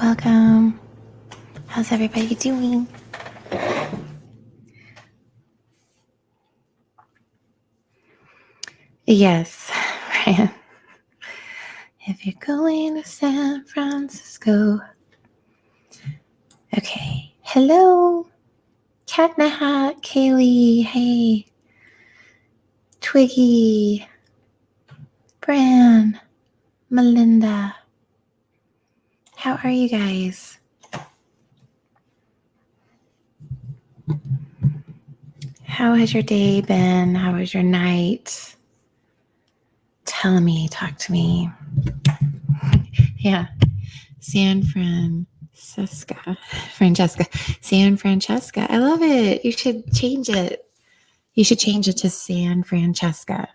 Welcome. How's everybody doing? Yes, Ryan. If you're going to San Francisco. Okay. Hello. Cat in a Hat, Kaylee. Hey. Twiggy. Bran. Melinda. How are you guys? How has your day been? How was your night? Tell me, talk to me. Yeah. San Francesca. San Francesca. I love it. You should change it. You should change it to San Francesca.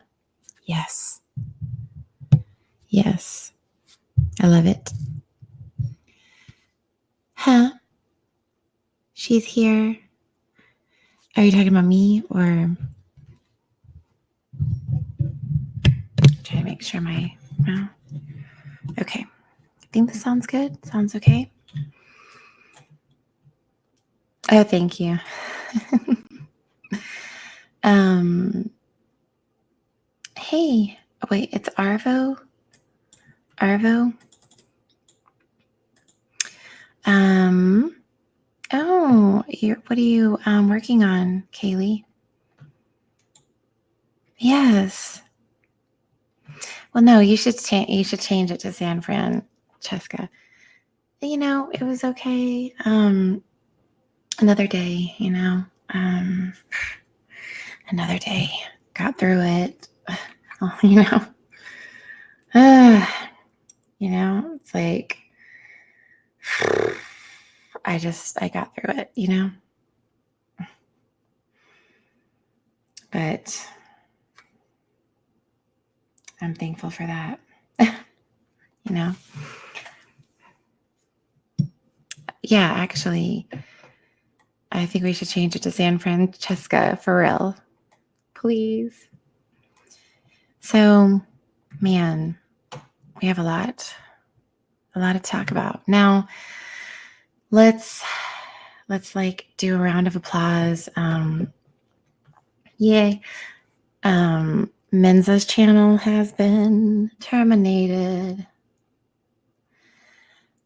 Yes. Yes. I love it. Huh? She's here. Are you talking about me or? I'm trying to make sure my. Well, okay. I think this sounds good. Sounds okay. Oh, thank you. Hey. Oh, wait, it's Arvo. Arvo. Oh, what are you working on, Kaylee? Yes. Well, no, you should change it to San Francesca. It was okay. Another day, another day. Got through it. It's like I got through it, But I'm thankful for that. Yeah, actually, I think we should change it to San Francesca for real. Please. So, man, we have a lot to talk about. Now, let's do a round of applause. Yay. Mensa's channel has been terminated.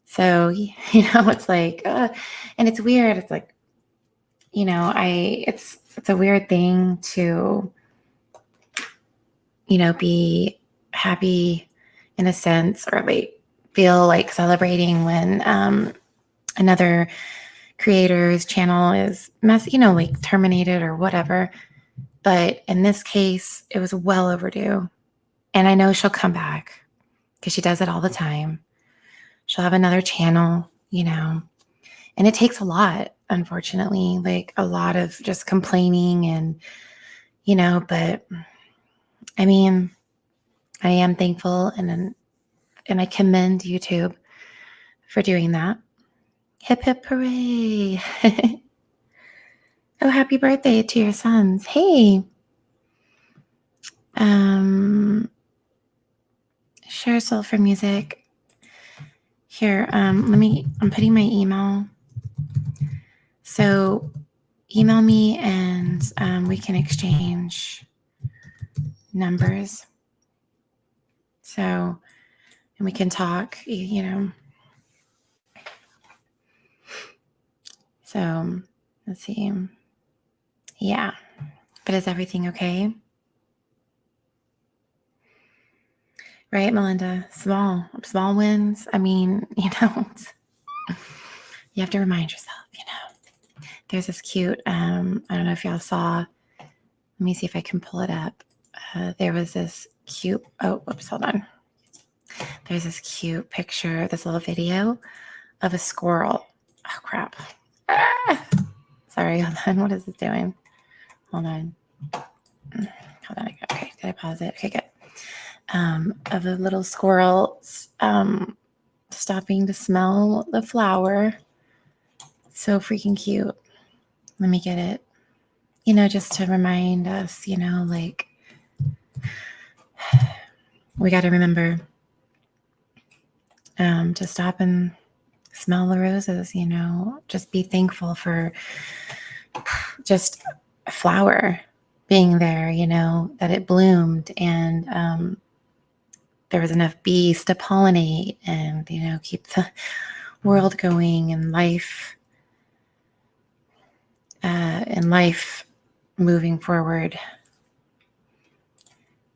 So, it's like, and it's weird. It's like, it's a weird thing to, be happy in a sense, or like feel like celebrating when another creator's channel is like terminated or whatever. But in this case, it was well overdue. And I know she'll come back because she does it all the time. She'll have another channel, and it takes a lot, unfortunately, like a lot of just complaining and, but I mean, I am thankful and I commend YouTube for doing that. Hip, hip, hooray. Oh, happy birthday to your sons. Hey. Share soul for music. Here, I'm putting my email. So email me and we can exchange numbers. So, and we can talk, So, let's see. Yeah. But is everything okay? Right, Melinda? Small wins. I mean, you have to remind yourself, There's this cute, I don't know if y'all saw, let me see if I can pull it up. There was this cute, hold on. There's this cute picture, this little video of a squirrel. Oh, crap. Sorry, hold on. What is this doing? Hold on. Okay, did I pause it? Okay, good. Of a little squirrel stopping to smell the flower. So freaking cute. Let me get it. Just to remind us, like we got to remember to stop and smell the roses, just be thankful for just a flower being there, that it bloomed and there was enough bees to pollinate and, keep the world going and life moving forward.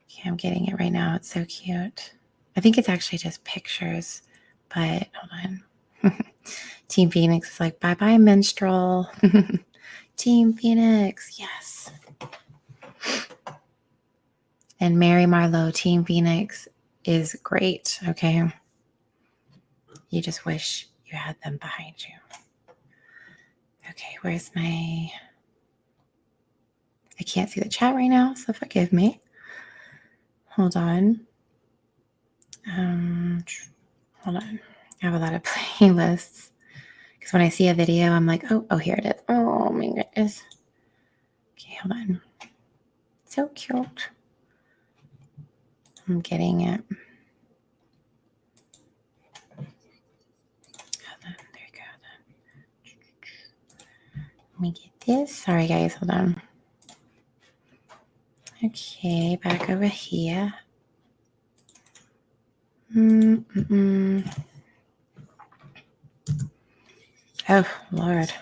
Okay, I'm getting it right now. It's so cute. I think it's actually just pictures, but hold on. Team Phoenix is like, bye-bye, minstrel. Team Phoenix, yes. And Mary Marlowe, Team Phoenix is great, okay? You just wish you had them behind you. Okay, where's my... I can't see the chat right now, so forgive me. Hold on. Hold on. I have a lot of playlists. Because when I see a video, I'm like, oh, here it is. Oh, my goodness. Okay, hold on. So cute. I'm getting it. Hold on. There you go. Let me get this. Sorry, guys. Hold on. Okay, back over here. Oh, Lord.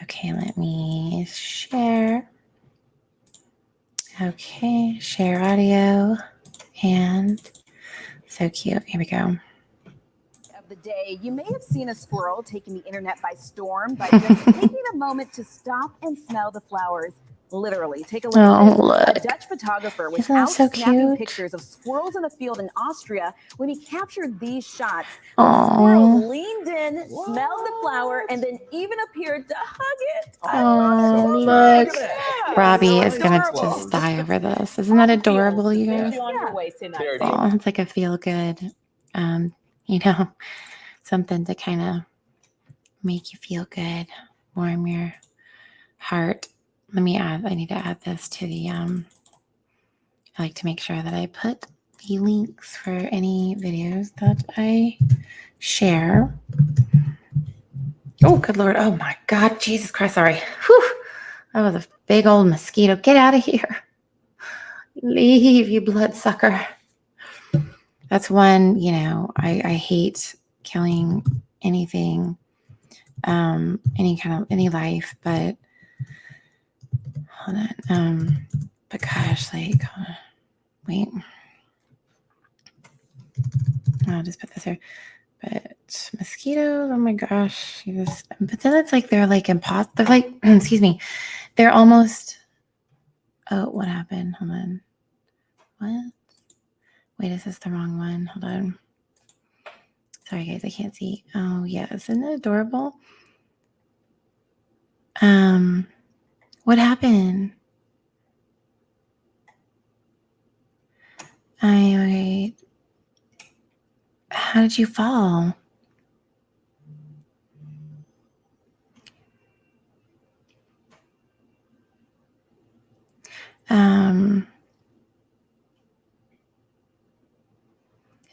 Okay, let me share. Okay, share audio. And so cute. Here we go. Of the day, you may have seen a squirrel taking the internet by storm by just taking a moment to stop and smell the flowers. Literally, take a look at this. Look. A Dutch photographer was out so snapping cute? pictures of squirrels in a field in Austria when he captured these shots. The squirrel leaned in, smelled the flower, and then even appeared to hug it. Oh, look. Robbie is going to just die over this. Isn't that adorable, you guys? Oh, it's like a feel-good, something to kind of make you feel good, warm your heart. I need to add this to the, I like to make sure that I put the links for any videos that I share. Oh, good Lord. Oh my God. Jesus Christ. Sorry. Whew. That was a big old mosquito. Get out of here. Leave, you bloodsucker. That's one, I hate killing anything, any life, but hold on. But gosh, hold on. Wait. I'll just put this here. But mosquitoes, oh my gosh. But then it's like they're like impossible. They're like, excuse me. They're almost, oh, what happened? Hold on. What? Wait, is this the wrong one? Hold on. Sorry, guys, I can't see. Oh, yeah. Isn't it adorable? What happened? Wait. How did you fall?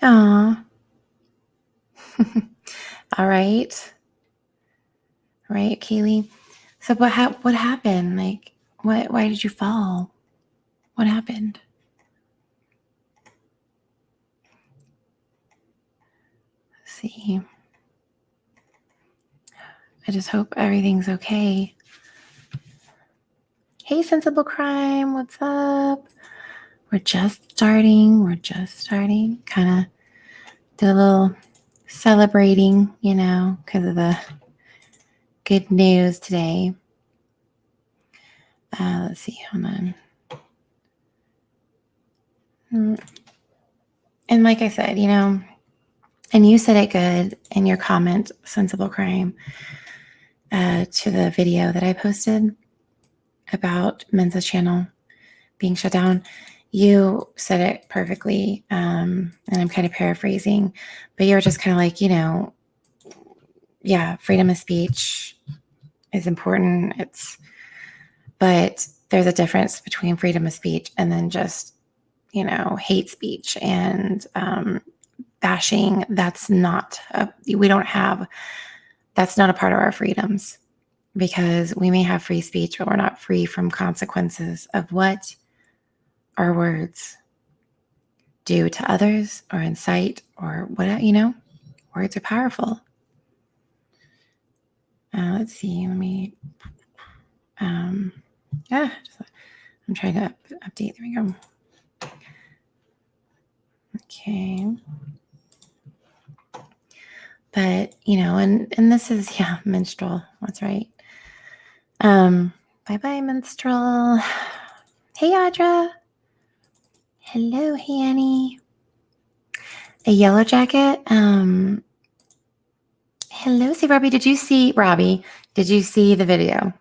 Aw. All right. Right, Kaylee. So what happened? Like, why did you fall? What happened? Let's see. I just hope everything's okay. Hey, Sensible Crime, what's up? We're just starting. Kind of did a little celebrating, because of the good news today. Let's see, hold on. And like I said, and you said it good in your comment, Sensible Crime, to the video that I posted about Mensa channel being shut down. You said it perfectly, and I'm kind of paraphrasing, but you're just kind of like, yeah, freedom of speech is important. But there's a difference between freedom of speech and then just, hate speech and bashing. That's not that's not a part of our freedoms, because we may have free speech, but we're not free from consequences of what our words do to others or incite or what, words are powerful. Let's see. Let me, I'm trying to update. There we go. Okay. But, and this is, minstrel. That's right. Bye-bye, minstrel. Hey, Audra. Hello, Hanny. A yellow jacket. Hello, see Robbie. Did you see the video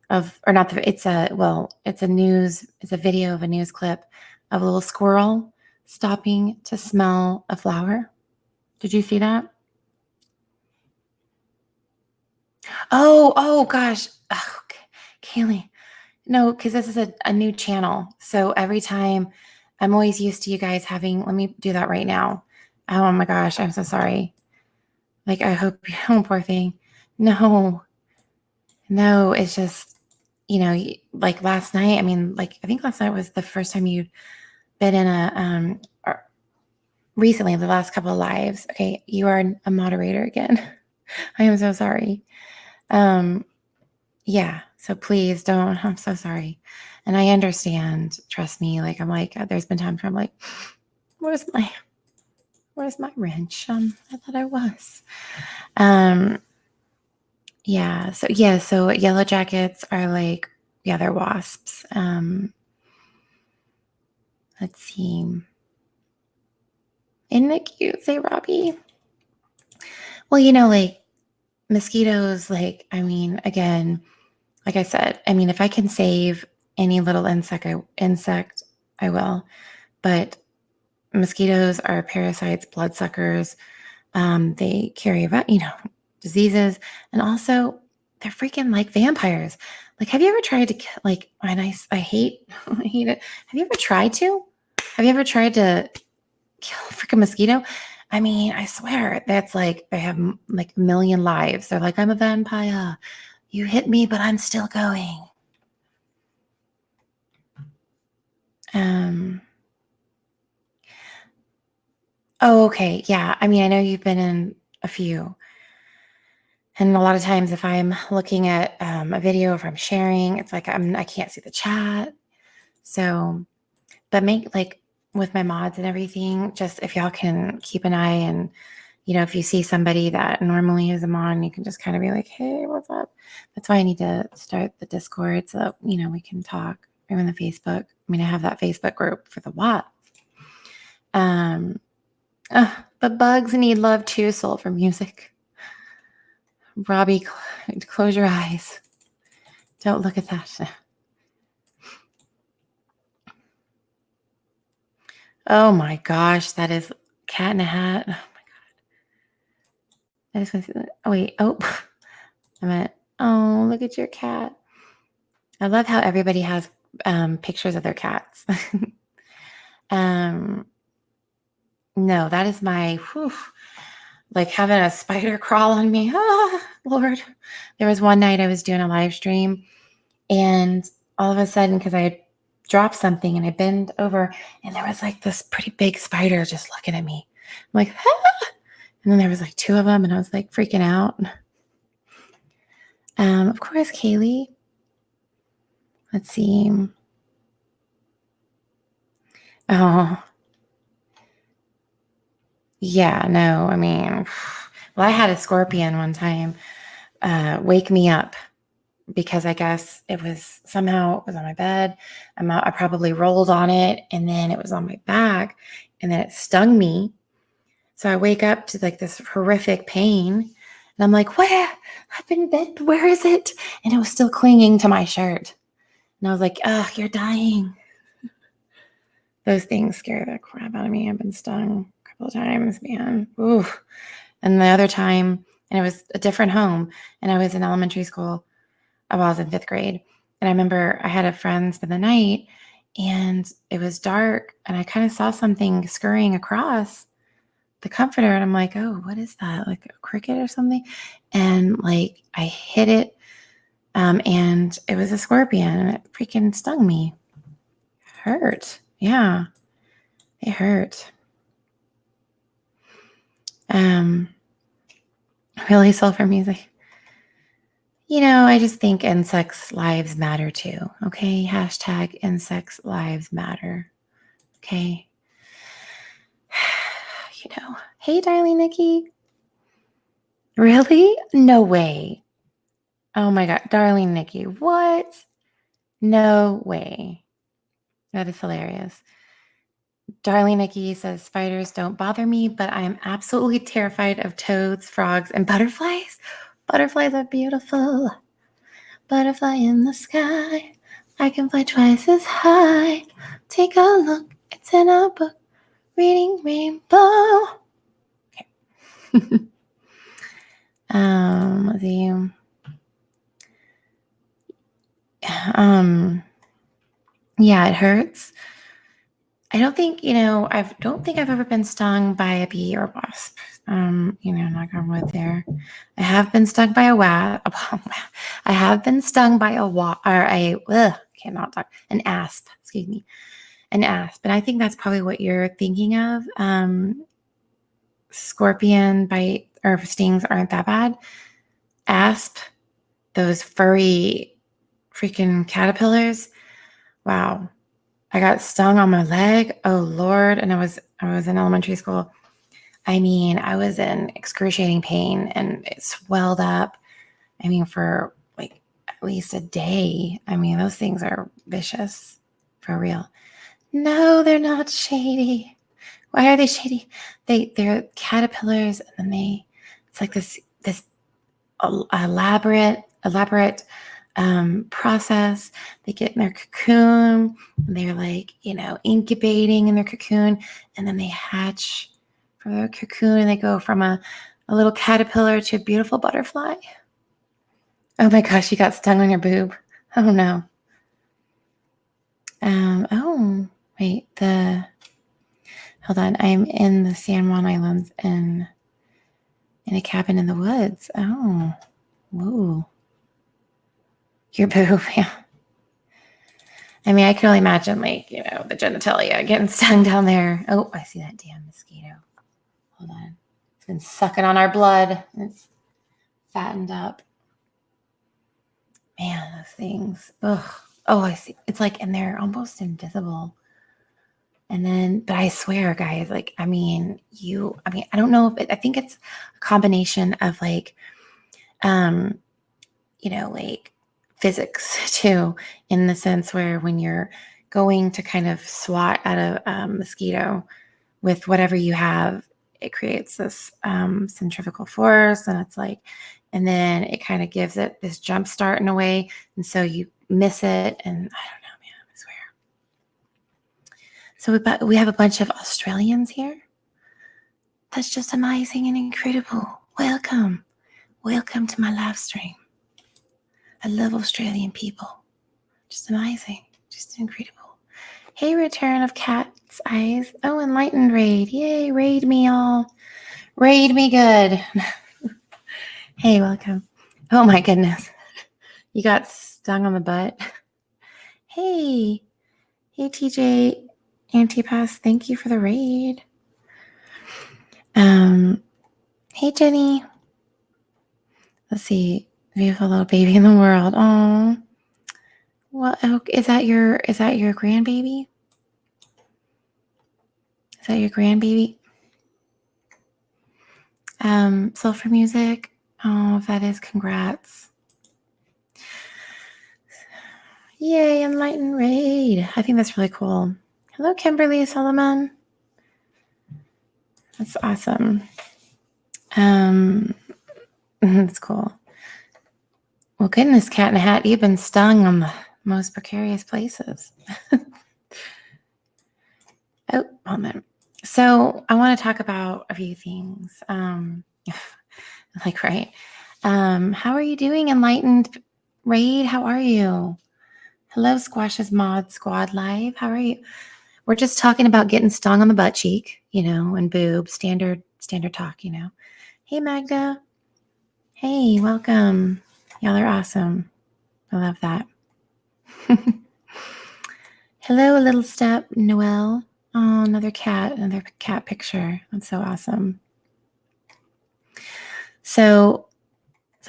it's a video of a news clip of a little squirrel stopping to smell a flower? Did you see that? Oh gosh. Oh, Kaylee. No, because this is a new channel. So every time, I'm always used to you guys let me do that right now. Oh my gosh, I'm so sorry. Like, I hope, poor thing. No, it's just, like last night, I think last night was the first time you'd been in recently, the last couple of lives. Okay, you are a moderator again. I am so sorry. Yeah, so please don't, I'm so sorry. And I understand, trust me, there's been times where I'm like, where's my wrench? I thought I was. So yellow jackets are they're wasps. Let's see. Isn't it cute? Say Robbie. Well, mosquitoes, again, like I said, if I can save any little insect, I will. But mosquitoes are parasites, bloodsuckers. They carry, diseases, and also they're freaking like vampires. Have you ever tried to and I hate it. Have you ever tried to kill a freaking mosquito? I swear that's they have a million lives. They're like, I'm a vampire. You hit me, but I'm still going. Oh, okay. Yeah. I know you've been in a few. And a lot of times if I'm looking at a video, if I'm sharing, it's I can't see the chat. So, but with my mods and everything, just if y'all can keep an eye, and, if you see somebody that normally is a mod, you can just kind of be like, hey, what's up? That's why I need to start the Discord so that, we can talk. Or in the Facebook. I have that Facebook group for the what. But bugs need love too, soul for music. Robbie, close your eyes. Don't look at that. Oh my gosh, that is cat in a hat. Oh my god. I just want to see that. Oh wait. Oh, oh, look at your cat. I love how everybody has pictures of their cats. No, that is my having a spider crawl on me. Oh, Lord. There was one night I was doing a live stream, and all of a sudden, because I had dropped something and I bent over, and there was this pretty big spider just looking at me. I'm like, ah! And then there was two of them, and I was freaking out. Of course, Kaylee. Let's see. Oh. Yeah, no, well, I had a scorpion one time wake me up, because I guess it was on my bed. I probably rolled on it, and then it was on my back, and then it stung me. So I wake up to this horrific pain, and I'm like, where? I've been in bed. Where is it? And it was still clinging to my shirt. And I was like, ugh, you're dying. Those things scare the crap out of me. I've been stung a couple of times, man. Ooh. And the other time, and it was a different home, and I was in elementary school. I was in 5th grade. And I remember I had a friend spend the night, and it was dark, and I kind of saw something scurrying across the comforter, and I'm like, oh, what is that? Like a cricket or something? And like I hit it, and it was a scorpion, and it freaking stung me. It hurt. Yeah, it hurt. Really sulfur music. I just think insects' lives matter too. Okay, hashtag insects' lives matter. Okay. Hey, darling Nikki. Really? No way. Oh my God, darling Nikki, what? No way. That is hilarious. Darling Nikki says, spiders don't bother me, but I am absolutely terrified of toads, frogs, and butterflies. Butterflies are beautiful. Butterfly in the sky. I can fly twice as high. Take a look. It's in a book. Reading Rainbow. Okay. Let's see. Yeah, it hurts. I don't think, I've ever been stung by a bee or wasp. Knock on wood there. I have been stung by a wasp. I have been stung by an asp, excuse me, an asp. And I think that's probably what you're thinking of. Scorpion bite or stings aren't that bad. Asp, those furry freaking caterpillars. Wow. I got stung on my leg. Oh Lord. And I was in elementary school. I mean, I was in excruciating pain and it swelled up. I mean, for like at least a day. I mean, those things are vicious for real. No, they're not shady. Why are they shady? They're caterpillars, and then it's like this elaborate process. They get in their cocoon, and they're like, incubating in their cocoon, and then they hatch from their cocoon, and they go from a little caterpillar to a beautiful butterfly. Oh my gosh, you got stung on your boob. Oh no. Oh, wait, hold on. I'm in the San Juan Islands in a cabin in the woods. Oh, whoa. Your boob, yeah. I mean, I can only imagine, like, the genitalia getting stung down there. Oh, I see that damn mosquito. Hold on. It's been sucking on our blood. It's fattened up. Man, those things. Ugh. Oh, I see. It's like, and they're almost invisible. And then, but I swear, guys, like, I don't know if I think it's a combination of like, like physics too, in the sense where when you're going to kind of swat at a mosquito with whatever you have, it creates this centrifugal force, and it's like, and then it kind of gives it this jump start in a way, and so you miss it, and I don't know, man, I swear. So we have a bunch of Australians here. That's just amazing and incredible. Welcome to my live stream. I love Australian people. Just amazing. Just incredible. Hey, return of cat's eyes. Oh, enlightened raid. Yay, raid me all. Raid me good. Hey, welcome. Oh my goodness. You got stung on the butt. Hey, TJ Antipas, thank you for the raid. Hey, Jenny. Let's see. Beautiful little baby in the world. Oh, well, is that your grandbaby? Is that your grandbaby? Sulfur music. Oh, if that is, congrats. Yay, enlightened raid. I think that's really cool. Hello, Kimberly Solomon. That's awesome. That's cool. Well, goodness, Cat in a Hat, you've been stung on the most precarious places. Oh, hold on. So I want to talk about a few things. Right. How are you doing, enlightened raid? How are you? Hello, Squash's Mod Squad Live. How are you? We're just talking about getting stung on the butt cheek, and boob, standard talk, Hey, Magda. Hey, welcome. Y'all are awesome. I love that. Hello, Little Step, Noelle. Oh, another cat picture. That's so awesome. So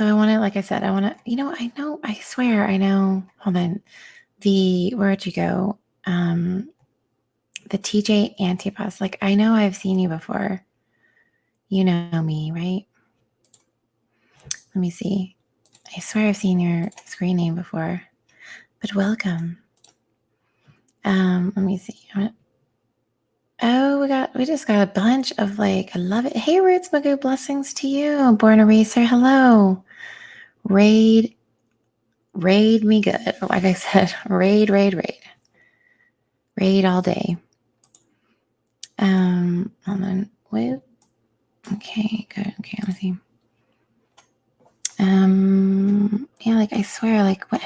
I want to, like I said, I swear I know. Hold on. Where'd you go? The TJ Antipus. Like, I know I've seen you before. You know me, right? Let me see. I swear I've seen your screen name before. But welcome. Let me see. We just got a bunch of I love it. Hey, Roots Magoo, blessings to you. Born Eraser, hello. Raid me good. Like I said, raid all day. Hold on. Wait. Okay, good. Okay, let's see. Yeah, I swear, what?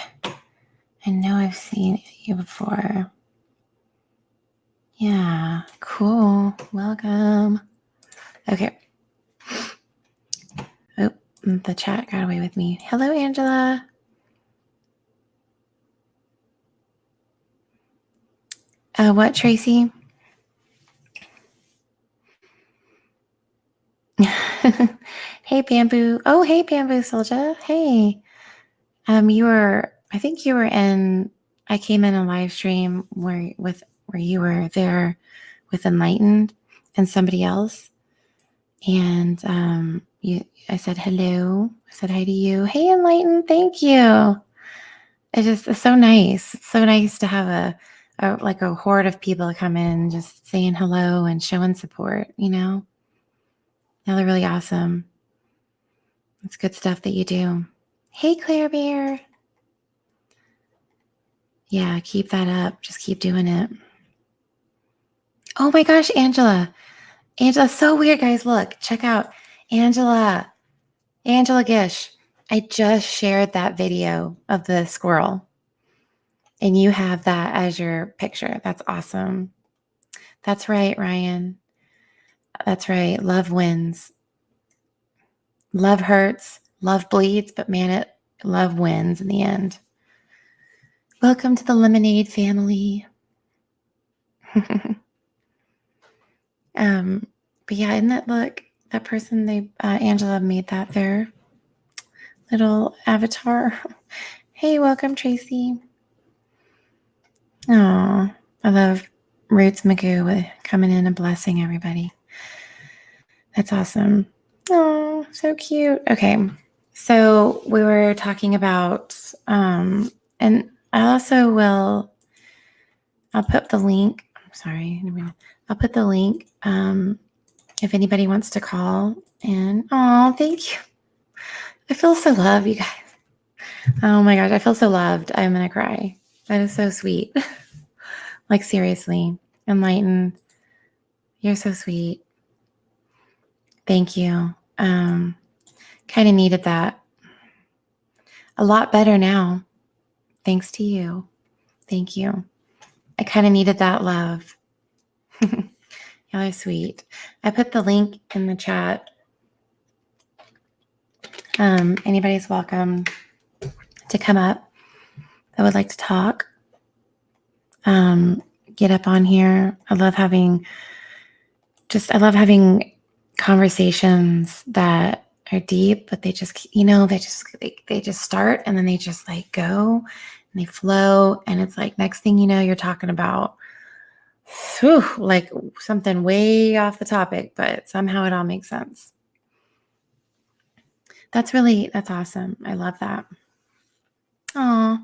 I know I've seen you before. Yeah, cool. Welcome. Okay. Oh, the chat got away with me. Hello, Angela. What, Tracy? Hey, Bamboo. Oh, hey, Bamboo Soldier. Hey. I think you were I came in a live stream where you were there with Enlightened and somebody else. And I said hello. I said hi to you. Hey, Enlightened. Thank you. It's so nice. It's so nice to have a horde of people come in just saying hello and showing support, They're really awesome. It's good stuff that you do. Hey, Claire Bear. Yeah, keep that up. Just keep doing it. Oh my gosh, Angela. Angela's so weird, guys. Look, check out Angela Gish. I just shared that video of the squirrel. And you have that as your picture. That's awesome. That's right, Ryan. That's right. Love wins. Love hurts. Love bleeds. But man, love wins in the end. Welcome to the Lemonade family. But yeah, isn't that, look, that person Angela made that their little avatar. Hey, welcome, Tracy. Oh, I love Roots Magoo coming in and blessing everybody. That's awesome. Oh, so cute. Okay, so we were talking about, and I also I'll put the link. I'm sorry. I'll put the link if anybody wants to call in. Oh, thank you. I feel so loved, you guys. Oh my gosh, I feel so loved. I'm going to cry. That is so sweet. Seriously, Enlightened. You're so sweet. Thank you. Kind of needed that. A lot better now. Thanks to you. Thank you. I kind of needed that love. Y'all are sweet. I put the link in the chat. Anybody's welcome to come up that would like to talk. Get up on here. I love having conversations that are deep, but they just, they just start and then they just go and they flow. And it's next thing you know, you're talking about something way off the topic, but somehow it all makes sense. That's awesome. I love that. Oh,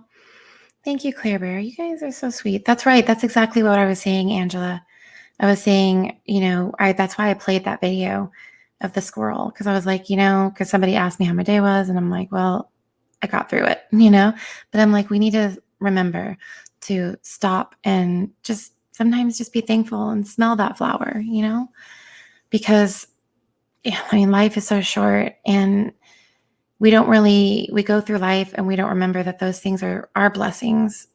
thank you, Claire Bear. You guys are so sweet. That's right. That's exactly what I was saying, Angela. I was saying, that's why I played that video of the squirrel. Cause I was cause somebody asked me how my day was. And I'm like, well, I got through it, but I'm we need to remember to stop and sometimes just be thankful and smell that flower, because life is so short and we go through life and we don't remember that those things are our blessings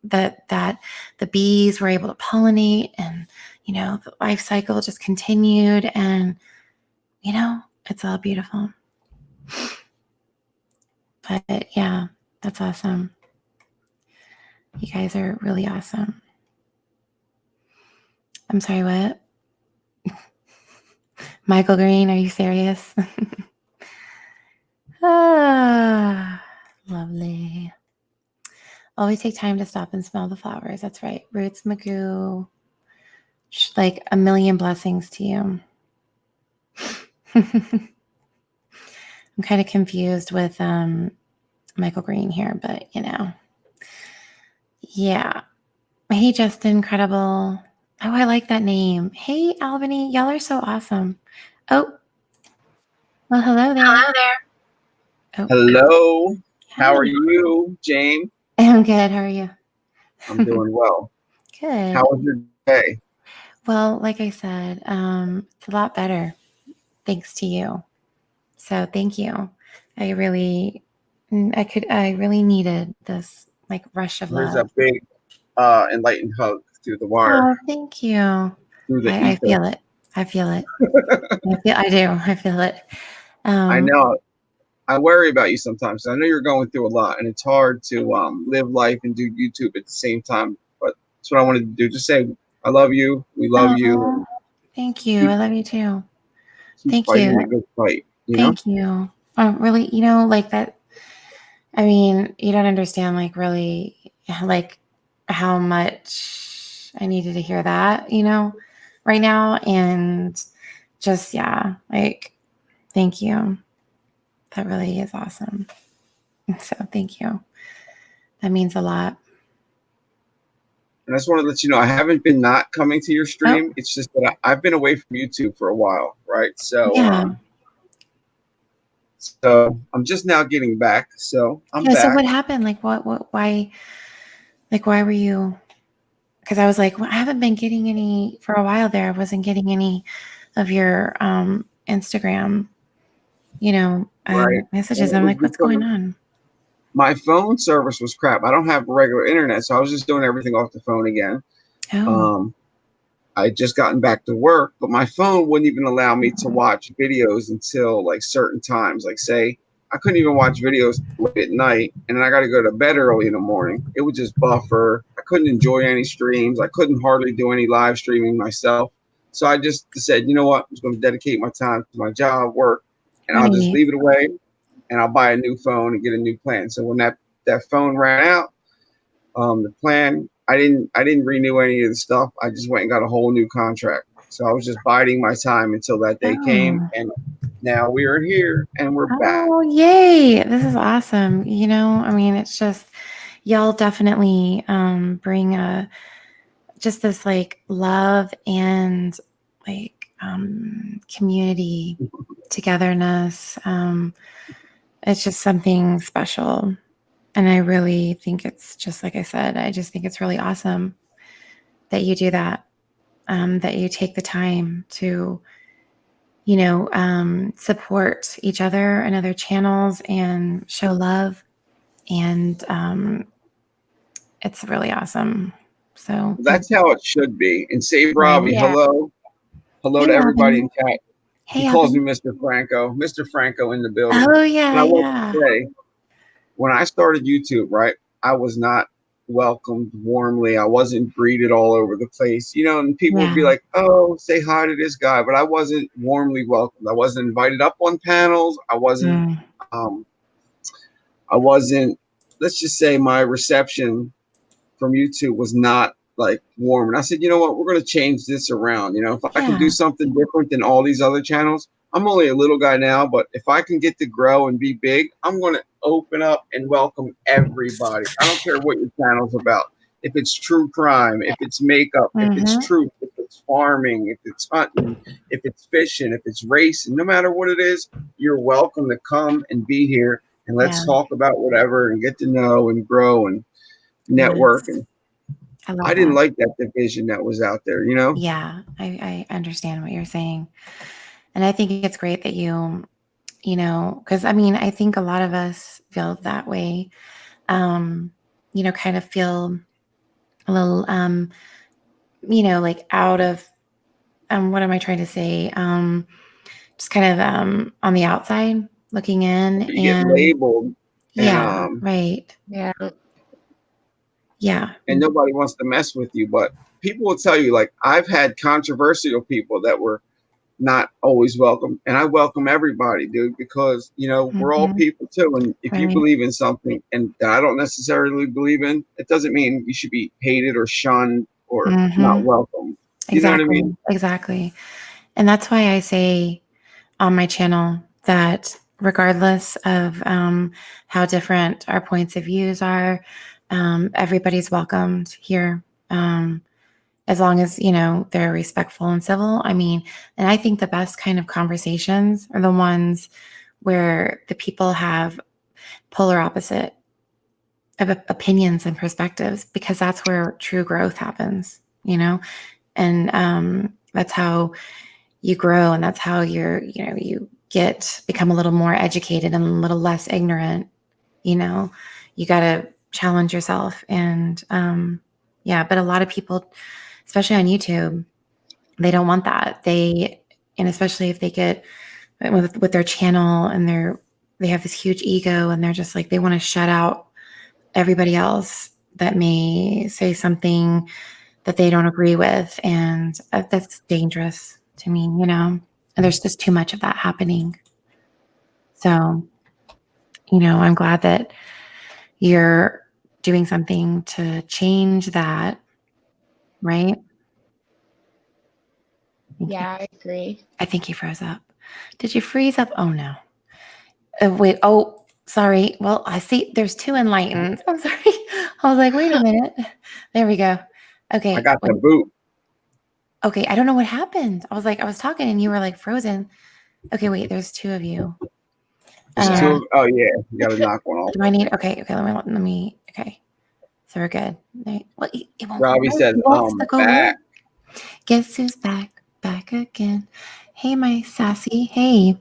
that the bees were able to pollinate, and the life cycle just continued, and it's all beautiful. But yeah, that's awesome. You guys are really awesome. I'm sorry, what? Michael Green, are you serious? Lovely. Always take time to stop and smell the flowers. That's right. Roots Magoo. Like a million blessings to you. I'm kind of confused with Michael Green here, but yeah. Hey, Justin, incredible. Oh, I like that name. Hey, Albany, y'all are so awesome. Oh, well, hello there. Hello there. Oh. Hello. How Hi. are you, Jane? I'm good. How are you? I'm doing well. Good. How was your day? Well, like I said, it's a lot better thanks to you. So thank you. I really needed this like rush of There's love. a big enlightened hug through the wire, Oh, thank you. through the I ether. feel it. I feel it. I do. I feel it. I know. I worry about you sometimes. I know you're going through a lot, and it's hard to live life and do YouTube at the same time. But that's what I wanted to do. Just say, I love you. We love you. Thank you. I love you too. Keep Thank fighting you. the good fight. Thank you. Really, like that. I mean, you don't understand, like, really, like, how much I needed to hear that, right now. And just, yeah, like, thank you. That really is awesome. So thank you. That means a lot. And I just want to let you know, I haven't been not coming to your stream. It's just that I've been away from YouTube for a while, right? So, yeah. So I'm just now getting back. So I'm back. So what happened? Like, why were you? Because I was like, well, I haven't been getting any for a while there. I wasn't getting any of your Instagram, Right. messages. I'm like, what's going on? My phone service was crap. I don't have regular internet, so I was just doing everything off the phone again. Oh. I just gotten back to work, but my phone wouldn't even allow me to watch videos until like certain times. Like say, I couldn't even watch videos late at night, and then I got to go to bed early in the morning. It would just buffer. I couldn't enjoy any streams. I couldn't hardly do any live streaming myself. So I just said, you know what? I'm just going to dedicate my time to my job, work, and I'll just leave it away, and I'll buy a new phone and get a new plan. So when that phone ran out, the plan, I didn't renew any of the stuff. I just went and got a whole new contract. So I was just biding my time until that day came, and now we are here and we're back. Oh, yay. This is awesome. I mean, it's just, y'all definitely bring just this like love and like community togetherness. It's just something special. And I really think it's just like I said, I just think it's really awesome that you do that, that you take the time to, support each other and other channels and show love. And it's really awesome. So That's how it should be. And Save right. Robbie, hello. Hello Hey, to everybody in Robin. chat. Hey, He calls me Mr. Franco. Mr. Franco in the building. Oh, yeah. And I want to say, when I started YouTube, right, I was not welcomed warmly. I wasn't greeted all over the place, and people would be like, oh, say hi to this guy. But I wasn't warmly welcomed. I wasn't invited up on panels. I wasn't, let's just say my reception from YouTube was not like warm. And I said, you know what, we're going to change this around. If I can do something different than all these other channels, I'm only a little guy now, but if I can get to grow and be big, I'm going to open up and welcome everybody. I don't care what your channel's about. If it's true crime, if it's makeup, if it's truth, if it's farming, if it's hunting, if it's fishing, if it's racing, no matter what it is, you're welcome to come and be here. And let's talk about whatever and get to know and grow and network. And I didn't like that division that was out there, Yeah, I understand what you're saying. And I think it's great that because I mean, I think a lot of us feel that way, kind of feel a little, like out of, what am I trying to say? Just kind of on the outside looking in, You get and labeled, yeah, and right. Yeah. Yeah. and nobody wants to mess with you. But people will tell you, like, I've had controversial people that were not always welcome, and I welcome everybody, dude, because we're all Mhm. people too. And if you Right. believe in something and that I don't necessarily believe in, it doesn't mean you should be hated or shunned or not welcome. You know what I mean? Exactly. And that's why I say on my channel that regardless of how different our points of views are, everybody's welcomed here. As long as, they're respectful and civil. I mean, and I think the best kind of conversations are the ones where the people have polar opposite of opinions and perspectives, because that's where true growth happens, and that's how you grow, and that's how you become a little more educated and a little less ignorant. You got to challenge yourself. And but a lot of people, especially on YouTube, they don't want that. And especially if they get with their channel, and they have this huge ego, and they're just like, they want to shut out everybody else that may say something that they don't agree with. And that's dangerous to me, and there's just too much of that happening. So, I'm glad that you're doing something to change that, right? Yeah, I agree. I think you froze up. Did you freeze up? Oh, no. Wait. Oh, sorry. Well, I see there's two enlightened. I'm sorry. I was like, wait a minute. There we go. Okay. I got the boot. Okay. I don't know what happened. I was talking and you were like frozen. Okay. Wait, there's two of you. There's two. Oh yeah, you got to knock one off. Do I need? Okay. Let me. Okay. So we're good. Well, it won't. Robbie says, back. Guess who's back? Back again. Hey, my sassy. Hey.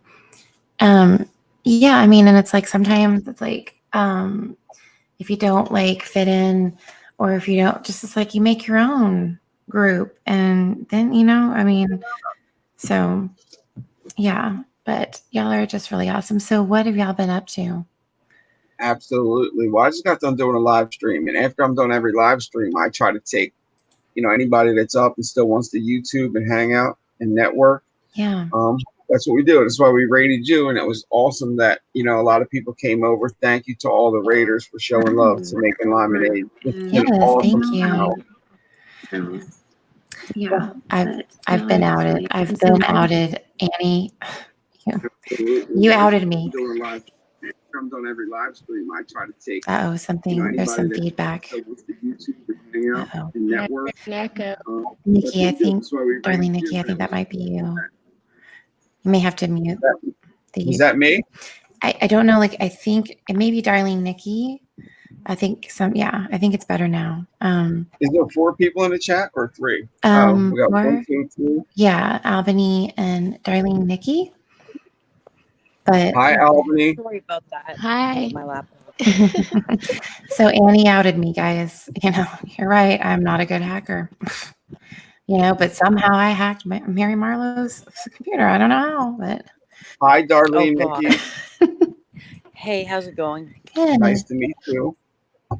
Yeah. I mean, and it's like sometimes it's like if you don't like fit in, or if you don't, just it's like you make your own group, and then I mean, so yeah. But y'all are just really awesome. So what have y'all been up to? Absolutely. Well, I just got done doing a live stream, and after I'm done every live stream, I try to take, anybody that's up and still wants to YouTube and hang out and network. Yeah. That's what we do. That's why we raided you, and it was awesome that a lot of people came over. Thank you to all the raiders for showing love to making lemonade. Yes, awesome. thank you. Yeah, I've been outed. I've been outed, Annie. You outed me. I'm done every live stream. I try to take. Oh, something. There's some feedback. Uh-oh. Nikki, I think, darling Nikki, I think that might be you. You may have to mute. Is that me? I don't know. Like, I think it may be darling Nikki. I think I think it's better now. Is there 4 people in the chat or 3? We got 1, 2, 3. Yeah, Albany and darling Nikki. But hi, Albany. Sorry about that. Hi. My laptop. So Annie outed me, guys. You're right. I'm not a good hacker. But somehow I hacked Mary Marlowe's computer. I don't know how, but. Hi, Darlene, Nikki. Hey, how's it going? Good. Nice to meet you.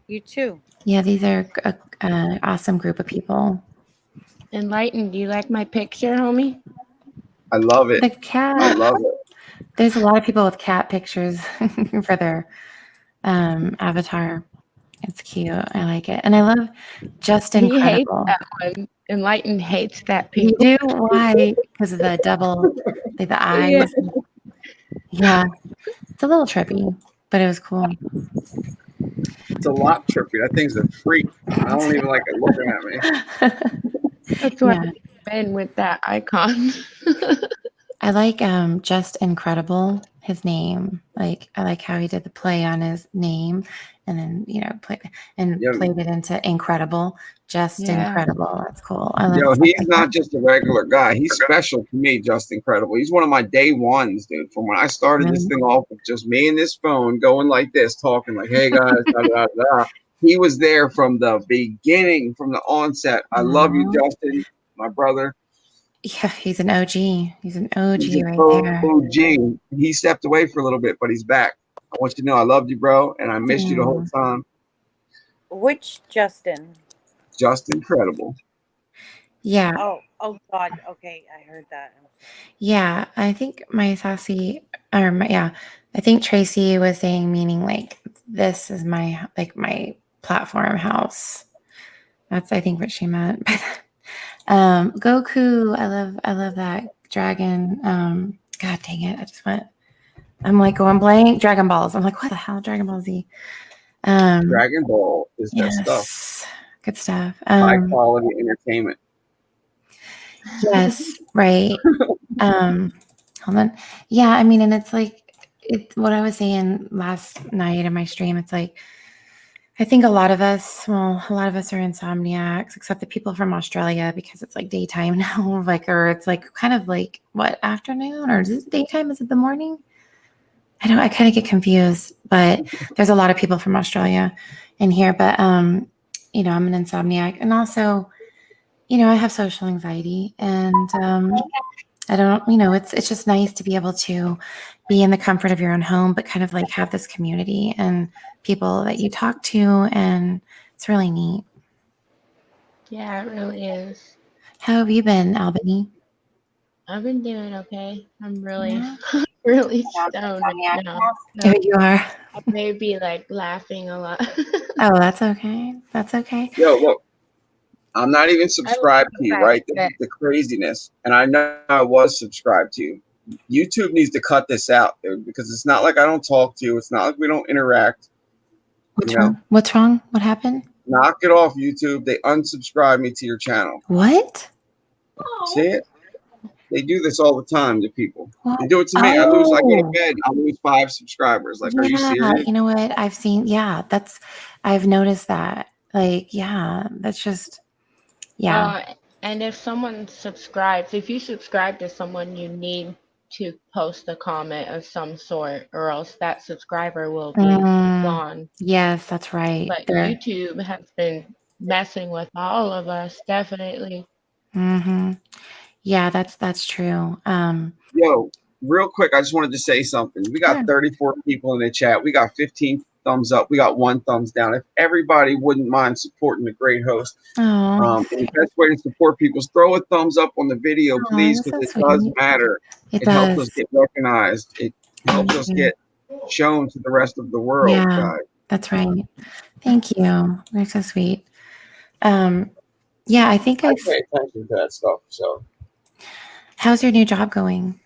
You too. Yeah, these are an awesome group of people. Enlightened, do you like my picture, homie? I love it. The cat. I love it. There's a lot of people with cat pictures for their avatar. It's cute. I like it. And I love Just Incredible. He hates that one. Enlightened hates that You picture. do? Why? Because of the double, like the eyes. Yeah. It's a little trippy, but it was cool. It's a lot trippy. That thing's a freak. I don't even like it looking at me. That's what I've been with that icon. I like Just Incredible, his name. Like, I like how he did the play on his name, and then played it into incredible. Just Incredible. That's cool. I love he's not just a regular guy. He's special to me. Just Incredible. He's one of my day ones, dude. From when I started this thing off with just me and this phone going like this, talking like, "Hey guys," da, da, da. He was there from the beginning, from the onset. I love you, Aw. Justin, my brother. Yeah, he's an OG. He's an He's OG an right there. OG. He stepped away for a little bit, but he's back. I want you to know I loved you, bro, and I missed you the whole Mm. time. Which Justin? Just incredible. Yeah, Oh God. Okay, I heard that. I'm sorry. yeah. I think I think Tracy was saying, meaning like this is my my platform house. That's I think what she meant. Goku, I love that dragon. God dang it, I'm like going blank. Dragon Balls. I'm like, what the hell, Dragon Ball Z? Dragon Ball is that stuff. Yes, good stuff. High quality entertainment. Yes, right. Hold on. Yeah, I mean, and it's like what I was saying last night in my stream. It's like I think a lot of us are insomniacs, except the people from Australia because it's like daytime now, or it's like kind of like what, afternoon, or is it daytime? Is it the morning? I kind of get confused, but there's a lot of people from Australia in here. But I'm an insomniac, and also, I have social anxiety, and I don't, it's just nice to be able to be in the comfort of your own home, but kind of like have this community and people that you talk to, and it's really neat. Yeah, it really is. How have you been, Albany? I've been doing okay. I'm really, Yeah. really stoned now. So Here you are. I may be like laughing a lot. Oh, that's okay. That's okay. Yo, look, I'm not even subscribed to you, right? This that. is the craziness. And I know I was subscribed to you. YouTube needs to cut this out, dude, because it's not like I don't talk to you. It's not like we don't interact. What's wrong? What's wrong? What happened? Knock it off, YouTube. They unsubscribe me to your channel. What? See it? They do this all the time to people. What? They do it to me. I go to bed, I lose 5 subscribers. Like, are you serious? You know what? I've noticed that. Like, yeah, that's just, yeah. And if someone subscribes, if you subscribe to someone, you need to post a comment of some sort, or else that subscriber will be gone. Yes, that's right. But YouTube has been messing with all of us, definitely. Mm-hmm. Yeah, that's true. Yo, real quick, I just wanted to say something. We got 34 people in the chat. We got 15 thumbs up. We got 1 thumbs down. If everybody wouldn't mind supporting the great host, and the best way to support people is throw a thumbs up on the video, please, because it does matter. It helps us get recognized. It helps us get shown to the rest of the world, guys. That's right. Thank you. You're so sweet. Yeah, I think I pay attention to that stuff. So, how's your new job going?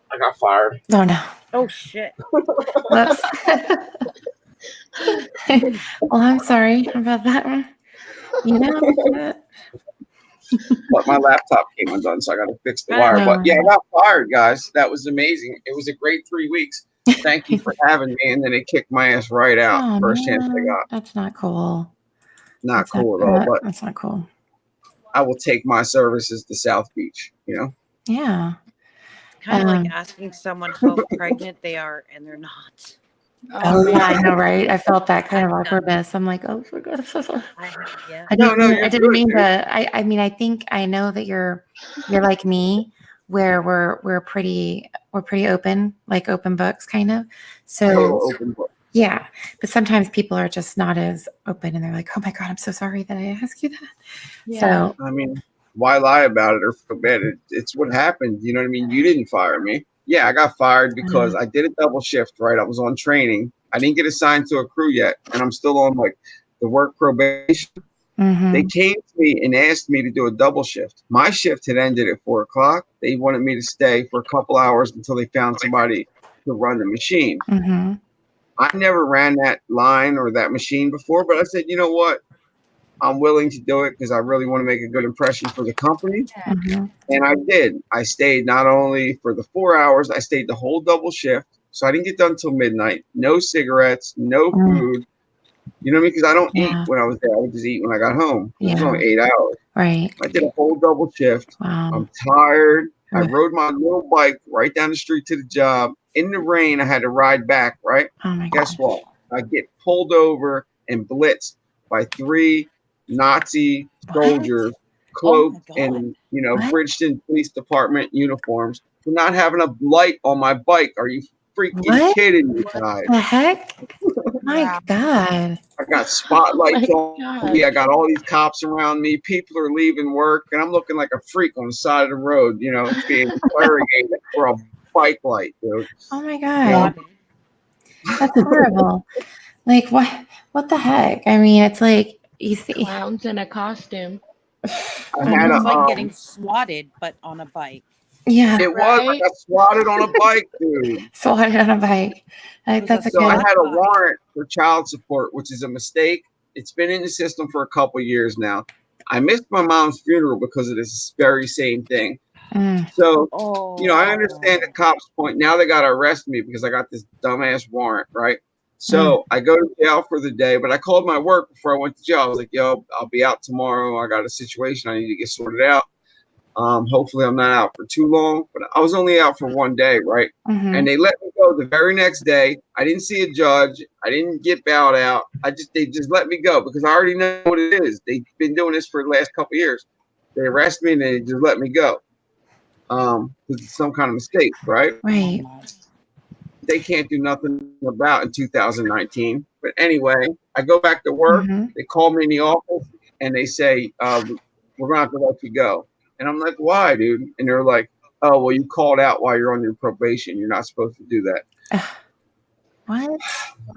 I got fired. Oh no. Oh shit. Whoops. Well, I'm sorry about that one. But my laptop came undone, so I got to fix the wire. But yeah, I got fired, guys. That was amazing. It was a great 3 weeks. Thank you for having me. And then they kicked my ass right out. First chance I got. That's not cool. Not cool at all. But that's not cool. I will take my services to South Beach. Yeah. Kind of like asking someone how pregnant they are and they're not. Oh yeah, I know, right? I felt that kind of awkwardness. I'm like, oh my God. Yeah. I didn't mean to. I mean, I think I know that you're like me, where we're pretty open, like open books, kind of. So open book. Yeah, but sometimes people are just not as open, and they're like, oh my God, I'm so sorry that I asked you that. Yeah. So I mean, why lie about it or feel bad? It's what happened. You know what I mean? You didn't fire me. Yeah, I got fired because I did a double shift, right? I was on training. I didn't get assigned to a crew yet, and I'm still on like the work probation. Mm-hmm. They came to me and asked me to do a double shift. My shift had ended at 4 o'clock. They wanted me to stay for a couple hours until they found somebody to run the machine. Mm-hmm. I never ran that line or that machine before, but I said, you know what? I'm willing to do it because I really want to make a good impression for the company. Mm-hmm. And I did. I stayed not only for the 4 hours, I stayed the whole double shift. So I didn't get done till midnight. No cigarettes, no food. You know what I mean? Because I don't eat when I was there. I would just eat when I got home. It was only 8 hours. Right. I did a whole double shift. Wow. I'm tired. I rode my little bike right down the street to the job. In the rain, I had to ride back, right? Oh my Guess what? I get pulled over and blitzed by 3 Nazi soldiers cloaked in, What? Bridgeton Police Department uniforms for not having a light on my bike. Are you freaking What? kidding me, guys? The heck? My Wow. God. I got spotlights Oh on my me. I got all these cops around me. People are leaving work, and I'm looking like a freak on the side of the road, being interrogated for a bike light, dude. Oh my You God. know? That's horrible. Like, what the heck? I mean, it's like, you see. Clowns in a costume. I had It's like a getting swatted, but on a bike. Yeah. It was. I Right? got swatted on a bike, dude. Swatted on a bike. Like, was that's a a So I good. had a bike. warrant for child support, which is a mistake. It's been in the system for a couple years now. I missed my mom's funeral because of this very same thing. Mm, So, Oh. I understand the cops' point. Now they got to arrest me because I got this dumbass warrant, right? mm. So I go to jail for the day, but I called my work before I went to jail. I was like, yo, I'll be out tomorrow. I got a situation I need to get sorted out. Hopefully I'm not out for too long, but I was only out for one day, right? Mm-hmm. And they let me go the very next day. I didn't see a judge. I didn't get bailed out. They just let me go because I already know what it is. They've been doing this for the last couple of years. They arrest me and they just let me go. Because it's some kind of mistake, right? Right. They can't do nothing about in 2019. But anyway, I go back to work. Mm-hmm. They call me in the office and they say, we're going to have to let you go. And I'm like, why, dude? And they're like, oh, well, you called out while you're on your probation. You're not supposed to do that. What?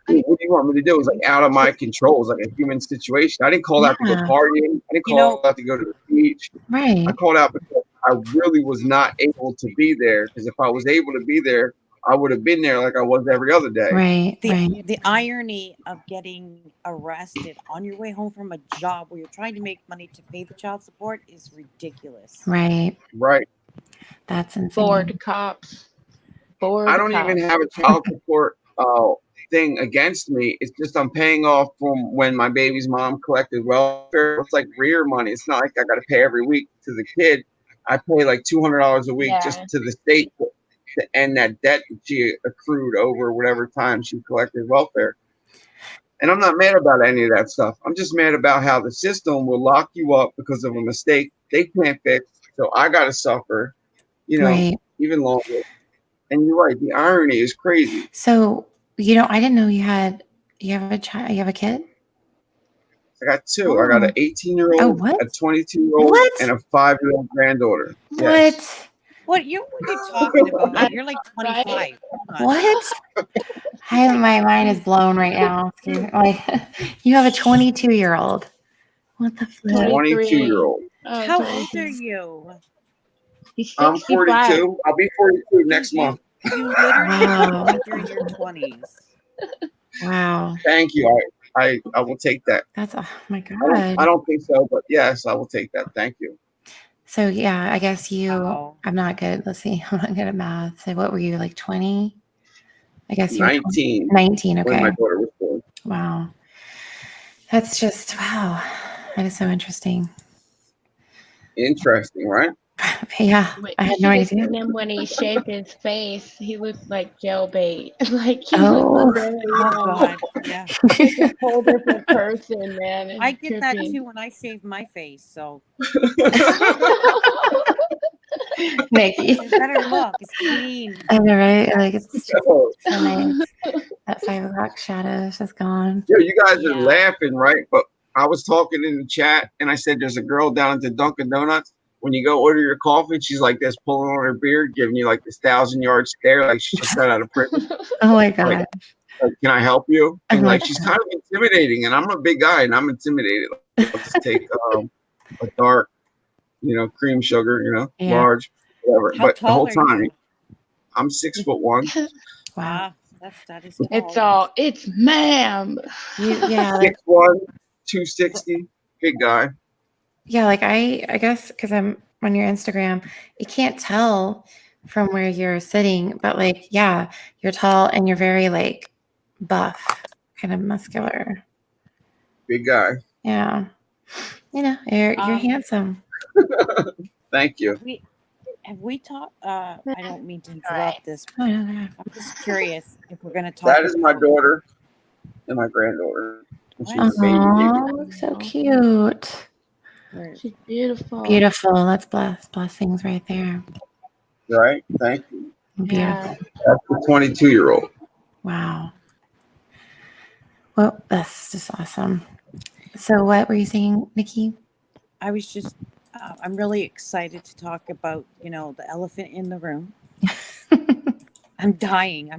Dude, what do you want me to do? It was like out of my control. It was like a human situation. I didn't call out to go Yeah. partying. I didn't call out to go to the beach. Right. I called out because I really was not able to be there. Because if I was able to be there, I would have been there like I was every other day. Right. Right. The irony of getting arrested on your way home from a job where you're trying to make money to pay the child support is ridiculous. Right. Right. That's insane. Bored cops. Bored I don't cops. even have a child support thing against me. It's just I'm paying off from when my baby's mom collected welfare. It's like rear money. It's not like I got to pay every week to the kid. I pay like $200 a week just to the state to end that debt that she accrued over whatever time she collected welfare. And I'm not mad about any of that stuff. I'm just mad about how the system will lock you up because of a mistake they can't fix. So I got to suffer, Right. even longer. And you're right. The irony is crazy. So, I didn't know you have a child. You have a kid? I got 2. I got an 18-year-old, Oh, what? a 22-year-old, What? and a 5-year-old granddaughter. What? Yes. What are you talking about? You're like 25. What? My mind is blown right now. Like, you have a 22-year-old. What the flip? 22-year-old. Oh, How old 22. are you? He's I'm 65. 42. I'll be 42 next month. You literally Wow. look like you're in your 20s. Wow. Thank you. I will take that. That's, oh my I God. don't think so, but yes, I will take that. Thank you. So, yeah, I guess Wow. I'm not good. Let's see. I'm not good at math. So, what were you, like 20? I guess you were 19 19. when Okay. my daughter was born. Wow. That's just, wow. That is so interesting. Interesting, right? Yeah, But I you had no should have idea. seen him when he shaved his face. He looked like jailbait. Like he Oh. looked very Oh, God. Yeah. like a whole different person, man. It's I get that trippy. too when I shave my face. So Nikki. it's better look. It's clean. I know, right? Like, it's just Oh, so nice. That 5 o'clock shadow is just gone. yo, you guys are Yeah. laughing, right? But I was talking in the chat and I said there's a girl down at the Dunkin' Donuts. When you go order your coffee, she's like this, pulling on her beard, giving you like this 1,000-yard stare, like she just got out of prison. Oh my God. Like, can I help you? Oh And my like she's kind of intimidating, and I'm a big guy and I'm intimidated. Like, I'll just take a dark, cream sugar, Yeah. large, whatever. How But the tall whole are time you? I'm 6'1", Wow. That is It's ma'am. Yeah, like, 6'1", 260, big guy. yeah, like I guess because I'm on your Instagram, you can't tell from where you're sitting, but like, yeah, you're tall and you're very like buff, kind of muscular. Big guy. Yeah. You're handsome. Thank you. Have we talked? I don't mean to interrupt this. Oh, yeah. I'm just curious if we're going to talk That is my about daughter and my granddaughter. And she's a baby. Oh, so cute. She's beautiful. Beautiful. That's blessings right there. Right? Thank you. Beautiful. Yeah. That's the 22-year-old. Wow. Well, that's just awesome. So what were you saying, Nikki? I was just, I'm really excited to talk about, the elephant in the room. I'm dying.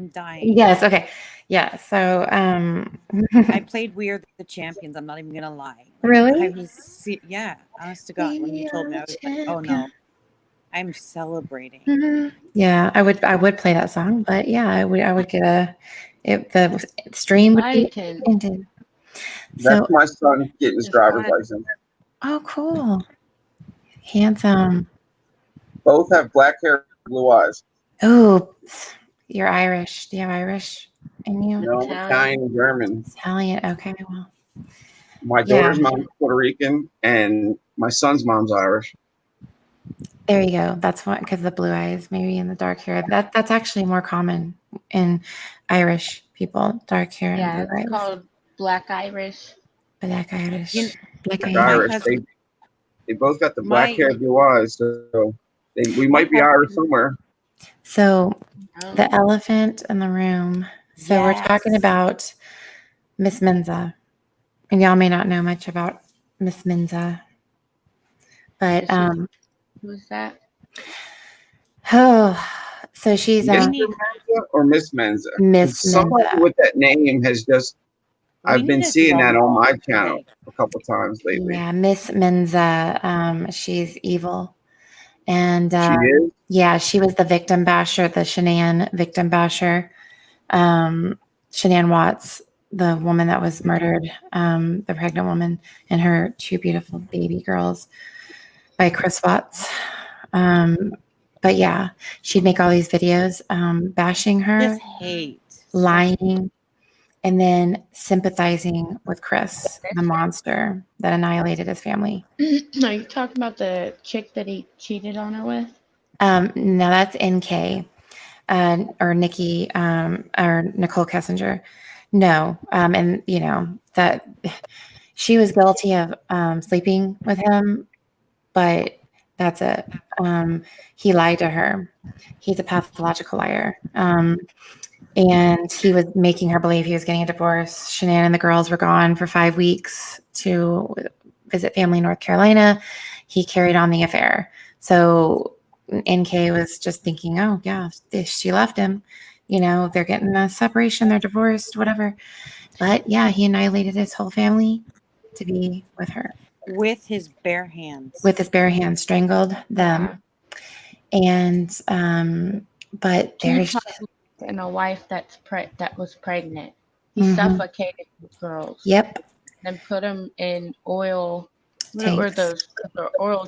Yes. Okay. Yeah. So, I played We Are the Champions. I'm not even going to lie. really? I was, yeah, honest to God. When you told me, I was like, oh no, I'm celebrating. Yeah, I would play that song, but yeah, I would get the stream would be ended. That's So, my son getting his driver's license. oh, cool. Handsome. Both have black hair, blue eyes. Oh, you're Irish. Do you have Irish in you? No, Italian and German. Italian. Okay, well. My daughter's mom's Puerto Rican, and my son's mom's Irish. There you go. That's what, because the blue eyes, maybe, and the dark hair. That's actually more common in Irish people. Dark hair and blue eyes. It's called Black Irish. Black Irish. Black Irish. They both got the black hair, blue eyes. So we might be Irish somewhere. So the elephant in the room. So we're talking about Miss Mensa. And y'all may not know much about Miss Mensa. But who's that? Oh, so she's Mensa or Miss Mensa. Miss Mensa. Somebody with that name has just I've been seeing that on my channel a couple times lately. Yeah, Miss Mensa. She's evil. And she is? Yeah, she was the victim basher, the Shanann victim basher. Shanannwatts, the woman that was murdered, the pregnant woman, and her two beautiful baby girls by chriswatts. But yeah, she'd make all these videos bashing her, Just hate, lying, and then sympathizing with Chris, the monster that annihilated his family. Are you talking about the chick that he cheated on her with? No, that's NK. Or Nikki, or Nicholekessinger. No. And that she was guilty of sleeping with him, but that's it. He lied to her. He's a pathological liar. And he was making her believe he was getting a divorce. Shanann and the girls were gone for 5 weeks to visit family in North Carolina. He carried on the affair. So NK was just thinking, oh, yeah, she left him. They're getting a separation, they're divorced, whatever. But yeah, he annihilated his whole family to be with her. With his bare hands. With his bare hands, strangled them. And, but there's... And a wife that was pregnant. He suffocated the girls. And put them in oil. What were those? Oil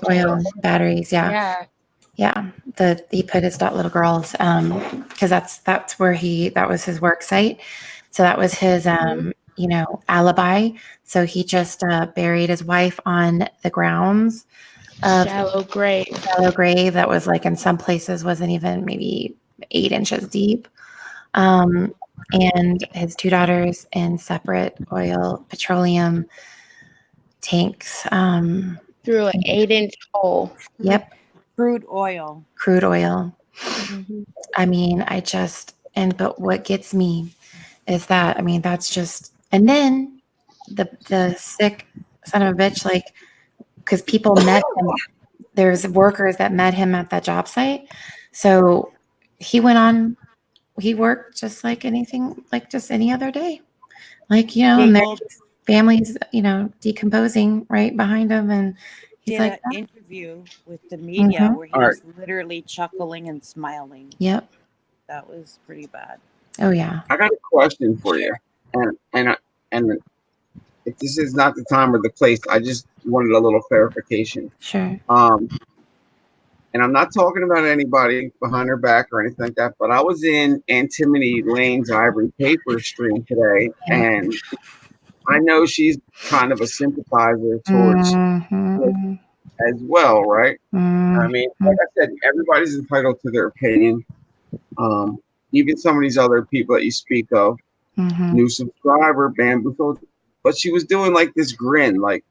batteries, yeah. Yeah, he put his little girls, because that was his work site. So that was his, alibi. So he just buried his wife on the grounds of shallow grave that was like in some places wasn't even maybe 8 inches deep. And his 2 daughters in separate petroleum tanks. Through an 8-inch hole. Yep. Crude oil. I mean, but what gets me is that, that's just, and then the sick son of a bitch, because people met him, there's workers that met him at that job site. So he worked just like anything, like just any other day. And their family's, decomposing right behind him. And he's did an interview with the media where he was literally chuckling and smiling. Yep. That was pretty bad. Oh yeah. I got a question for you. And if this is not the time or the place, I just wanted a little clarification. Sure. And I'm not talking about anybody behind her back or anything like that, but I was in Antimony Lane's Ivory Paper stream today, and I know she's kind of a sympathizer towards as well, right? I mean, like I said, everybody's entitled to their opinion. Even some of these other people that you speak of, new subscriber, Bamboo. but she was doing like this grin, like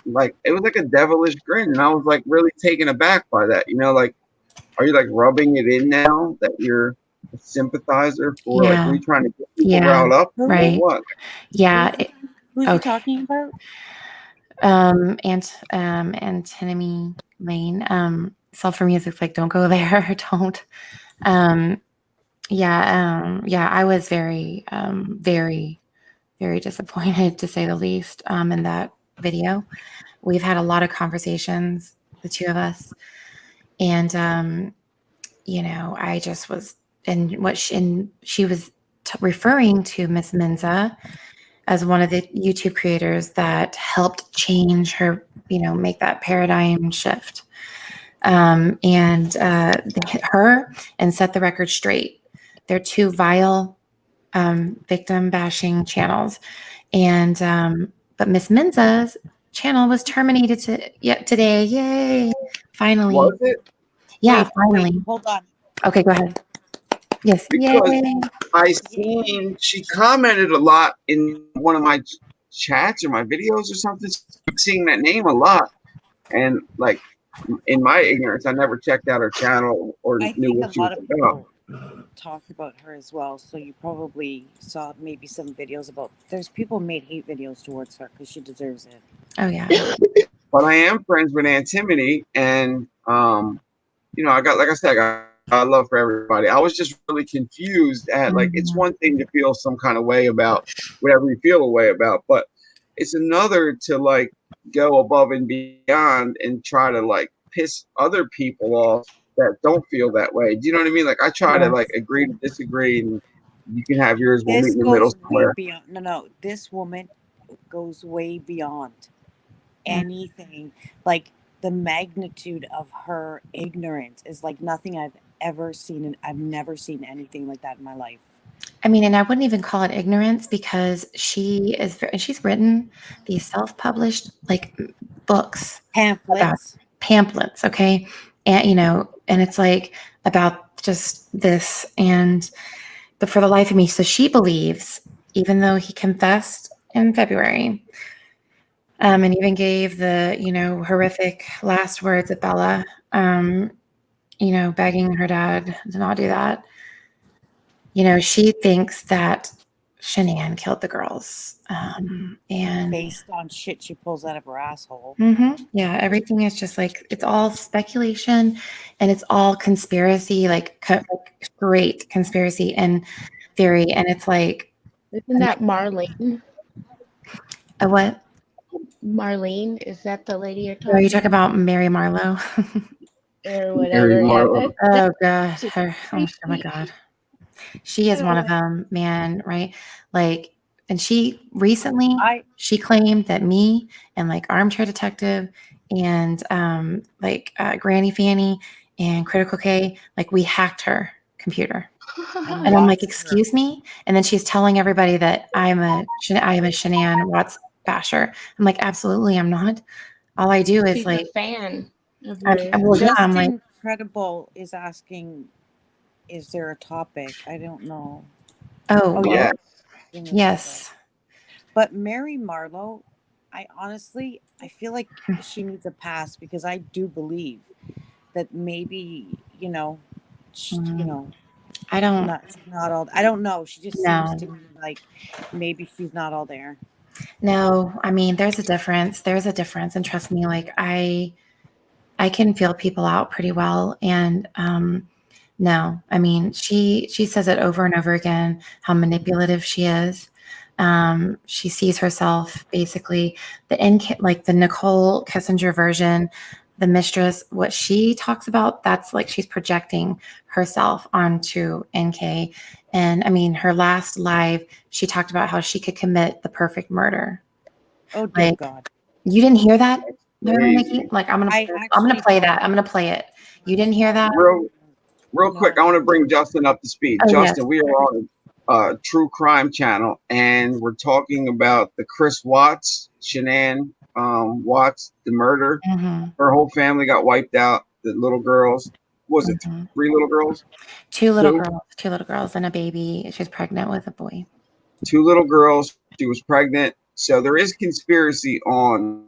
it was like a devilish grin, and I was like really taken aback by that. You know, like, are you like rubbing it in now that you're a sympathizer for like, were you trying to get people riled up or what? Yeah. Who's he talking about? Antinomy Lane. Sulfur Music's like, don't go there. Don't. Yeah, I was very, very, very disappointed, to say the least, in that video. We've had a lot of conversations, the two of us, and you know, I just was, and she was referring to Miss Mensa as one of the YouTube creators that helped change her, you know, make that paradigm shift, and her and Set the Record Straight. They're two vile victim bashing channels, and but Miss Mensa's channel was terminated today. Yay! Finally. Was it? Yeah, finally. Wait, hold on. Okay, go ahead. Yes. Because Yay. I seen she commented a lot in one of my chats or my videos or something. Seeing that name a lot, and like in my ignorance, I never checked out her channel or knew what she was about. Talk about her as well, so you probably saw maybe some videos about. There's people made hate videos towards her because she deserves it. Oh yeah. But I am friends with Antimony, and you know, I got, like I said, I got love for everybody. I was just really confused at like, it's one thing to feel some kind of way about whatever you feel a way about, but it's another to like go above and beyond and try to like piss other people off that don't feel that way. Do you know what I mean? Like, I try to like agree to disagree, and you can have yours. We'll meet in the middle somewhere. No, this woman goes way beyond anything. Like, the magnitude of her ignorance is like nothing I've ever seen, and I've never seen anything like that in my life. I mean, and I wouldn't even call it ignorance, because she's written these self-published like books, pamphlets, okay, and you know, and it's like about just this, but for the life of me, so she believes, even though he confessed in February, and even gave the, you know, horrific last words at Bella, you know, begging her dad to not do that. You know, she thinks that Shanann killed the girls, and based on shit she pulls out of her asshole. Yeah, everything is just like, it's all speculation, and it's all conspiracy, like great conspiracy and theory, and it's like, isn't that Marlene? A what? Marlene, is that the lady you're talking? Are you talking about Mary Marlowe? Or whatever. Mary Marlowe. Oh God, her. Oh my God. She is one of them, man, right? Like, and she recently, she claimed that me and like Armchair Detective and Granny Fanny and Critical K, like, we hacked her computer. And I'm like, excuse me? And then she's telling everybody that I am a Shanannwatts basher. I'm like, absolutely, I'm not. All I do is she's like a fan of I'm like, Incredible is asking, is there a topic? I don't know. Oh yeah. Yes. But Mary Marlowe, I feel like she needs a pass, because I do believe that maybe, you know, I don't. Not all. I don't know. She just seems to me like maybe she's not all there. No, I mean, there's a difference. And trust me, like I can feel people out pretty well. And no, I mean, she says it over and over again, how manipulative she is. She sees herself basically the Nicholekessinger version, the mistress. What she talks about, that's like she's projecting herself onto NK. And I mean, her last live, she talked about how she could commit the perfect murder. Oh dear God! You didn't hear that, Nikki? Like, I'm gonna play that. I'm gonna play it. You didn't hear that? Real quick, I want to bring Justin up to speed. Justin, we are on a true crime channel, and we're talking about the Chris Watts, Shanann Watts, the murder. Her whole family got wiped out. The little girls, was it 3 little girls? Two little girls and a baby. She's pregnant with a boy. 2 little girls. She was pregnant. So there is conspiracy on.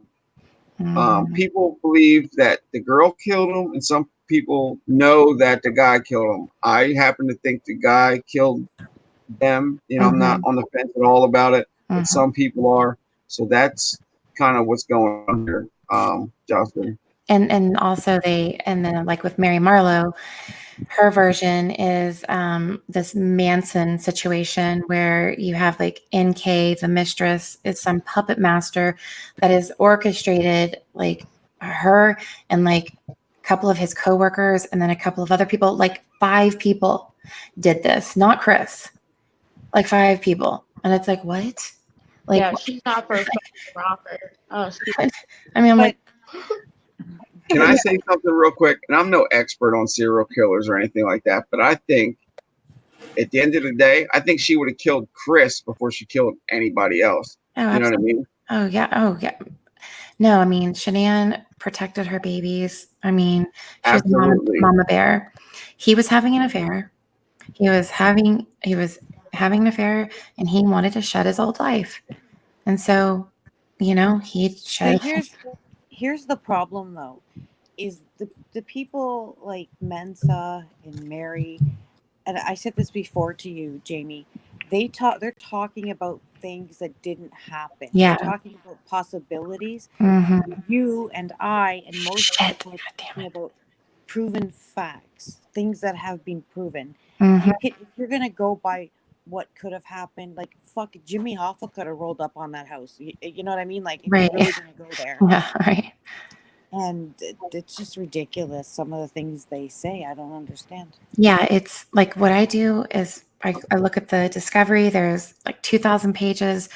People believe that the girl killed him, and some people know that the guy killed him. I happen to think the guy killed them. You know, I'm not on the fence at all about it, but some people are. So that's kind of what's going on here, Jocelyn. And also and then like with Mary Marlowe, her version is this Manson situation where you have like NK, the mistress, is some puppet master that is orchestrated like her and like a couple of his coworkers and then a couple of other people, like 5 people did this, not Chris, like 5 people. And it's like, what? Like, yeah, she's not for proper. Oh, excuse me. I mean, I'm like, can I say something real quick? And I'm no expert on serial killers or anything like that, but I think at the end of the day, I think she would have killed Chris before she killed anybody else. You know what I mean? Oh, yeah. No, I mean, Shanann protected her babies. I mean, she was mama bear. He was having an affair. He was having an affair, and he wanted to shed his old life. And so, you know, he shed. Here's the problem, though, is the people like Mensa and Mary, and I said this before to you, Jamie. They're talking about things that didn't happen. Yeah. They're talking about possibilities. Mm-hmm. You and I and most people are talking about proven facts, things that have been proven. Mm-hmm. If you're gonna go by what could have happened, like fuck, Jimmy Hoffa could have rolled up on that house. You know what I mean? Like, if you're really gonna go there. Yeah, right. And it's just ridiculous. Some of the things they say, I don't understand. Yeah, it's like what I do is I look at the discovery. There's like 2,000 pages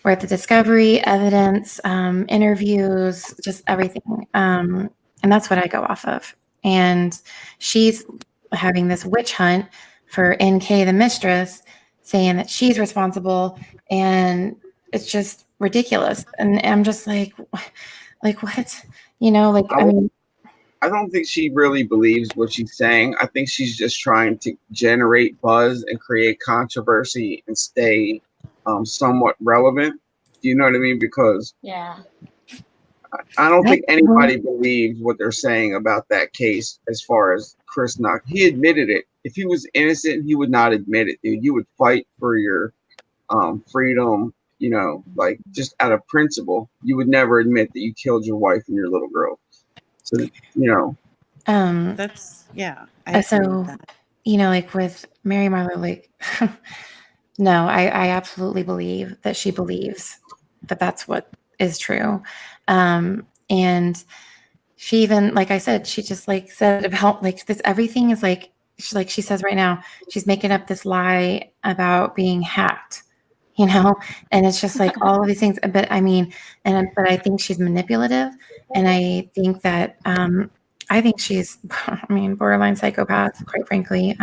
where the discovery, evidence, interviews, just everything. And that's what I go off of. And she's having this witch hunt for NK, the mistress, saying that she's responsible. And it's just ridiculous. And I'm just like what? You know, like, I mean, I don't think she really believes what she's saying. I think she's just trying to generate buzz and create controversy and stay somewhat relevant. Do you know what I mean? Because I don't think anybody believes what they're saying about that case as far as Chris Knox. He admitted it. If he was innocent, he would not admit it, dude. You would fight for your freedom, you know, like just out of principle. You would never admit that you killed your wife and your little girl. So, you know. That's, yeah. So, you know, like with Mary Marlowe, like, no, I absolutely believe that she believes that that's what is true. And she even, like I said, she just like said about like this, everything is like she says right now, she's making up this lie about being hacked, you know, and it's just like all of these things. But I mean, but I think she's manipulative. And I think that, I think she's, I mean, borderline psychopath, quite frankly,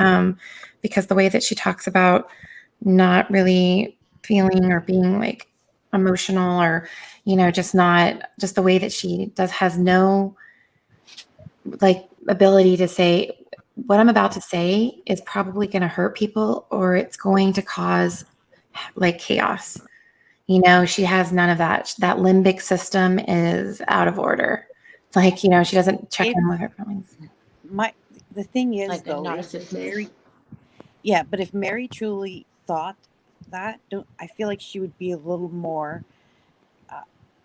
because the way that she talks about not really feeling or being like emotional or, you know, just the way that she has no like ability to say what I'm about to say is probably going to hurt people or it's going to cause like chaos. You know, she has none of that. That limbic system is out of order. It's like, you know, she doesn't check in with her feelings. The thing is, like though, if Mary, but if Mary truly thought that, I feel like she would be a little more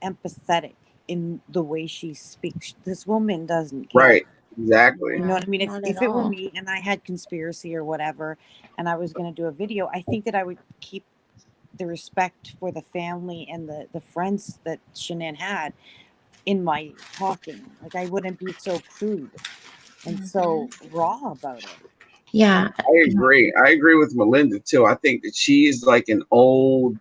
empathetic in the way she speaks. This woman doesn't care. Right. Exactly. You know what I mean? If it were me and I had conspiracy or whatever, and I was going to do a video, I think that I would keep the respect for the family and the friends that Shanann had in my talking. Like, I wouldn't be so crude and so raw about it. Yeah. I agree. I agree with Melinda too. I think that she is like an old,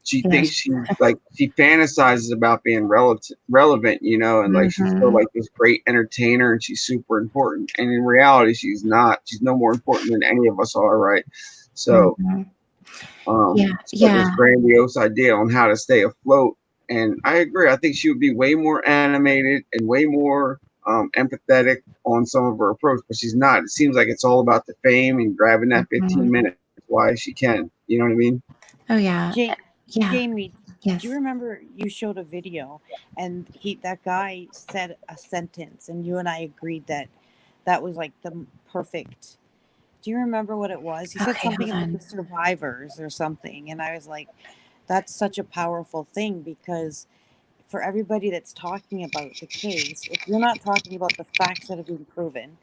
she thinks she fantasizes about being relevant, you know, and like she's still like this great entertainer and she's super important. And in reality, she's not. She's no more important than any of us are, right? So this grandiose idea on how to stay afloat. And I agree. I think she would be way more animated and way more empathetic on some of her approach, but she's not. It seems like it's all about the fame and grabbing that 15 minutes while she can. You know what I mean? Oh yeah. Jamie, Yes. Do you remember you showed a video and that guy said a sentence and you and I agreed that was like the perfect. Do you remember what it was? He said something about the survivors or something. And I was like, that's such a powerful thing, because for everybody that's talking about the case, if you're not talking about the facts that have been proven,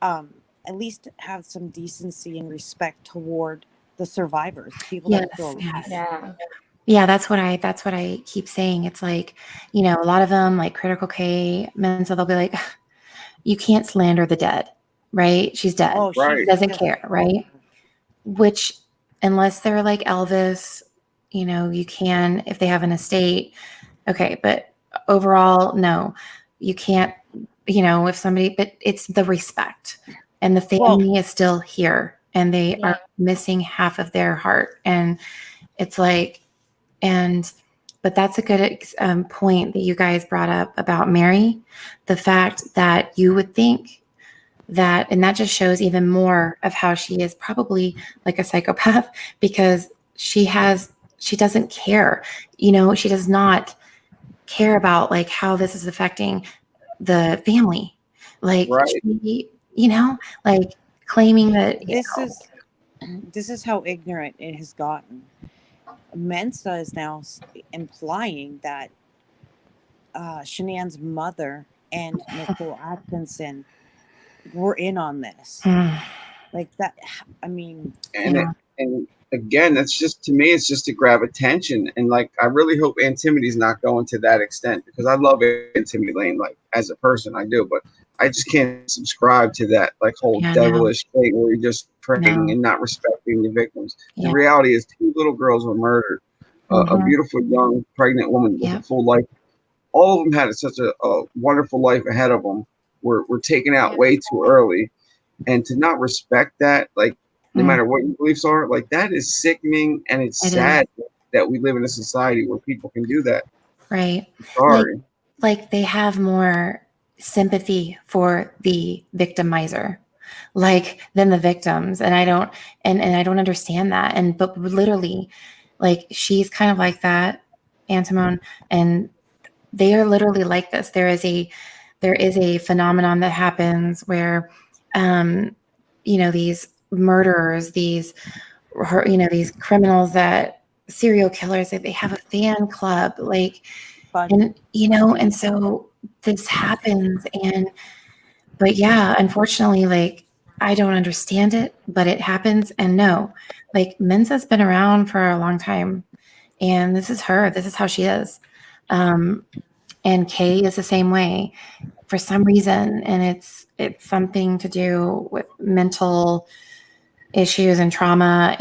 at least have some decency and respect toward the survivors, the people that are still alive. Yeah. Yeah, that's what I keep saying. It's like, you know, a lot of them, like Critical K, Mensa, they'll be like, you can't slander the dead, right? She's dead. Oh, Right. She doesn't care, right? Which, unless they're like Elvis, you know, you can, if they have an estate, okay, but overall, no, you can't, you know, if somebody, but it's the respect, and the family is still here, and they are missing half of their heart, and it's like, but that's a good point that you guys brought up about Mary, the fact that you would think that, and that just shows even more of how she is probably like a psychopath, because she doesn't care, you know, she does not care about like how this is affecting the family, like she, you know, like claiming that this is how ignorant it has gotten. Mensa is now implying that Shanann's mother and Nicole Atkinson were in on this. Like that, I mean, and again, that's just, to me, it's just to grab attention. And like, I really hope Antimity's not going to that extent, because I love Antimity Lane, like as a person, I do, but I just can't subscribe to that like whole devilish thing where you're just praying and not respecting the victims. The reality is 2 little girls were murdered. A beautiful young pregnant woman with a full life. All of them had such a wonderful life ahead of them. Were taken out way too early. And to not respect that, like, no matter what your beliefs are, like, that is sickening, and it's sad that we live in a society where people can do that. Right. Sorry. Like they have more sympathy for the victimizer, like, than the victims. And I don't, and I don't understand that. And, but literally, like, she's kind of like that, Antimone, and they are literally like this. There is a phenomenon that happens where, you know, these murderers, these criminals, that serial killers, that they have a fan club, like, and, you know, and so this happens. But yeah, unfortunately, like, I don't understand it, but it happens. And no, like, Mensa's been around for a long time, and this is how she is. And Kay is the same way for some reason. And it's something to do with mental issues and trauma.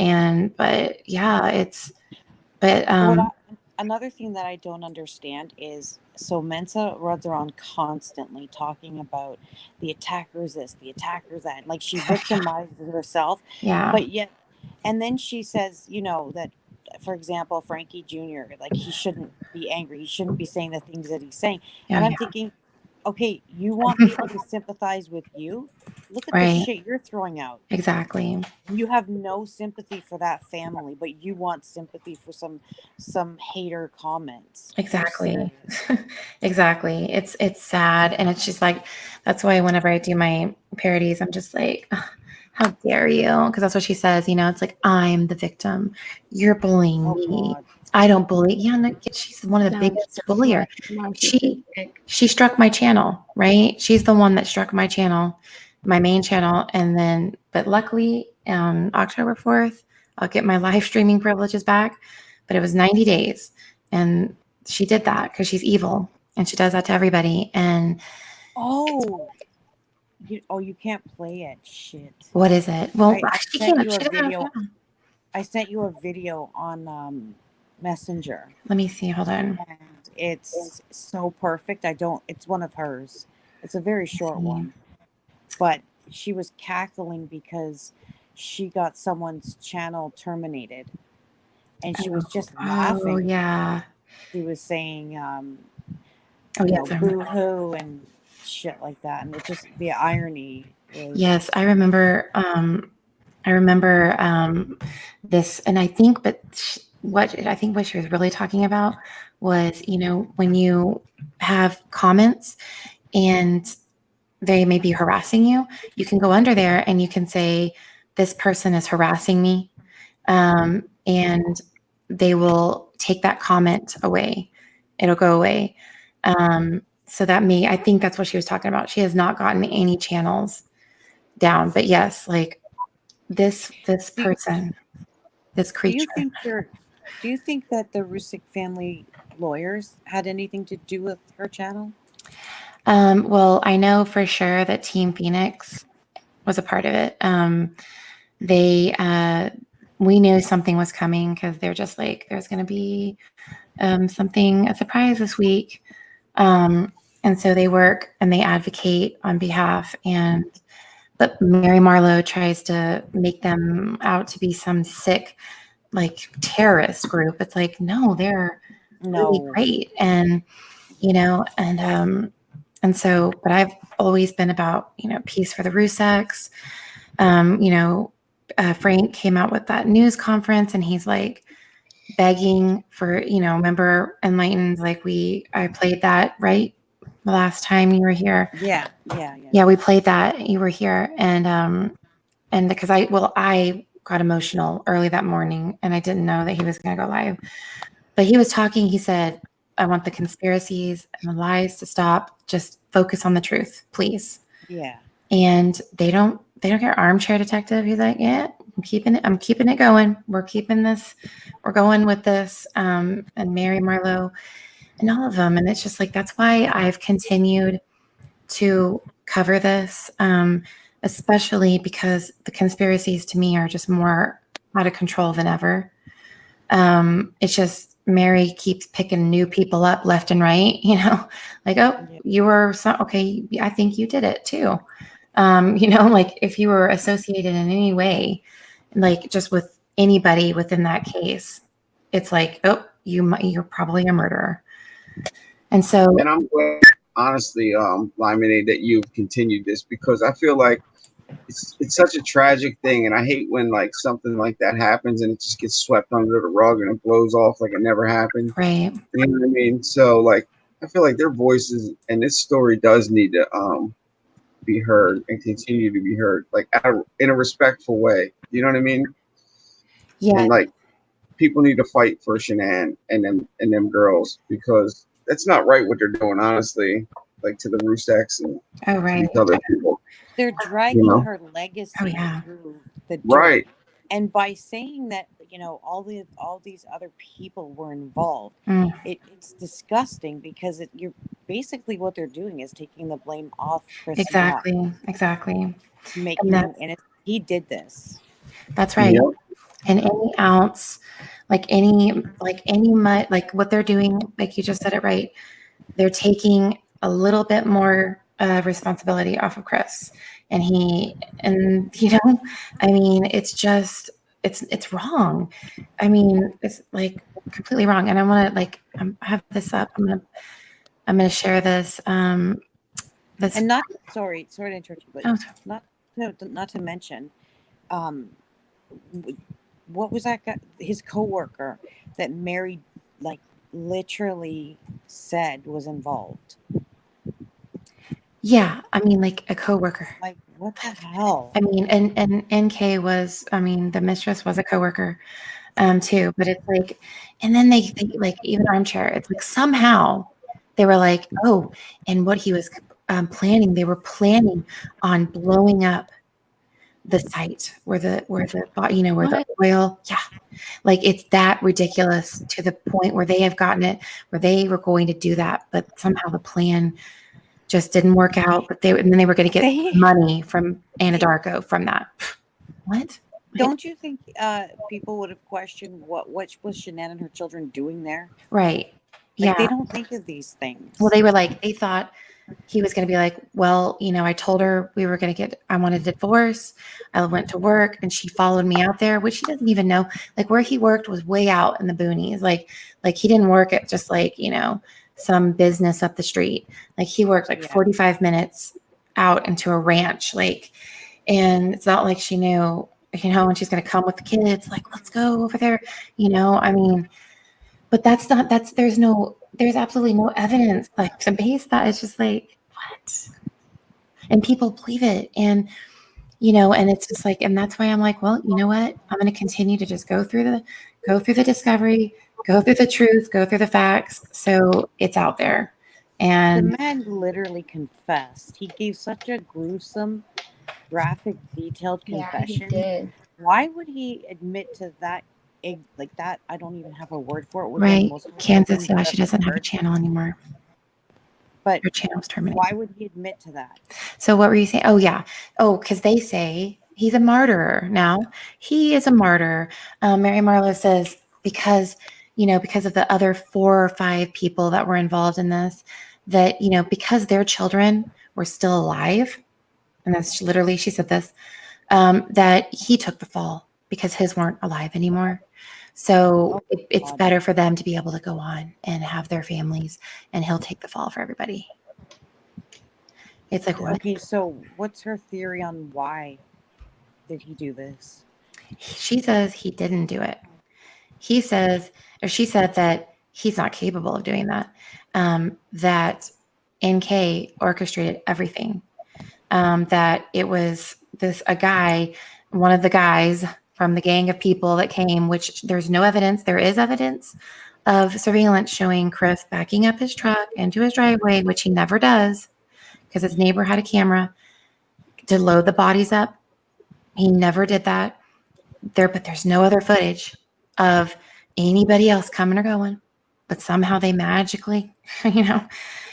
But yeah, another thing that I don't understand is, so Mensa runs around constantly talking about the attackers this, the attackers that, like, she victimizes herself. Yeah. But yet, and then she says, you know, that, for example, Frankie Jr., like, he shouldn't be angry. He shouldn't be saying the things that he's saying. And I'm thinking, okay, you want people to sympathize with you? Look at the shit you're throwing out. Exactly. You have no sympathy for that family, but you want sympathy for some hater comments. Exactly. Exactly. It's sad. And it's just like, that's why whenever I do my parodies, I'm just like, how dare you? Because that's what she says, you know, it's like, I'm the victim. You're bullying me. God. I don't bully. Yeah, no, she's one of the biggest bullier. She struck my channel, right? She's the one that struck my channel, my main channel. And then, but luckily on October 4th, I'll get my live streaming privileges back. But it was 90 days. And she did that because she's evil, and she does that to everybody. And you can't play it. Shit. What is it? Well, I sent you a video. I sent you a video on Messenger. Let me see. Hold on. And it's so perfect. It's one of hers. It's a very short one. But she was cackling because she got someone's channel terminated. And she was just laughing. Oh, yeah. She was saying, boo-hoo and shit like that. And it just, the irony was... Yes, I remember this, and I think, but what I think what she was really talking about was, when you have comments and they may be harassing you, you can go under there and you can say, this person is harassing me. And they will take that comment away. It'll go away. So I think that's what she was talking about. She has not gotten any channels down, but yes, like this person, this creature. Do you think that the Rzucek family lawyers had anything to do with her channel? Well, I know for sure that Team Phoenix was a part of it. We knew something was coming because they're just like, there's going to be a surprise this week. And so they work and they advocate on behalf, but Mary Marlowe tries to make them out to be some sick, like, terrorist group. It's like, no, they're really great. And, and so, but I've always been about, peace for the Rzuceks. Frank came out with that news conference and he's like begging for, remember Enlightened, like I played that, right? The last time you were here. Yeah, we played that. You were here. And because I got emotional early that morning and I didn't know that he was going to go live, but he was talking. He said, I want the conspiracies and the lies to stop. Just focus on the truth, please. Yeah. And they don't care. Armchair detective. He's like, yeah, I'm keeping it going. We're going with this. And Mary Marlowe and all of them. And it's just like, that's why I've continued to cover this, especially because the conspiracies to me are just more out of control than ever. It's just Mary keeps picking new people up left and right, like, oh, you were okay. I think you did it too. Like if you were associated in any way, like just with anybody within that case, it's like, oh, you're probably a murderer. And so, and I'm glad, honestly, Limonade, that you've continued this, because I feel like it's such a tragic thing, and I hate when like something like that happens and it just gets swept under the rug and it blows off like it never happened. Right. You know what I mean? So like, I feel like their voices and this story does need to be heard and continue to be heard, like in a respectful way. You know what I mean? Yeah. And like, people need to fight for Shanann and them girls, because that's not right what they're doing, honestly. Like to the Rzuceks and these other people. They're dragging her legacy through the dirt. Right. And by saying that, all these other people were involved, it's disgusting, because you're basically, what they're doing is taking the blame off Chris. Exactly. Making him innocent. He did this. That's right. Yep. And any ounce, like any what they're doing, like you just said it right, they're taking a little bit more responsibility off of Chris. And I mean, it's just, it's wrong. I mean, it's like completely wrong. And I want to I have this up. I'm going to share this. And not, sorry to interrupt you, but not to mention, what was that guy, his coworker that Mary literally said was involved? Yeah, I mean, like a coworker. Like, what the hell? I mean, and NK was, the mistress was a coworker, too. But it's like, and then they like, even Armchair, it's like somehow they were like, oh, and what he was planning, they were planning on blowing up the site where the oil, like it's that ridiculous to the point where they have gotten it, where they were going to do that, but somehow the plan just didn't work out. But then they were going to get money from Anadarko from that. What? Don't you think people would have questioned what was Shanann and her children doing there? Right. Yeah. They don't think of these things. Well, they thought he was going to be like, well, I told her I wanted a divorce. I went to work and she followed me out there, which she doesn't even know. Like where he worked was way out in the boonies. Like he didn't work at just some business up the street. Like he worked 45 minutes out into a ranch. And it's not like she knew and she's going to come with the kids, like, let's go over there, I mean, but there's absolutely no evidence like to base that. It's just like, what? And people believe it. And, and it's just like, and that's why I'm like, well, you know what? I'm going to continue to just go through the discovery, go through the truth, go through the facts. So it's out there. And the man literally confessed. He gave such a gruesome, graphic, detailed confession. Yeah, he did. Why would he admit to that? Like that, I don't even have a word for it. Right. Kansas, yeah, she doesn't have a channel anymore. But her channel's terminated. Why would he admit to that? So what were you saying? Oh, yeah. Oh, because they say he's a martyr now. He is a martyr. Mary Marlowe says because of the other 4 or 5 people that were involved in this, that, because their children were still alive, and that's literally, she said this, that he took the fall because his weren't alive anymore. So it's better for them to be able to go on and have their families, and he'll take the fall for everybody. It's like, what? Okay, so what's her theory on why did he do this? She says he didn't do it. She said that he's not capable of doing that. That NK orchestrated everything. That it was one of the guys from the gang of people that came, which there's no evidence. There is evidence of surveillance showing Chris backing up his truck into his driveway, which he never does because his neighbor had a camera to load the bodies up. He never did that. But there's no other footage of anybody else coming or going, but somehow they magically, and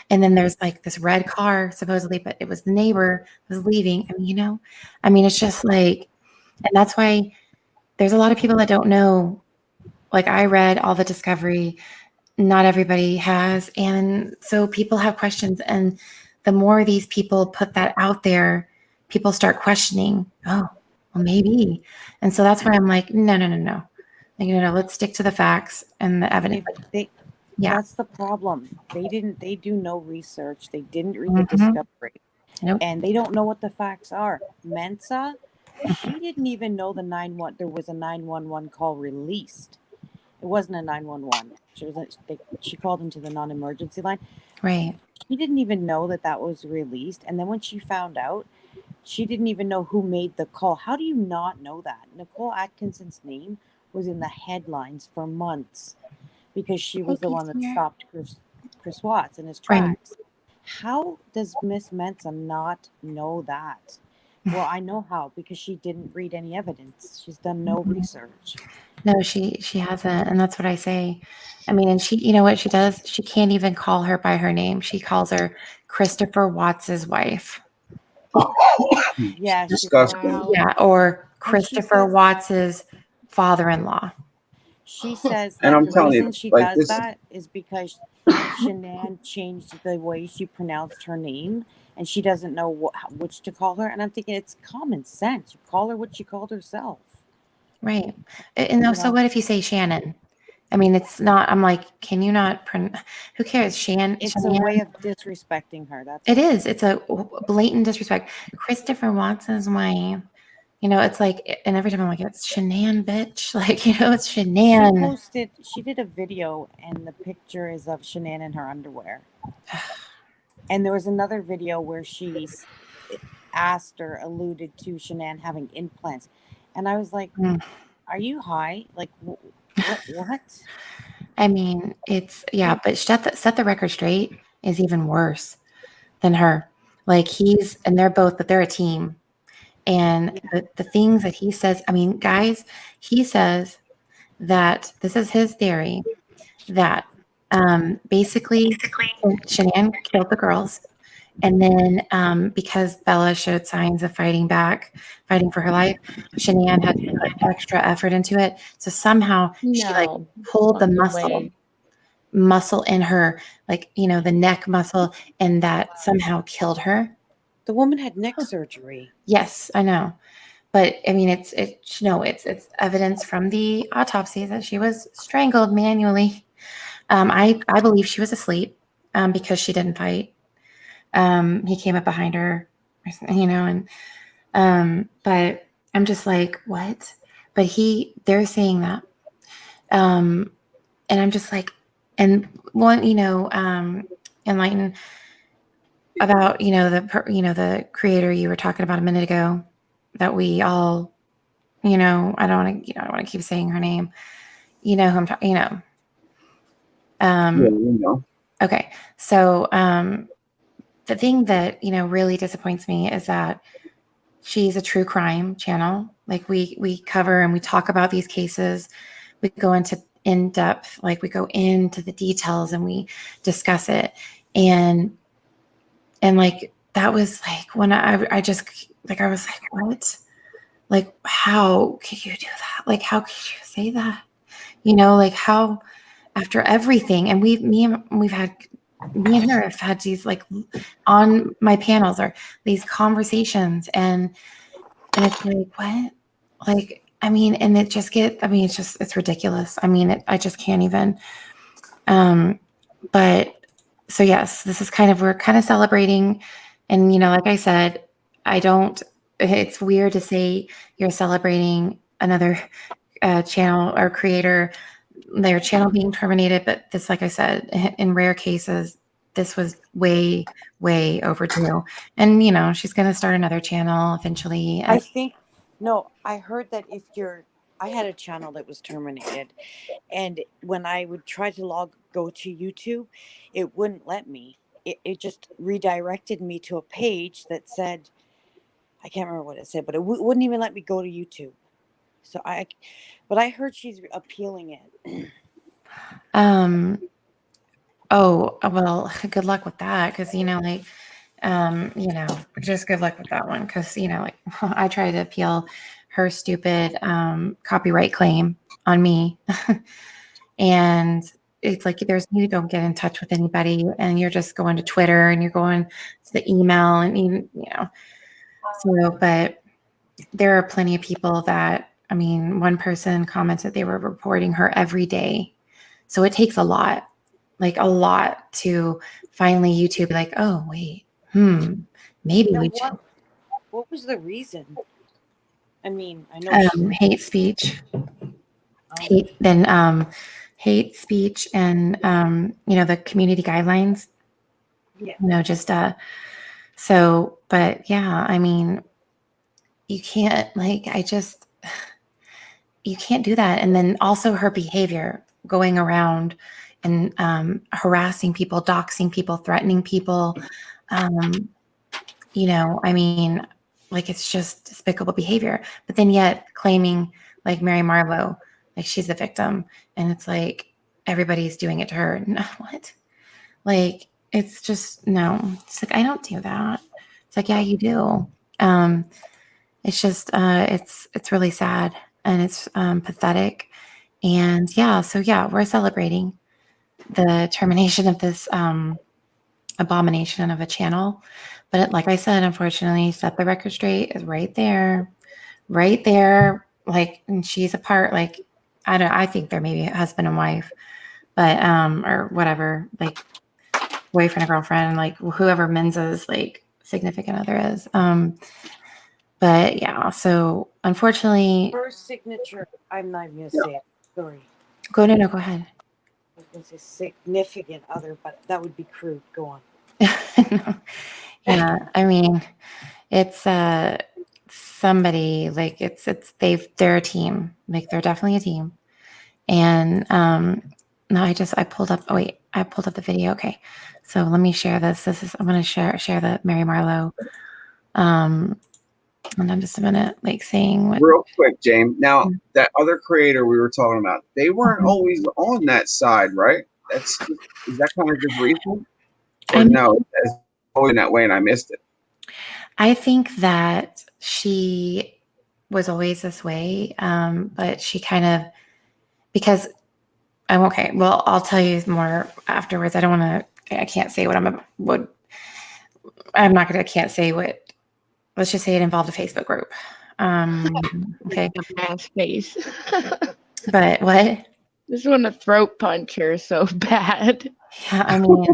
then there's like this red car supposedly, but it was the neighbor who was leaving. It's just like, and that's why there's a lot of people that don't know. Like, I read all the discovery, not everybody has. And so people have questions. And the more these people put that out there, people start questioning, oh, well, maybe. And so that's why I'm like, no. Let's stick to the facts and the evidence. That's the problem. They do no research. They didn't read the discovery. Nope. And they don't know what the facts are. Mensa, she didn't even know there was a 911 call released. It wasn't a 911. She called into the non-emergency line. Right. She didn't even know that was released. And then when she found out, she didn't even know who made the call. How do you not know that? Nicole Atkinson's name was in the headlines for months because she was the one that stopped Chris Watts in his tracks. Right. How does Miss Mensa not know that? Well, I know how, because she didn't read any evidence. She's done no research. No, she hasn't. And that's what I say. And she, you know what she does? She can't even call her by her name. She calls her Christopher Watts's wife. Yeah. Disgusting. Yeah. Or Christopher Watts's father-in-law. She says and that I'm the telling reason you, she like does that is because Shanann changed the way she pronounced her name, and she doesn't know which to call her. And I'm thinking it's common sense. You call her what she called herself. Right. And so what if you say Shanann? It's not, I'm like, can you not, who cares? It's Shanann? A way of disrespecting her. It is. It's a blatant disrespect. Christopher Watson's wife. It's like, and every time I'm like, it's Shanann, bitch. Like, it's Shanann. She did a video, and the picture is of Shanann in her underwear. And there was another video where she asked or alluded to Shanann having implants. And I was like, are you high? Like, what? It's, yeah, but set the record straight is even worse than her. Like, they're a team. And the things that he says, guys, he says that this is his theory that basically Shanann killed the girls. And then because Bella showed signs of fighting for her life, Shanann had to put extra effort into it. So somehow she pulled the muscle in her, like, the neck muscle, and that somehow killed her. The woman had neck surgery. Yes, I know. But it's evidence from the autopsy that she was strangled manually. I believe she was asleep because she didn't fight. He came up behind her, and but I'm just like, what? But they're saying that. And I'm just like, and one, enlighten about, the creator you were talking about a minute ago that we all, I don't want to keep saying her name. You know who I'm talking, Okay. So, the thing that, really disappoints me is that she's a true crime channel. Like we cover and we talk about these cases. We go into in depth, like we go into the details and we discuss it. And like, that was like when I just like, I was like, what? Like, how could you do that? Like, how could you say that? Like how, after everything, and me and her have had these, like, on my panels, or these conversations, and it's like, what? Like, I mean, and it's ridiculous. I mean, I just can't even. But so yes, we're kind of celebrating, and like I said, it's weird to say you're celebrating another channel or creator, their channel being terminated, but this, like I said, in rare cases, this was way, way overdue. And she's going to start another channel eventually. I heard that I had a channel that was terminated, and when I would try to go to YouTube, it wouldn't let me. It just redirected me to a page that said, I can't remember what it said, but it wouldn't even let me go to YouTube. So but I heard she's appealing it. Oh, well, good luck with that. Cause just good luck with that one. Cause like I tried to appeal her stupid, copyright claim on me. And it's like, you don't get in touch with anybody, and you're just going to Twitter, and you're going to the email, and so, but there are plenty of people that, one person commented they were reporting her every day. So it takes a lot to finally YouTube be like, oh wait, maybe we should. What was the reason? I mean, I know hate speech, hate speech, and the community guidelines. Yeah. So, but yeah, I mean, you can't, you can't do that. And then also her behavior, going around and harassing people, doxing people, threatening people. It's just despicable behavior. But then yet claiming, like, Mary Marlowe, like she's the victim, and it's like everybody's doing it to her. No, what? Like, it's just, no. It's like, I don't do that. It's like, yeah, you do. It's just it's really sad, and it's pathetic. And so we're celebrating the termination of this abomination of a channel. But like I said, unfortunately, Set the Record Straight is right there. Like, and she's a part, like, I think they're maybe husband and wife, but or whatever, like boyfriend and girlfriend, like whoever Mensa's like significant other is. But yeah, so unfortunately, her signature, I'm not even gonna say it. Sorry. Go ahead. I was gonna say significant other, but that would be crude. Go on. Yeah, I mean, it's somebody, like, they're a team, like they're definitely a team. And no, I pulled up the video. Okay, so let me share this. I'm going to share the Mary Marlowe. And then just a minute, like, saying what. Real quick, James. Now, that other creator we were talking about, they weren't always on that side, right? Is that kind of just recent? Or no, it's going that way and I missed it? I think that she was always this way, but she kind of, because I'm okay. Well, I'll tell you more afterwards. I can't say what can't say what. Let's just say it involved a Facebook group. Okay. Face. But what? Just want to throat punch her so bad. Yeah, I mean,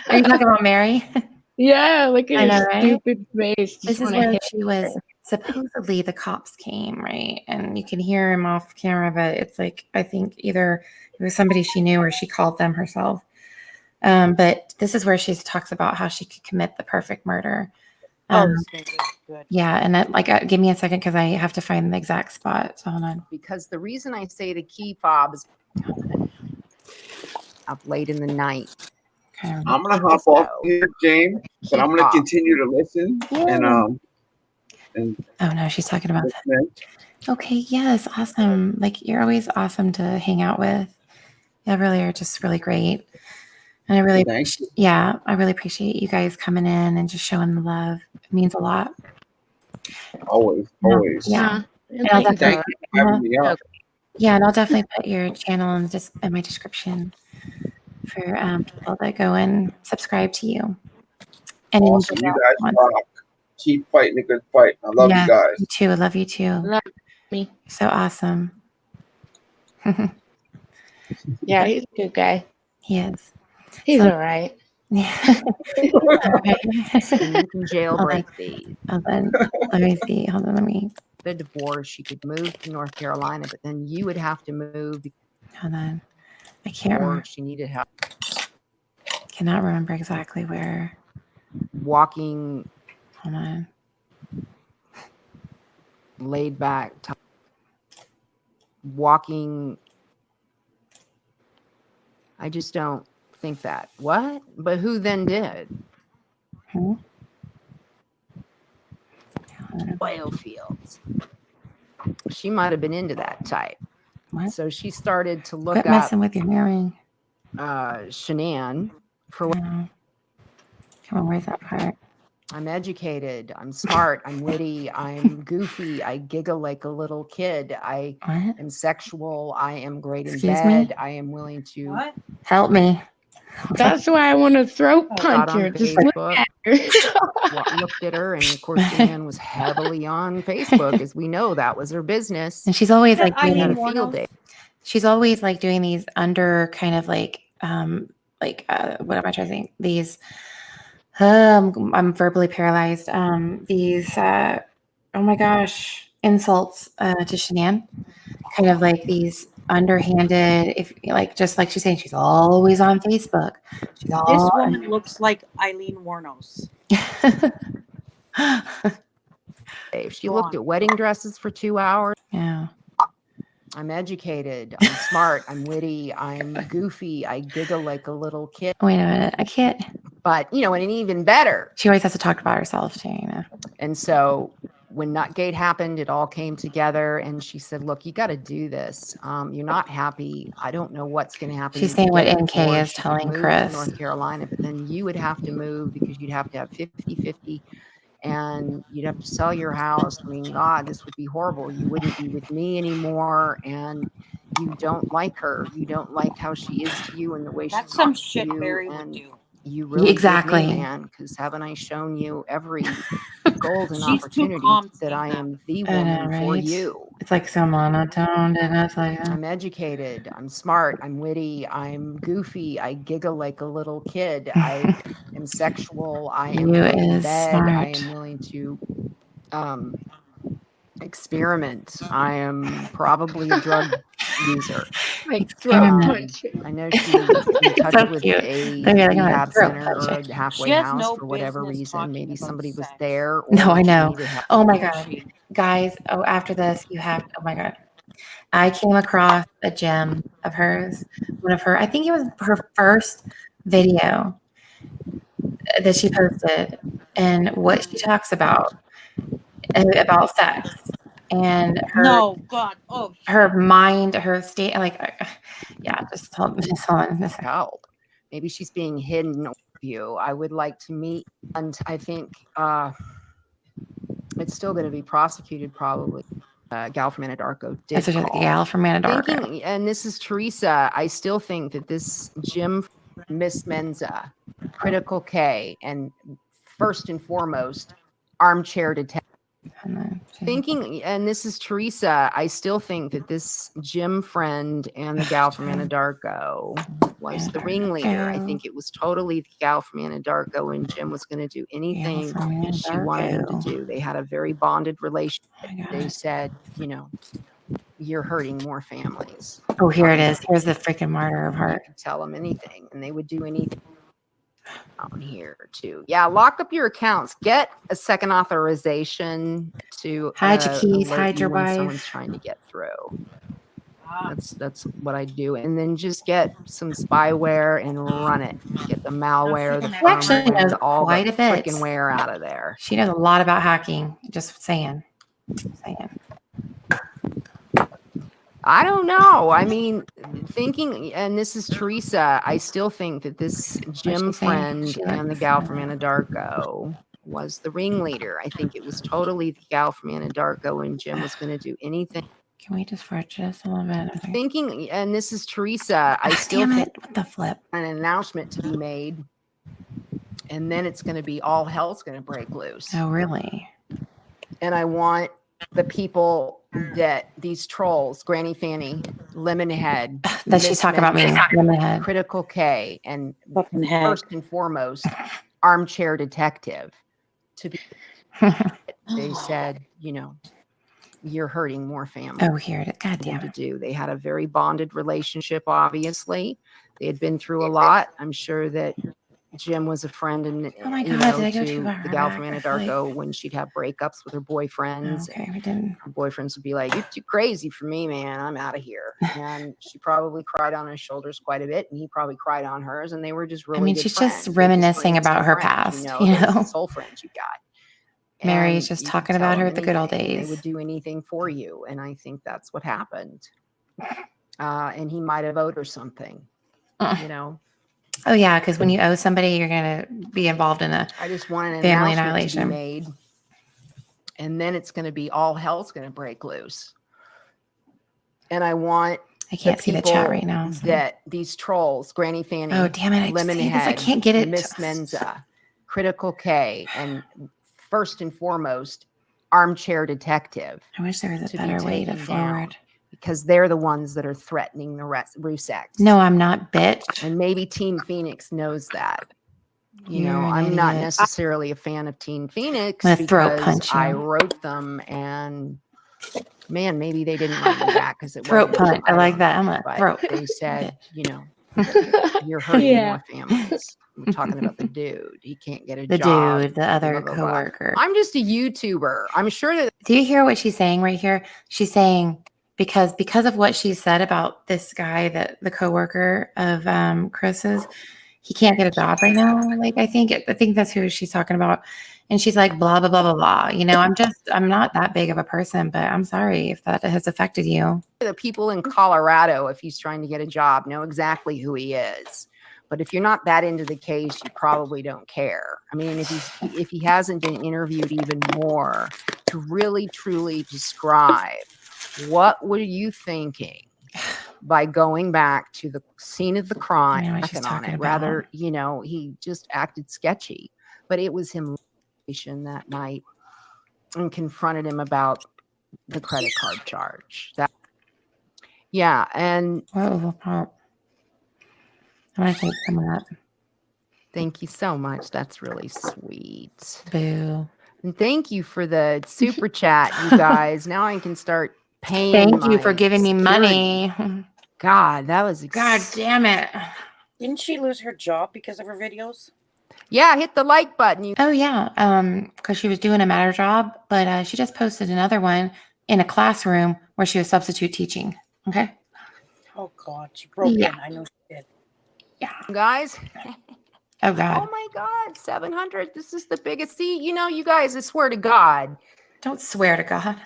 are you talking about Mary? Yeah, look at her stupid face. This is where she was supposedly the cops came, right? And you can hear him off camera, but it's like, I think either it was somebody she knew or she called them herself. But this is where she talks about how she could commit the perfect murder. Good. Yeah, and that, give me a second because I have to find the exact spot. So hold on. Because the reason I say the key fob is up late in the night. Okay. I'm gonna hop off here, James, but I'm gonna continue to listen. Yeah. And oh no, she's talking about that. Okay, yes, awesome. Like you're always awesome to hang out with. Yeah, really are just really great. And I really, I really appreciate you guys coming in and just showing the love. It means a lot. Always. Yeah. And thank you for having me up. Yeah, and I'll definitely put your channel in my description for people that go and subscribe to you. And awesome. You guys rock. Keep fighting a good fight. I love you guys. You too. I love you too. Love me. So awesome. Yeah, he's a good guy. He is. He's all right. You can jailbreak these. Hold on. Let me see. Hold on. Let me. The divorce, she could move to North Carolina, but then you would have to move. Hold on. I can't remember. She needed help. Cannot remember exactly where. Walking. Hold on. Laid back. Walking. I just don't think that. What? But who then did? Oil fields. She might have been into that type. What? So she started to look Quit messing with your mirroring. Shanann for what? Come on, where's that part? I'm educated. I'm smart. I'm witty. I'm goofy. I giggle like a little kid. I am sexual. I am great in bed. I am willing to help me. That's why I want to throat punch her. Just look at her. Looked at her, and of course, Shanann was heavily on Facebook, as we know that was her business. And she's always like doing a field day. She's always like doing these under kind of like what am I trying to think? These I'm verbally paralyzed. These oh my gosh, insults to Shanann. Kind of like these underhanded, if like just like she's saying, she's always on Facebook. This woman looks like Eileen Warnos. She looked at wedding dresses for 2 hours. Yeah. I'm educated. I'm smart. I'm witty. I'm goofy. I giggle like a little kid. Wait a minute. I can't. But, and even better. She always has to talk about herself too, And so when Nutgate happened, it all came together. And she said, look, you got to do this. You're not happy. I don't know what's going to happen. She's saying what NK is telling Chris. North Carolina, but then you would have to move because you'd have to have 50-50. And you'd have to sell your house. I mean, God, this would be horrible. You wouldn't be with me anymore. And you don't like her. You don't like how she is to you and the way she talks to you. That's some shit Mary would do. You really exactly, me, man, because haven't I shown you every golden opportunity that I am the woman for you? It's like so monotone, and it's like I'm educated, I'm smart, I'm witty, I'm goofy, I giggle like a little kid, I am sexual, I am in bed, smart. I am willing to experiment. I am probably a drug user. I know she's in touch with a rehab center or a halfway house for whatever reason. Maybe somebody was there. No, I know. Oh my God. Guys, after this, you have, oh my God. I came across a gem of hers. I think it was her first video that she posted, and what she talks about sex and her her mind, her state, like just hold on. Help. Maybe she's being hidden with you. I would like to meet, and I think it's still going to be prosecuted probably. Gal from Anadarko did call. Gal from Anadarko. And this is Teresa. I still think that this Jim, Miss Mensa, Critical K, and first and foremost, Armchair detective. And this is Teresa. I still think that this Jim friend and the gal from Anadarko was the ringleader. I think it was totally the gal from Anadarko, and Jim was going to do anything she wanted him to do. They had a very bonded relationship. They said, you know, you're hurting more families. Oh, here it is. Here's the freaking martyr of heart. You could tell them anything, and they would do anything. Down here too. Yeah, lock up your accounts. Get a second authorization to hide your keys, hide your wife. Someone's trying to get through. That's what I do, and then just get some spyware and run it. Get the malware, the She actually knows all quite the a bit. freaking ware out of there. She knows a lot about hacking. Just saying. I don't know. I mean, thinking, and this is Teresa, I still think that this Jim friend and the gal from Anadarko was the ringleader. I think it was totally the gal from Anadarko, and Jim was going to do anything. Can we just watch this a little bit? Thinking, and this is Teresa, I still think what the flip? An announcement to be made, and then it's going to be all hell's going to break loose. Oh, really? And I want the people that these trolls, Granny Fanny, Lemonhead, that she's talking about me, Lemonhead, Critical K, and first and foremost, Armchair Detective, to be. They said, you know, you're hurting more families. Oh, here it is. God damn it. They had a very bonded relationship. Obviously, they had been through a lot. I'm sure that Jim was a friend, and oh my God, did I go too far the gal from Anadarko when she'd have breakups with her boyfriends. Okay, we didn't. Her boyfriends would be like, "You're too crazy for me, man. I'm out of here." And she probably cried on his shoulders quite a bit, and he probably cried on hers, and they were just really. I mean, she's just reminiscing about her past, you know. Soul friends you got. Mary's just talking about her the good old days. They would do anything for you, and I think that's what happened. And he might have owed her something, you know. Oh yeah, because when you owe somebody, you're gonna be involved in a I just want an family announcement annihilation to be made, and then it's going to be all hell's going to break loose. And I want I can't see the chat right now. So. That these trolls, Granny Fanny, oh damn it, Lemonhead, I can't get it. Miss Mensa, Critical K, and first and foremost, Armchair Detective. I wish there was a better way to forward. Because they're the ones that are threatening the Rzucek. No, I'm not, bitch. And maybe Team Phoenix knows that. You know, I'm not necessarily a fan of Team Phoenix because I wrote them, and man, maybe they didn't write me back because it throat punch. I like that. I'm a throat. They said, you know, you're hurting more families. We're talking about the dude. He can't get a job. The dude, the other coworker. I'm just a YouTuber. I'm sure that. Do you hear what she's saying right here? She's saying because of what she said about this guy, that the coworker of Chris's, he can't get a job right now. Like I think that's who she's talking about. And she's like, blah, blah, blah, blah, blah. You know, I'm not that big of a person, but I'm sorry if that has affected you. The people in Colorado, if he's trying to get a job, know exactly who he is. But if you're not that into the case, you probably don't care. I mean, if he hasn't been interviewed even more to really, truly describe what were you thinking by going back to the scene of the crime, rather, you know, he just acted sketchy, but it was him that night and confronted him about the credit card charge. Yeah. And I want to take some of that. Thank you so much. That's really sweet. Boo. And thank you for the super chat, you guys. Now I can start paying. Thank you for giving me money. God, that was God damn it. Didn't she lose her job because of her videos? Yeah, hit the like button. Oh yeah, because she was doing a matter job, but she just posted another one in a classroom where she was substitute teaching. Okay. Oh God, she broke in. I know she did. Yeah, guys. Oh God. Oh my God, 700. This is the biggest. See, you know, you guys, I swear to God. Don't swear to God.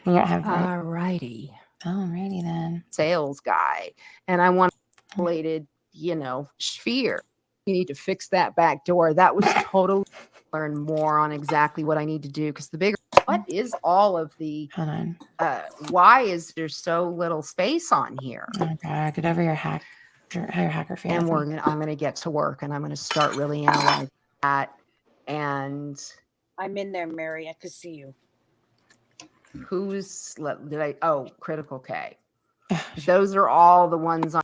You don't have All righty. Alrighty then. Sales guy. And I want related, you know, sphere. You need to fix that back door. That was totally learn more on exactly what I need to do. Because the bigger, what is all of the, hold on. Why is there so little space on here? Oh God, get over your hacker fantasy. And I'm going to get to work and I'm going to start really analyzing that. And I'm in there, Mary. I could see you. Critical K. Those are all the ones on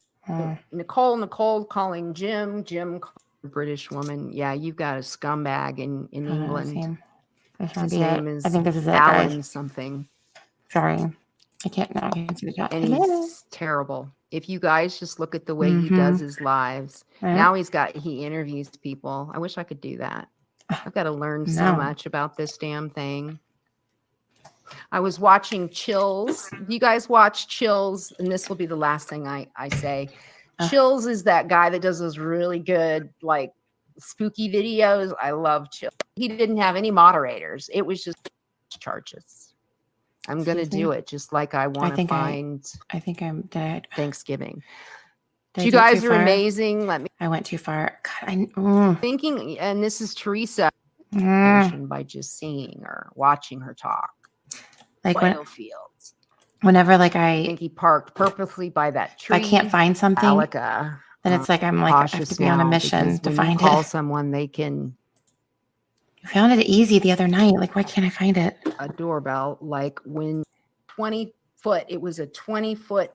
Nicole calling Jim British woman. Yeah, you've got a scumbag in England. His name is, I think this is it, Alan guys. something. Sorry. I can't see the chat. And he's terrible. If you guys just look at the way he does his lives. Now he interviews people. I wish I could do that. I've got to learn so much about this damn thing. I was watching Chills. You guys watch Chills, and this will be the last thing I say. Chills is that guy that does those really good, like, spooky videos. I love Chills. He didn't have any moderators. It was just charges. I'm going to do it just like I want to find I think I'm dead. Thanksgiving. You guys are amazing. I went too far. God, thinking, and this is Teresa, by just seeing her, watching her talk. Like fields. Whenever I think he parked purposely by that tree. If I can't find something, then it's like I'm like I have to be on a mission to find it. Call someone, they can. You found it easy the other night. Like, why can't I find it? A doorbell, like when 20 foot. It was a 20-foot.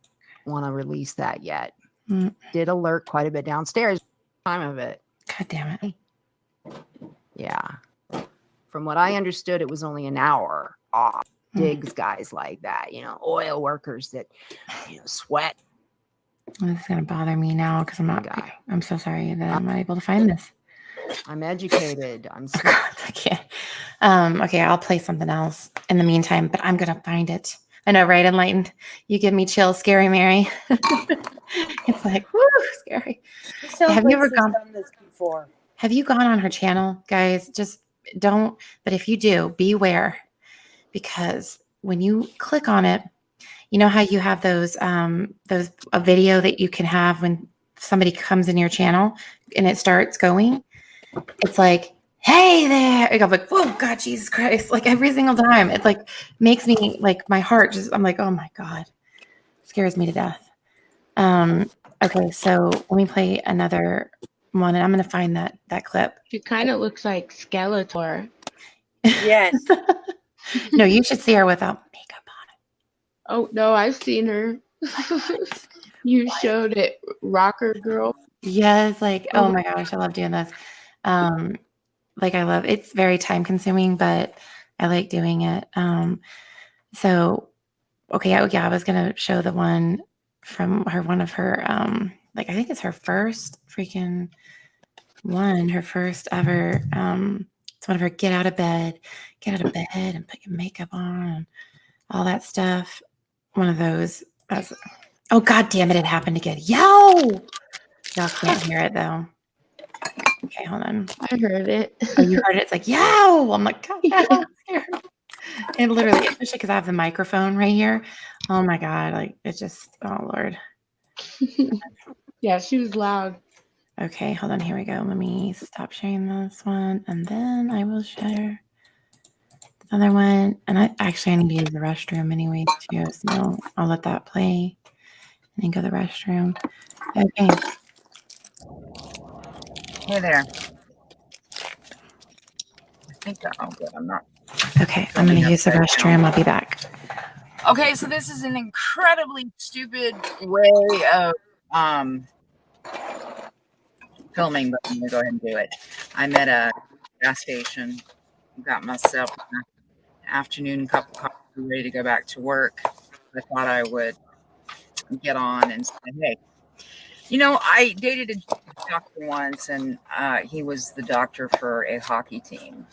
Want to release that yet? Did alert quite a bit downstairs. Time of it. God damn it. Yeah. From what I understood, it was only an hour off. Digs guys like that, oil workers that, sweat. This is going to bother me now because I'm so sorry that I'm not able to find this. I'm educated. I'm smart. I can't. Okay, I'll play something else in the meantime, but I'm going to find it. I know, right? Enlightened. You give me chills, scary Mary. It's like, whoo, scary. Have you ever done this before? Have you gone on her channel, guys? Just don't. But if you do, beware. Because when you click on it, you know how you have those a video that you can have when somebody comes in your channel and it starts going. It's like, hey there. I'm like, whoa, God, Jesus Christ. Like every single time. It like makes me like my heart just, I'm like, oh my God. It scares me to death. Okay, so let me play another one and I'm gonna find that clip. She kind of looks like Skeletor. Yes. No, you should see her without makeup on it. Oh no, I've seen her. You showed it, Rocker Girl. Yes, like oh my gosh, I love doing this. Like I love it's very time consuming, but I like doing it. So okay, yeah, I was gonna show the one from one of her like I think it's her first freaking one, her first ever it's one of her get out of bed and put your makeup on and all that stuff. One of those. Oh God damn it! It happened again. Yo, y'all can't hear it though. Okay, hold on. I heard it. Oh, you heard it? It's like yo. I'm like God, I'm scared. And literally, especially because I have the microphone right here. Oh my God! Like it's just oh Lord. Yeah, she was loud. Okay, hold on. Here we go. Let me stop sharing this one, and then I will share the other one. And I need to use the restroom anyway too, so I'll let that play and then go to the restroom. Okay. Hey there. I think I'm good. I'm not. Okay, I'm going to use the restroom. I'll be back. Okay, so this is an incredibly stupid way of filming, but I'm gonna go ahead and do it. I'm at a gas station. Got myself an afternoon cup of coffee, ready to go back to work. I thought I would get on and say, hey, I dated a doctor once, and he was the doctor for a hockey team.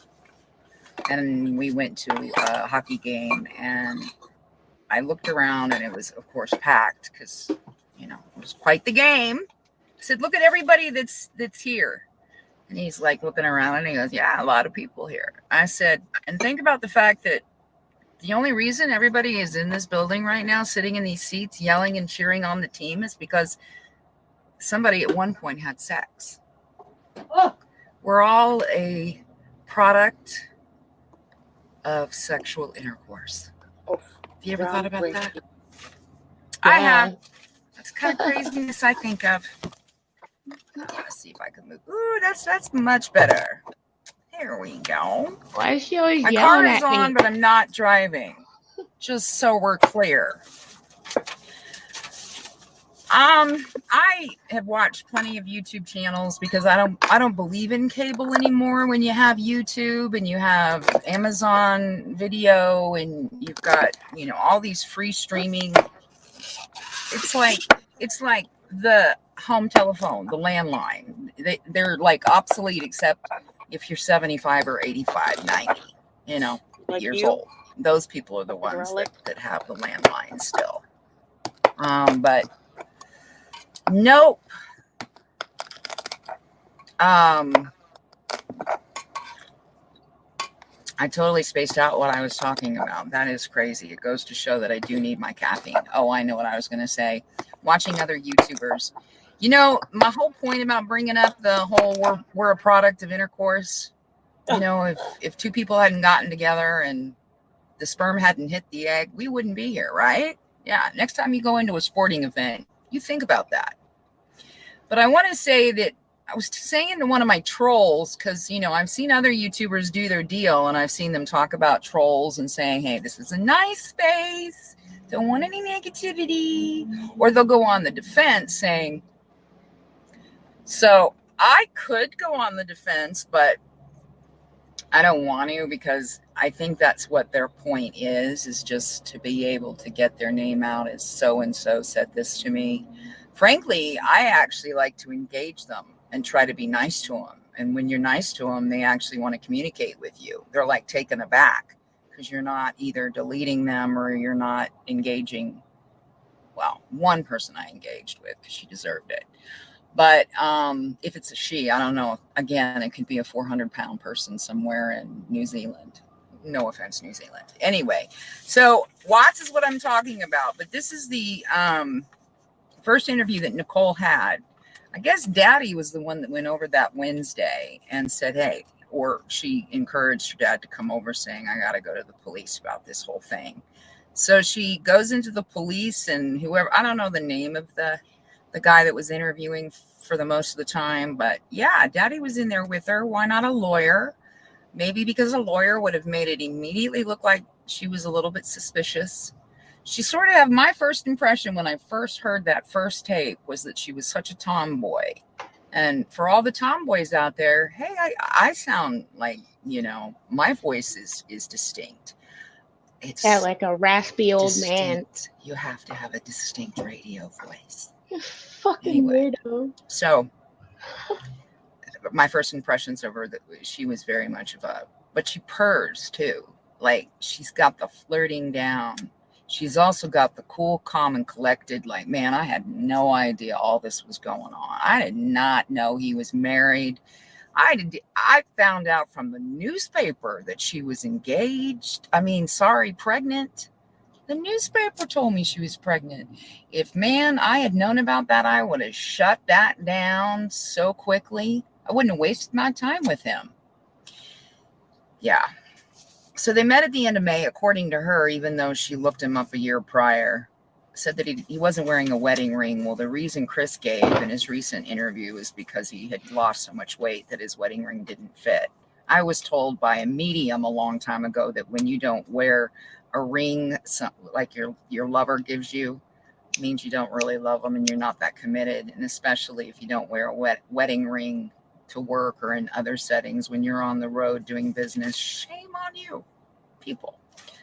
And we went to a hockey game, and I looked around, and it was, of course, packed because, it was quite the game. I said, look at everybody that's here. And he's like looking around and he goes, yeah, a lot of people here. I said, and think about the fact that the only reason everybody is in this building right now, sitting in these seats, yelling and cheering on the team is because somebody at one point had sex. Oh. We're all a product of sexual intercourse. Oh, have you ever thought about that? Yeah. I have. That's kind of craziness I think of. Let's see if I can move. Ooh, that's much better. There we go. Why is she always My yelling car is at me? on, but I'm not driving. Just so we're clear. I have watched plenty of YouTube channels because I don't believe in cable anymore. When you have YouTube and you have Amazon Video and you've got, you know, all these free streaming, it's like the home telephone, the landline. They're like obsolete except if you're 75 or 85, 90, you know, Like years you? old. Those people are the ones that have the landline still. But nope. I totally spaced out what I was talking about. That is crazy. It goes to show that I do need my caffeine. Oh, I know what I was going to say. Watching other YouTubers. You know, my whole point about bringing up the whole we're a product of intercourse. You know, if two people hadn't gotten together and the sperm hadn't hit the egg, we wouldn't be here, right? Yeah. Next time you go into a sporting event, you think about that. But I want to say that I was saying to one of my trolls, because, you know, I've seen other YouTubers do their deal and I've seen them talk about trolls and saying, hey, this is a nice space. Don't want any negativity. Or they'll go on the defense saying, so I could go on the defense, but I don't want to, because I think that's what their point is just to be able to get their name out as so-and-so said this to me. Frankly, I actually like to engage them and try to be nice to them. And when you're nice to them, they actually want to communicate with you. They're like taken aback because you're not either deleting them or you're not engaging. Well, one person I engaged with because she deserved it. But if it's a she, I don't know. Again, it could be a 400-pound person somewhere in New Zealand. No offense, New Zealand. Anyway, so Watts is what I'm talking about. But this is the first interview that Nicole had. I guess Daddy was the one that went over that Wednesday and said, hey, or she encouraged her dad to come over saying, I got to go to the police about this whole thing. So she goes into the police and whoever, I don't know the name of the guy that was interviewing for the most of the time, but yeah, Daddy was in there with her. Why not a lawyer? Maybe because a lawyer would have made it immediately look like she was a little bit suspicious. She sort of had my first impression when I first heard that first tape was that she was such a tomboy. And for all the tomboys out there, hey, I sound like, you know, my voice is distinct. It's like a raspy old distinct. Man. You have to have a distinct radio voice. Fucking weirdo. So my first impressions of her, that she was very much of a, but she purrs too. Like she's got the flirting down. She's also got the cool, calm, and collected. Like, man, I had no idea all this was going on. I did not know he was married. I found out from the newspaper that she was engaged. I mean, pregnant. The newspaper told me she was pregnant. If, man, I had known about that, I would have shut that down so quickly. I wouldn't have wasted my time with him. Yeah. So they met at the end of May, according to her, even though she looked him up a year prior, said that he wasn't wearing a wedding ring. Well, the reason Chris gave in his recent interview is because he had lost so much weight that his wedding ring didn't fit. I was told by a medium a long time ago that when you don't wear a ring like your lover gives you, means you don't really love them and you're not that committed. And especially if you don't wear a wedding ring to work or in other settings when you're on the road doing business, shame on you, people.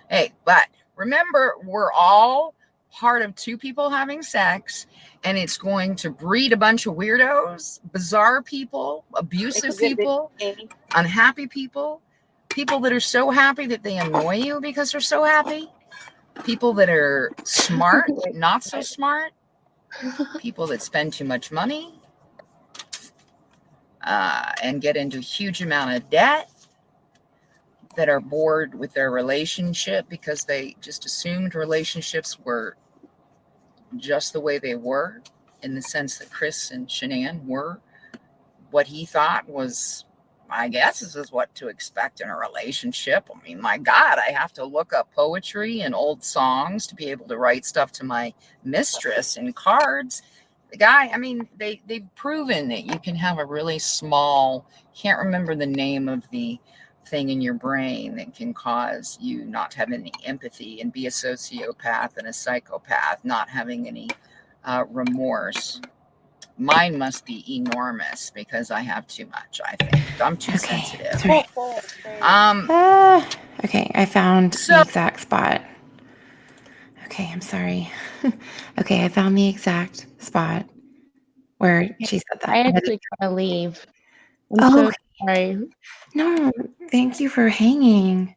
Hey, but remember, we're all part of two people having sex, and it's going to breed a bunch of weirdos, bizarre people, abusive people, unhappy people, people that are so happy that they annoy you because they're so happy, people that are smart, not so smart, people that spend too much money and get into a huge amount of debt, that are bored with their relationship because they just assumed relationships were just the way they were, in the sense that Chris and Shanann were what he thought was, I guess, this is what to expect in a relationship. I mean, my God, I have to look up poetry and old songs to be able to write stuff to my mistress and cards. The guy, I mean, they've proven that you can have a really small, can't remember the name of the thing in your brain that can cause you not to have any empathy and be a sociopath and a psychopath, not having any remorse. Mine must be enormous because I have too much, I think. I'm too sensitive. Sorry. Okay, I found the exact spot. Okay, I'm sorry. Okay, I found the exact spot where she said that. I actually gotta leave. I'm so sorry. No, thank you for hanging.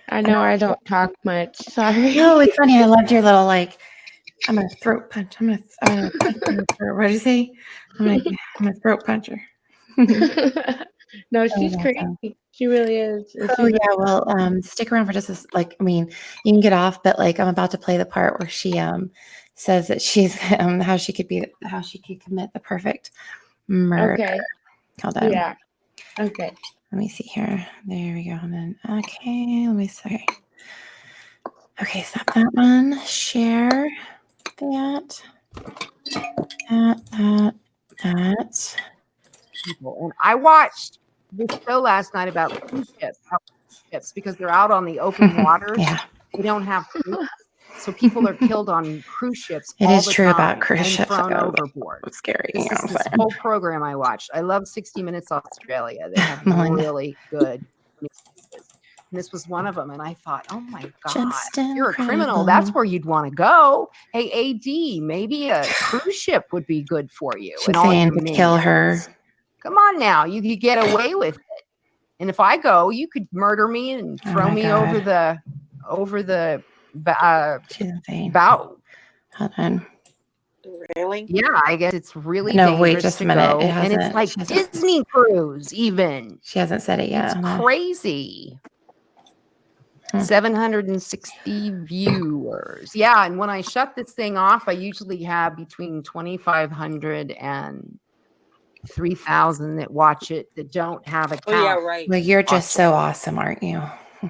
I know I don't talk much. Sorry. No, it's funny. I loved your little I'm gonna throat punch. I'm gonna punch her. What did you say? I'm gonna throat punch her. No, she's crazy. She really is. Well, stick around for just this. You can get off, but I'm about to play the part where she says that she's how she could commit the perfect murder. Okay. Hold on. Yeah. Okay. Let me see here. There we go. And then let me see. Okay, stop that one. Share that. And I watched this show last night about cruise ships because they're out on the open waters. Yeah. They don't have crews. So people are killed on cruise ships. It is true about cruise and ships. Thrown overboard. It's scary. This whole program I watched. I love 60 Minutes Australia. They have really good news. And this was one of them. And I thought, oh my God, if you're a criminal, that's where you'd want to go. Hey, AD, maybe a cruise ship would be good for you. She's saying to kill her. Come on now. You could get away with it. And if I go, you could murder me and throw me over the bow. Hold on. Really? Yeah, I guess it's really no. Wait, just a minute. And it's like Disney cruise. Even she hasn't said it yet. It's crazy. 760 viewers. Yeah, and when I shut this thing off, I usually have between 2,500 and 3,000 that watch it that don't have a count. Oh yeah, right. Well, you're just so awesome, aren't you?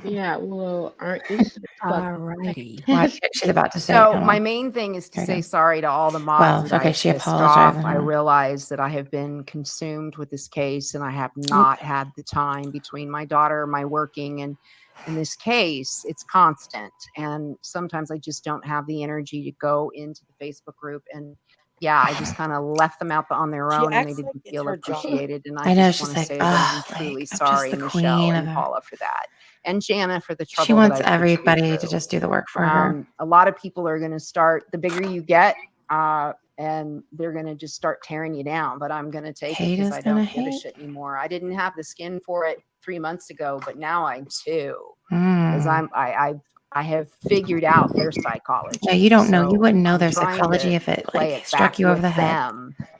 Yeah, well, aren't you? Alrighty. She's about to say. So my main thing is to say sorry to all the mods. Well, okay, she apologized. I realize that I have been consumed with this case, and I have not had the time between my daughter, my working, and in this case, it's constant. And sometimes I just don't have the energy to go into the Facebook group. And yeah, I just kind of left them out on their own, and they didn't feel appreciated. And I just want to say that I'm truly sorry, Michelle and Paula, for that. And Jana for the trouble. She wants everybody to just do the work for her. A lot of people are going to start, the bigger you get, and they're going to just start tearing you down. But I'm going to take it because I don't give a shit anymore. I didn't have the skin for it 3 months ago, but now I do. Because I have figured out their psychology. Yeah, you don't know. You wouldn't know their psychology if it struck you over the head.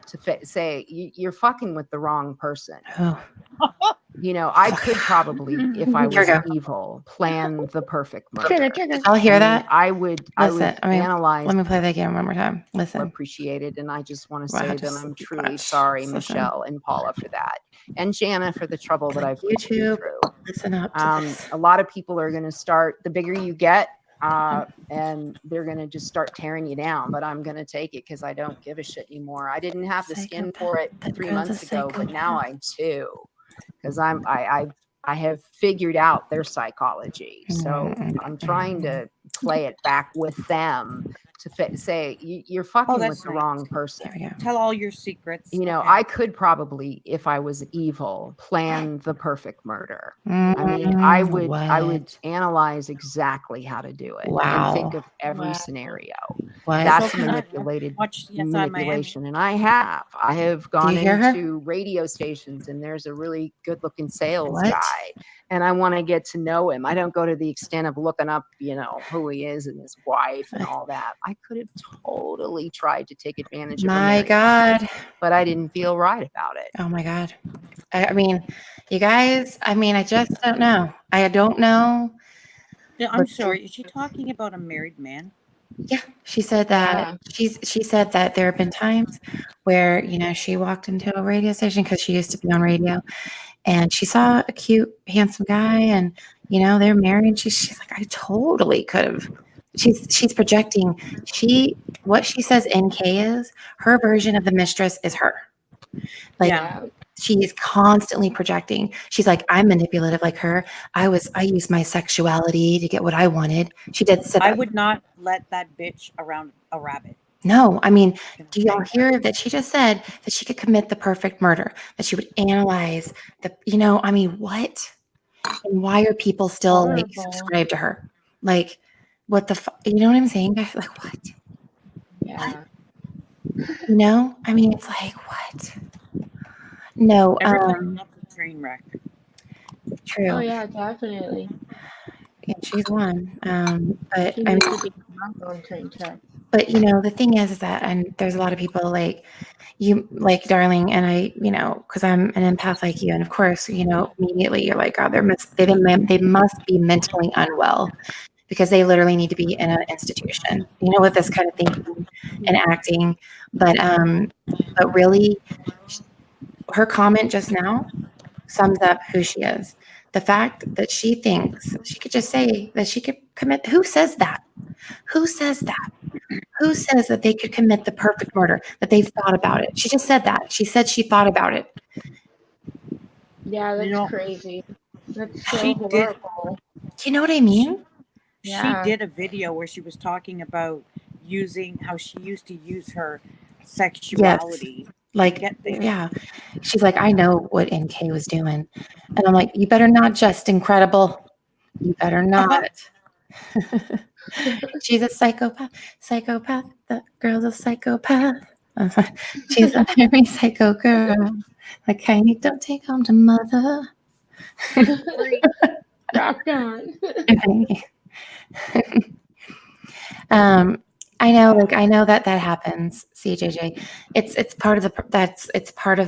To say you're fucking with the wrong person. Oh. You know, I could probably, if I was evil, plan the perfect murder. I'll hear that. I would analyze. Let me play that again one more time. Listen. Appreciated, and I just want to say that I'm truly sorry, Michelle and Paula, for that, and Jana for the trouble that I've put you through. Listen up. A lot of people are going to start. The bigger you get, and they're going to just start tearing you down. But I'm going to take it because I don't give a shit anymore. I didn't have the skin for it 3 months ago, but now I do. Because I have figured out their psychology. So I'm trying to play it back with them to say you're fucking with the wrong person. Tell all your secrets. You know, I could probably, if I was evil, plan the perfect murder. I mean, I would analyze exactly how to do it and think of every scenario. That's manipulation, and I have gone into radio stations, and there's a really good-looking sales guy, and I want to get to know him. I don't go to the extent of looking up, you know, who he is and his wife and all that. I could have totally tried to take advantage of my God, but I didn't feel right about it. Oh my God. I mean, you guys, I just don't know. I don't know. Yeah, I'm sorry. Is she talking about a married man? Yeah, she said that she said that there have been times where, you know, she walked into a radio station because she used to be on radio, and she saw a cute, handsome guy, and, you know, they're married. She's like, I totally could have. She's projecting. What she says NK is her version of the mistress is her. She is constantly projecting. She's like, I'm manipulative like her. I used my sexuality to get what I wanted. She said I would not let that bitch around a rabbit. No, I mean, do y'all hear that she just said that she could commit the perfect murder, that she would analyze I mean, what? And why are people still like Horrible. subscribed to her? Like, what the you know what I'm saying? Like, what? Yeah. I mean, it's like, what? No, Everybody loves a train wreck. true. Oh yeah, definitely. Yeah, she's one. But She I needs mean, to be on train tracks. but the thing is that, and there's a lot of people like you, like darling, and I, because I'm an empath like you, and of course, immediately you're like, oh, they must be mentally unwell because they literally need to be in an institution, with this kind of thinking and acting. But really, her comment just now sums up who she is. The fact that she thinks she could just say that she could commit. Who says that? Who says that? Who says that they could commit the perfect murder, that they've thought about it? She just said that. She said she thought about it. Yeah, that's crazy. That's so horrible. Do you know what I mean? Yeah. She did a video where she was talking about how she used to use her sexuality. Yes. Like, yeah. She's like, I know what NK was doing. And I'm like, you better not, just incredible. You better not. She's a psychopath. The girl's a psychopath. She's a very psycho girl. Like, I need to take home to mother. Rock on. I know that happens, CJJ. It's part of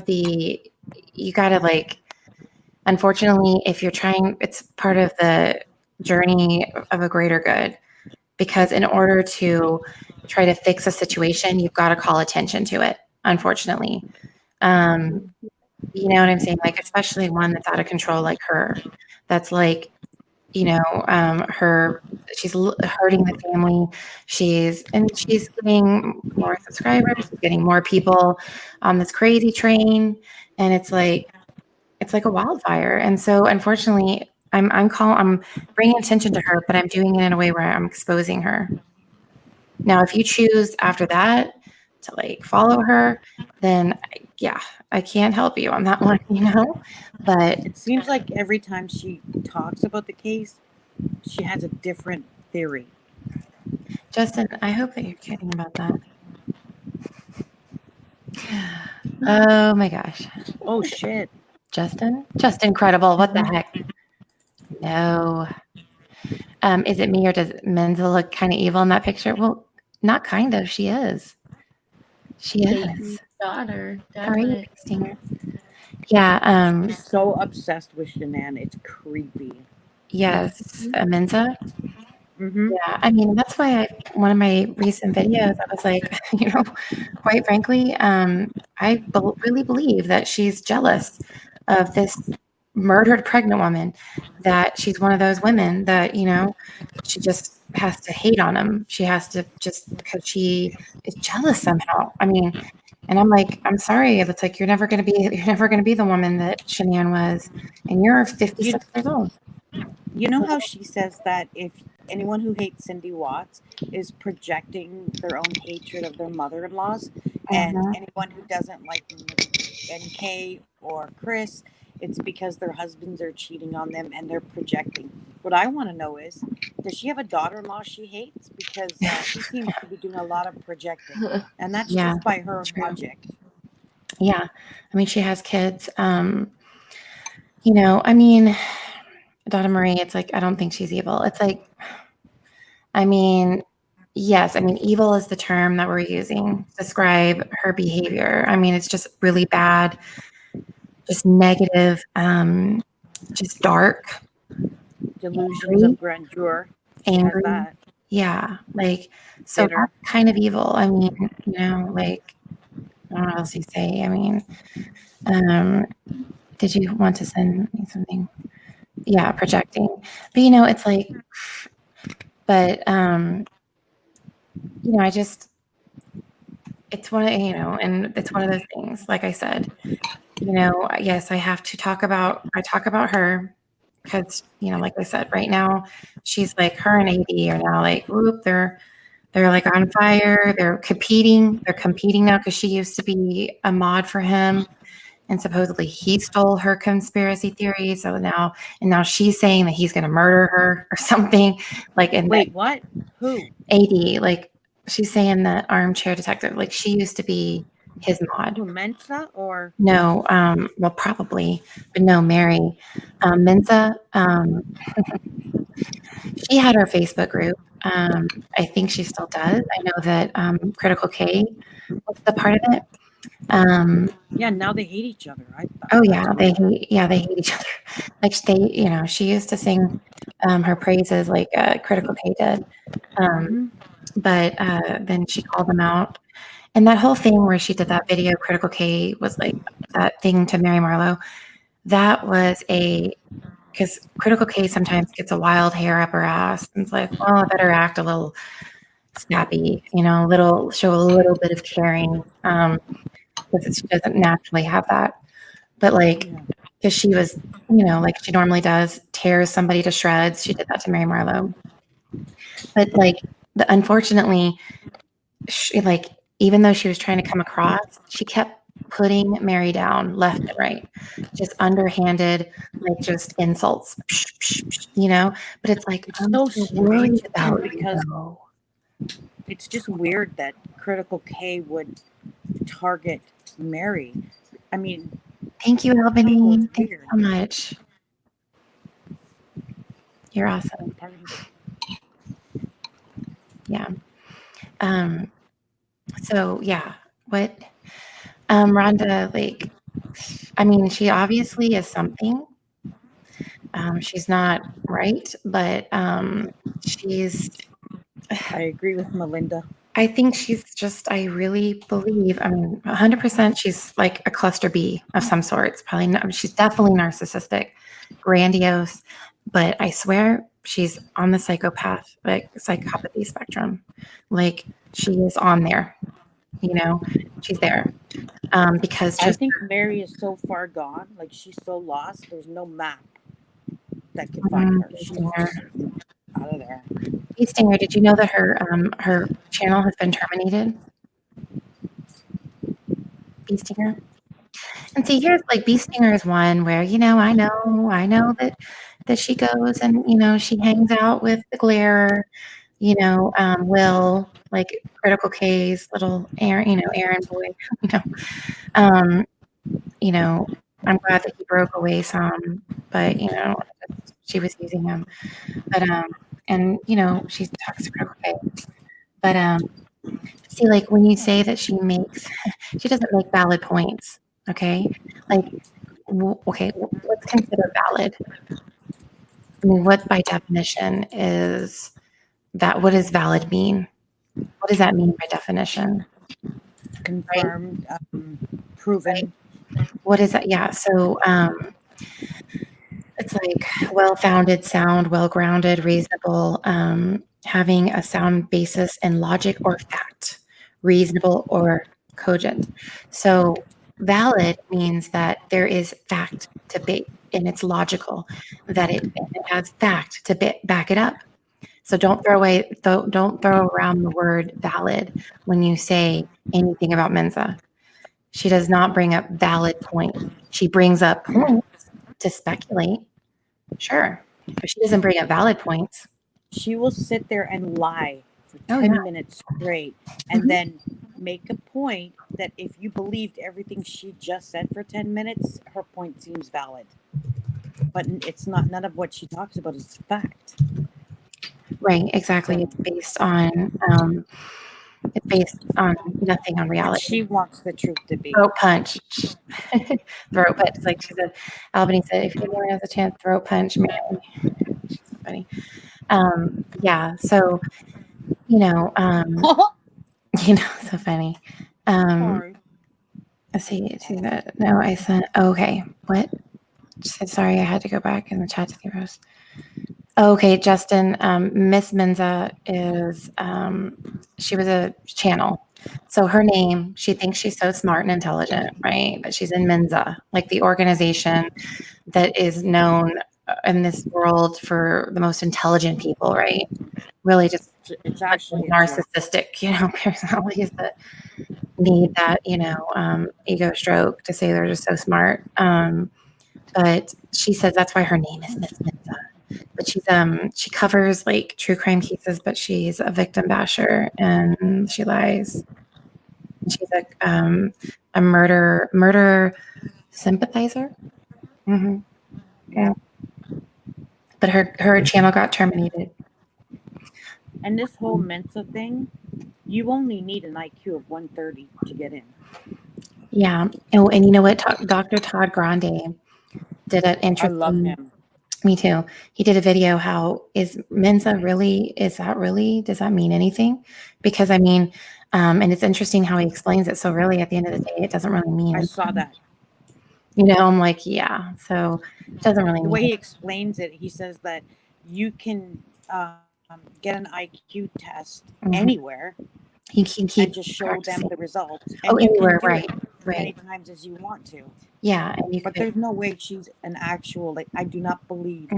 the you gotta unfortunately, if you're trying, it's part of the journey of a greater good, because in order to try to fix a situation, you've got to call attention to it, unfortunately. You know what I'm saying? Like, especially one that's out of control like her, that's she's hurting the family. She's getting more subscribers, she's getting more people on this crazy train, and it's like a wildfire. And so, unfortunately, I'm bringing attention to her, but I'm doing it in a way where I'm exposing her. Now, if you choose after that to follow her, then yeah, I can't help you on that one, But it seems like every time she talks about the case, she has a different theory. Justin, I hope that you're kidding about that. Oh my gosh. Oh shit. Justin? Just incredible. What the heck? No. Is it me, or does Mensa look kind of evil in that picture? Well, not kind of. She is. She is. Daughter. Sorry, Stinger. Yeah. She's so obsessed with Shanann. It's creepy. Yes. Mensa? Mm-hmm. Yeah. I mean, that's why one of my recent videos, I was like, quite frankly, I really believe that she's jealous of this murdered pregnant woman, that she's one of those women that, she just has to hate on him. She has to, just because she is jealous somehow. I mean, and I'm like, I'm sorry. It's like, you're never going to be the woman that Shanann was. And you're 56 years old. You know how she says that if anyone who hates Cindy Watts is projecting their own hatred of their mother-in-laws, and anyone who doesn't like NK or Chris, it's because their husbands are cheating on them and they're projecting. What I want to know is, does she have a daughter-in-law she hates? Because she seems to be doing a lot of projecting, and that's just by her logic. Yeah, I mean, she has kids. I mean, Donna Marie, it's like, I don't think she's evil. It's like, I mean, yes, I mean, evil is the term that we're using to describe her behavior. I mean, it's just really bad, just negative, just dark. Delusions of grandeur. Angry. Yeah, so that's kind of evil. I mean, I don't know what else you say. I mean, did you want to send me something? Yeah, projecting. But it's like, but it's one of, and it's one of those things, like I said, yes, I talk about her because, like I said, right now she's like, her and AD are now like, whoop, they're They're like on fire. They're competing now because she used to be a mod for him. And supposedly he stole her conspiracy theory. So now she's saying that he's going to murder her or something. Like, and wait, what? Who? AD, like she's saying that Armchair detective, like she used to be his mod. Who, Mensa or? No, well, probably, but no, Mary. Mensa, she had her Facebook group. I think she still does. I know that Critical K was the part of it. Yeah, now they hate each other. Oh yeah, they hate each other. Like she used to sing her praises like Critical K did. But then she called them out. And that whole thing where she did that video, Critical K was like that thing to Mary Marlowe. That was because Critical K sometimes gets a wild hair up her ass and it's like, well, I better act a little snappy, show a little bit of caring. Because she doesn't naturally have that. But because she was, like she normally does, tears somebody to shreds. She did that to Mary Marlowe. But unfortunately, she, even though she was trying to come across, she kept putting Mary down left and right, just underhanded, just insults, But it's like, I'm so strange about because it's just weird that Critical K would target Mary. I mean, thank you, Albany. Thank you so much. You're awesome. Yeah. So yeah, what Rhonda, I mean, she obviously is something. She's not right, but she's I agree with Melinda. I think she's I really believe, 100% she's like a cluster B of some sorts. Probably not, she's definitely narcissistic, grandiose, but I swear she's on the psychopathy spectrum. She is on there, she's there. Because I think Mary is so far gone, she's so lost, there's no map that can find her. She's out of there. Hey, Stinger, did you know that her channel has been terminated? Bee Stinger. And see, here's Bee Stinger is one where I know that she goes and she hangs out with the glare, Will, Critical K's little Aaron boy, I'm glad that he broke away some, but she was using him, but and she talks to Critical K, but see, when you say that she doesn't make valid points, okay? Okay, what's considered valid? I mean, what by definition is that? What does valid mean? What does that mean by definition? Confirmed, proven. Right? What is that? Yeah, so it's well-founded, sound, well-grounded, reasonable, having a sound basis in logic or fact, reasonable or cogent. So valid means that there is fact to and it's logical, that it has fact to back it up. So don't throw around the word valid when you say anything about Mensa. She does not bring up valid points. She brings up points to speculate. Sure. But she doesn't bring up valid points. She will sit there and lie for 10 minutes straight and then make a point that if you believed everything she just said for 10 minutes, her point seems valid. But it's not, none of what she talks about is fact. Right, exactly. It's based on nothing on reality. What she wants the truth to be. Throat punch. Throat punch. Like she said, Albany said, if anyone has a chance, throat punch, man. She's so funny. Yeah, so, so funny. Let's see that. No, I sent, okay, what? She said, sorry, I had to go back in the chat to the roast. Okay, Justin, Miss Mensa is, she was a channel. So her name, she thinks she's so smart and intelligent, right? But she's in Mensa, the organization that is known in this world for the most intelligent people, right? really just it's actually narcissistic, personalities that need that, ego stroke to say they're just so smart. But she says that's why her name is Miss Mensa. But she covers like true crime cases, but she's a victim basher and she lies. She's a murder sympathizer. Mm-hmm. Yeah. But her channel got terminated. And this whole Mensa thing, you only need an IQ of 130 to get in. Yeah. Oh, and you know what? Dr. Todd Grande did an interesting. I love him. Me too. He did a video. How is Mensa really? Is that really? Does that mean anything? Because and it's interesting how he explains it. So really, at the end of the day, it doesn't really mean. I saw that. I'm like, yeah. So it doesn't really. The way he explains it, he says that you can get an IQ test anywhere. You can keep and just show them the results. And anywhere, right? As many times as you want to. Yeah, but there's no way she's an actual. I do not believe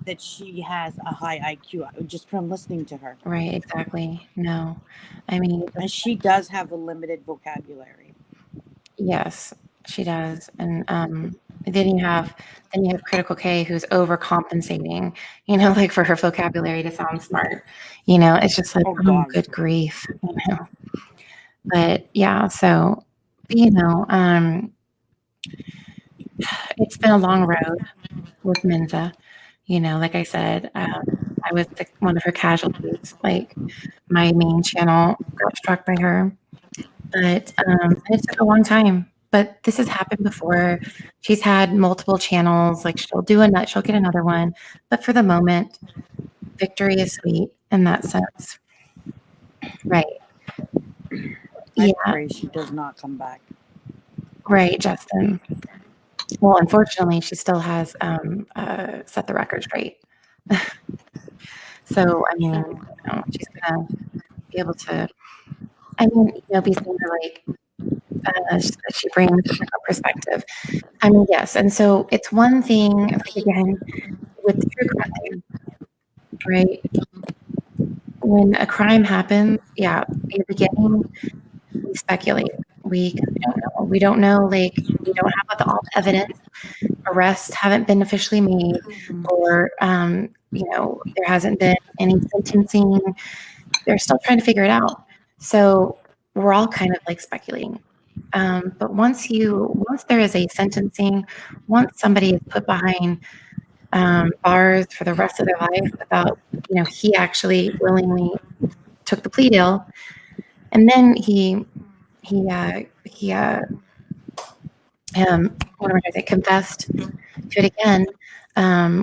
that she has a high IQ just from listening to her. Right, exactly. No, and she does have a limited vocabulary. Yes, she does, and then you have Critical K, who's overcompensating, like for her vocabulary to sound smart. It's just like, oh good grief, But yeah, so it's been a long road with Mensa. Like I said, I was one of her casualties. Like my main channel got struck by her, but it took a long time. But this has happened before. She's had multiple channels. Like she'll get another one. But for the moment, victory is sweet in that sense. Right. I pray she does not come back. Right, Justin. Well, unfortunately, she still has set the record straight. So, she's going to be able to, be seen like she brings a perspective. Yes. And so it's one thing, again, with true crime, right? When a crime happens, in the beginning, we speculate. We don't know. We don't know, we don't have all the evidence. Arrests haven't been officially made, or, there hasn't been any sentencing. They're still trying to figure it out. So we're all kind of like speculating. But once there is a sentencing, once somebody is put behind bars for the rest of their life without, he actually willingly took the plea deal, and then he confessed to it again,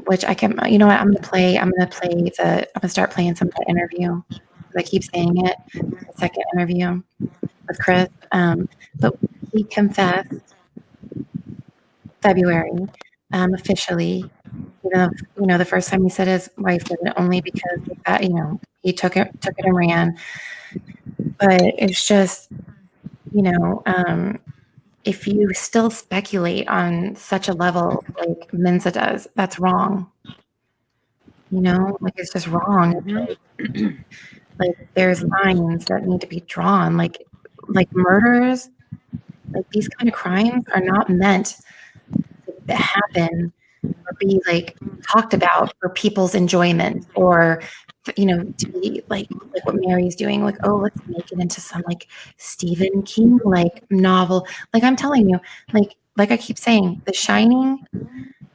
which I can, I'm going to start playing some of the interview. I keep saying it, the second interview with Chris, but he confessed February, officially. The first time he said his wife did it only because of that, he took it and ran. But it's just, if you still speculate on such a level like Mensa does, that's wrong. It's just wrong. Like there's lines that need to be drawn. Like murders, like these kind of crimes are not meant to happen or be talked about for people's enjoyment, or to be like what Mary's doing, let's make it into some Stephen King novel. I'm telling you, like I keep saying, The Shining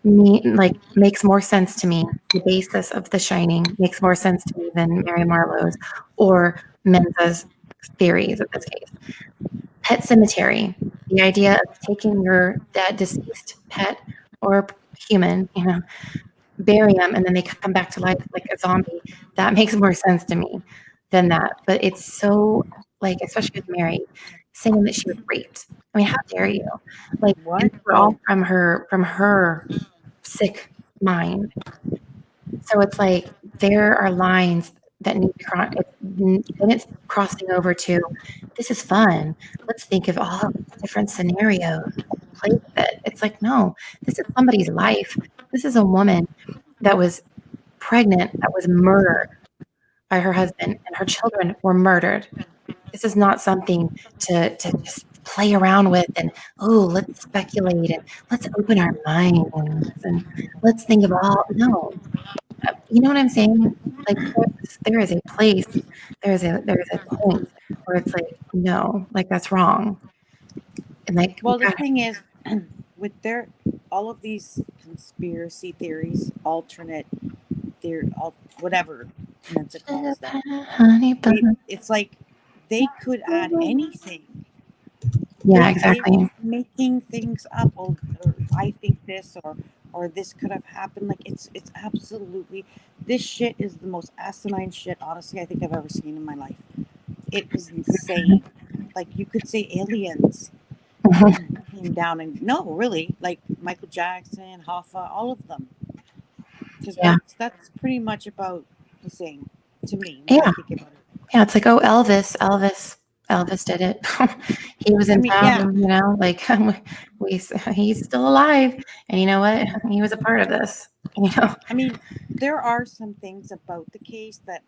makes more sense to me. The basis of The Shining makes more sense to me than Mary Marlowe's or Mensa's theories of this case. Pet Cemetery, the idea of taking your dead, deceased pet or human, bury them, and then they come back to life like a zombie. That makes more sense to me than that. But it's so especially with Mary saying that she was raped. How dare you? What? We're all from her sick mind. So it's there are lines that need to cross. Then it's crossing over to, this is fun. Let's think of all of the different scenarios. Play with it. It's no, this is somebody's life. This is a woman that was pregnant, that was murdered. by her husband, and her children were murdered. This is not something to just play around with and, oh, let's speculate and let's open our minds and let's think of all. No, you know what I'm saying? Like there is a place, there is a point where it's like, no, like that's wrong. And like, well, the thing is, with all of these conspiracy theories, alternate theory, whatever Mensa calls them, it's like they could add anything. Yeah, exactly. They're making things up, or I think this, or this could have happened. Like it's absolutely, this shit is the most asinine shit, honestly, I think I've ever seen in my life. It is insane. Like you could say aliens came down and no, really, like Michael Jackson, Hoffa, all of them. Because that's pretty much about the same to me. When I think about it. Yeah, it's like, oh, Elvis did it. He was in town, you know, like he's still alive, and you know what? He was a part of this. You know, I mean, there are some things about the case that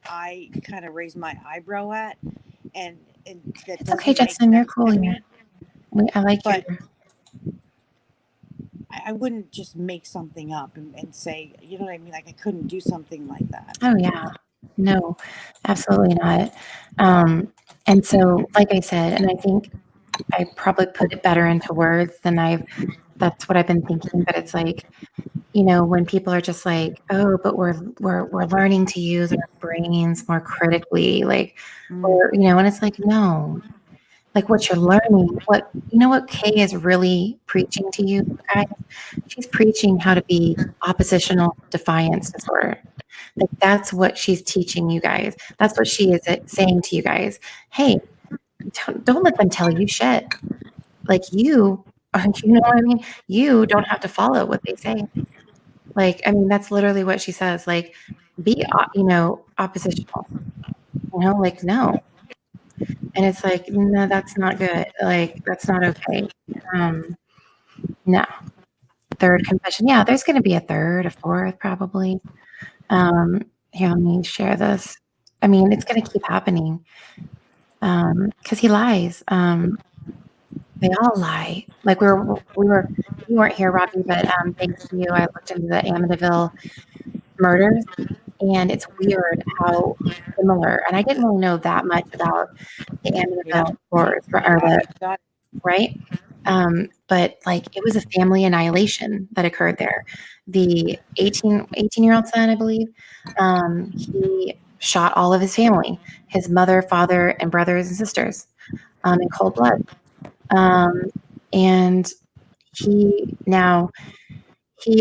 I kind of raise my eyebrow at, and that it's okay, Justin. You're cool here. I like you. I wouldn't just make something up and say, you know what I mean? Like I couldn't do something like that. Oh yeah, no, absolutely not. And so, like I said, and I think I probably put it better into words than that's what I've been thinking. But it's like, you know, when people are just like, oh, but we're learning to use our brains more critically, like, or, you know, and it's like, no, like what you're learning, what Kay is really preaching to you guys, she's preaching how to be oppositional defiance disorder. Like that's what she's teaching you guys. That's what she is saying to you guys. Hey, don't let them tell you shit. Like you know what I mean? You don't have to follow what they say. Like, I mean, that's literally what she says. Like, be, oppositional. You know, like, no. And it's like, no, that's not good. Like, that's not okay. No. Third confession. Yeah, there's going to be a third, a fourth, probably. Here, let me share this. I mean, it's going to keep happening because he lies. They all lie. Like you weren't here, Robbie, but thanks to you, I looked into the Amityville murders, and it's weird how similar. And I didn't really know that much about the Amityville horrors, right? But like it was a family annihilation that occurred there. The 18-year-old son, I believe, he shot all of his family, his mother, father, and brothers and sisters, in cold blood. And he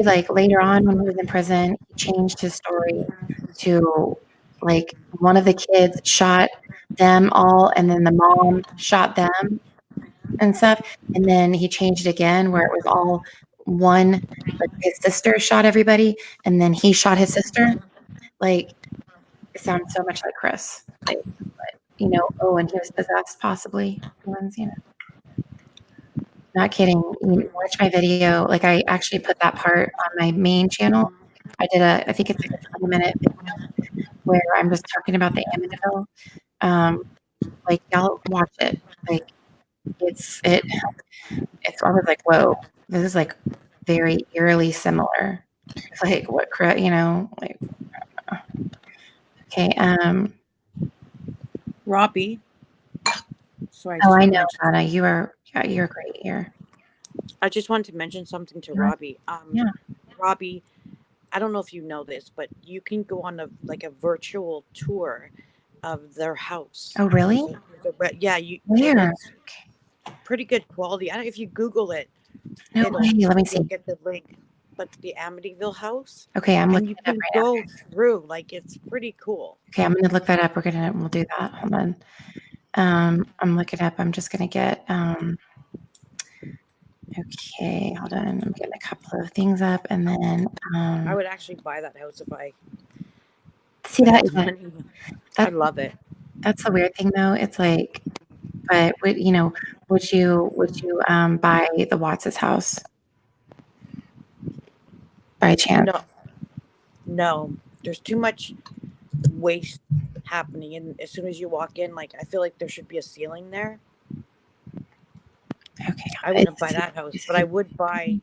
like later on when he was in prison, he changed his story to like one of the kids shot them all and then the mom shot them and stuff. And then he changed it again where it was all one, like his sister shot everybody and then he shot his sister. Like it sounds so much like Chris. Like, but, you know, oh, and he was possessed possibly. You know. Not kidding. You watch my video. Like I actually put that part on my main channel. I think it's like a 20-minute video where I'm just talking about the Amityville. Like y'all watch it. Like it's I was like, whoa, this is like very eerily similar. Like what, you know, like okay. Robbie. Sorry. Oh, I know, Anna. You're great here. I just wanted to mention something to Robbie. Yeah. Robbie, I don't know if you know this, but you can go on a virtual tour of their house. Oh, really? Yeah, Where? It's pretty good quality. I don't know if you Google it. No way. Let me see. Get the link. But the Amityville house. Okay, I'm looking you it up can right go now. through. Like it's pretty cool. Okay, I'm gonna look that up. We'll do that. Hold on. I'm looking up. I'm just gonna get okay, hold on. I'm getting a couple of things up and then I would actually buy that house if I see that. I love it. That's the weird thing though. It's like, but would you buy the Watts' house by chance? No. There's too much waste happening. And as soon as you walk in, like, I feel like there should be a ceiling there. Okay. I wouldn't buy that house, but I would buy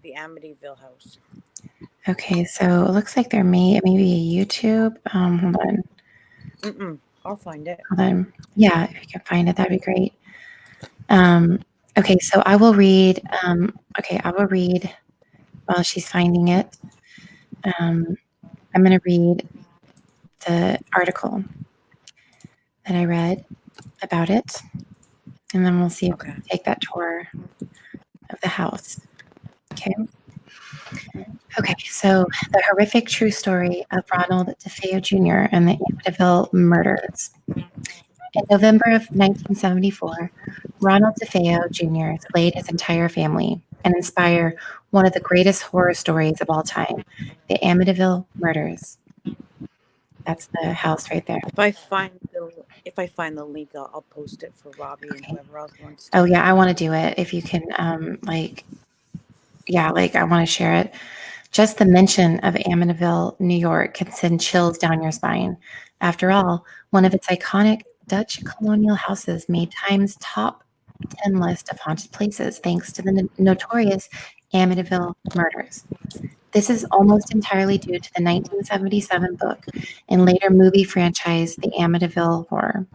the Amityville house. Okay, so it looks like there may be a YouTube. Hold on. I'll find it. Hold on. Yeah, if you can find it, that'd be great. Okay, so I will read. I will read while she's finding it. I'm going to read the article that I read about it, and then we'll see if we can take that tour of the house. Okay, so the horrific true story of Ronald DeFeo Jr. and the Amityville murders. In November of 1974, Ronald DeFeo Jr. slayed his entire family and inspired one of the greatest horror stories of all time, the Amityville murders. That's the house right there. If I find the link, I'll post it for Robbie and whoever else wants to. Oh yeah, I want to do it. If you can, I want to share it. Just the mention of Amityville, New York, can send chills down your spine. After all, one of its iconic Dutch colonial houses made Time's top 10 list of haunted places thanks to the notorious Amityville murders. This is almost entirely due to the 1977 book and later movie franchise, The Amityville Horror.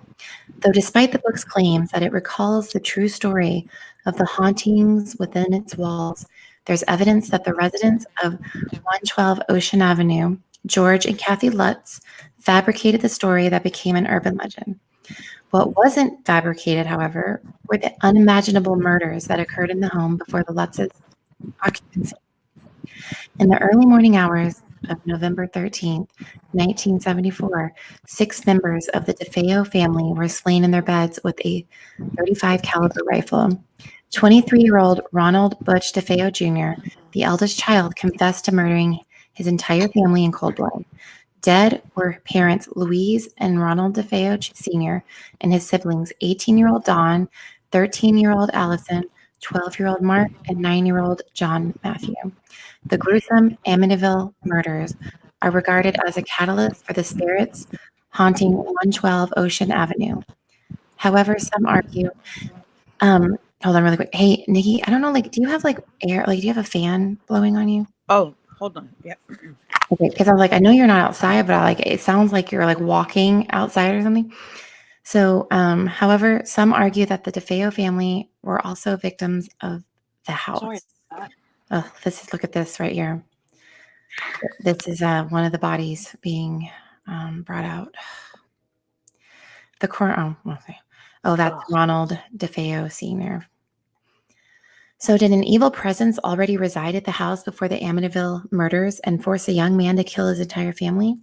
Though despite the book's claims that it recalls the true story of the hauntings within its walls, there's evidence that the residents of 112 Ocean Avenue, George and Kathy Lutz, fabricated the story that became an urban legend. What wasn't fabricated, however, were the unimaginable murders that occurred in the home before the Lutz's occupancy. In the early morning hours of November 13th, 1974, 6 members of the DeFeo family were slain in their beds with a .35 caliber rifle. 23-year-old Ronald Butch DeFeo Jr., the eldest child, confessed to murdering his entire family in cold blood. Dead were parents Louise and Ronald DeFeo Sr. and his siblings, 18-year-old Dawn, 13-year-old Allison, 12-year-old Mark, and 9-year-old John Matthew. The gruesome Amityville murders are regarded as a catalyst for the spirits haunting 112 Ocean Avenue. However, some argue, hold on really quick. Hey, Nikki, I don't know, do you have air, do you have a fan blowing on you? Oh, hold on. Yeah. Okay, because I was I know you're not outside, but it sounds like you're walking outside or something. So, however, some argue that the DeFeo family were also victims of the house. Sorry. Oh, look at this right here. This is one of the bodies being brought out. The coroner. Oh, that's Ronald DeFeo Sr. So did an evil presence already reside at the house before the Amityville murders and force a young man to kill his entire family?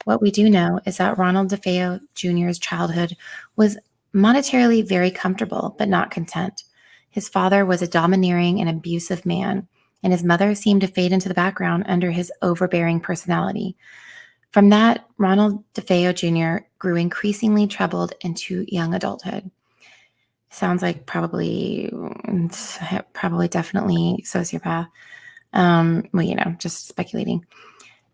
What we do know is that Ronald DeFeo Jr.'s childhood was monetarily very comfortable, but not content. His father was a domineering and abusive man, and his mother seemed to fade into the background under his overbearing personality. From that, Ronald DeFeo Jr. grew increasingly troubled into young adulthood. Sounds like probably definitely sociopath. Just speculating.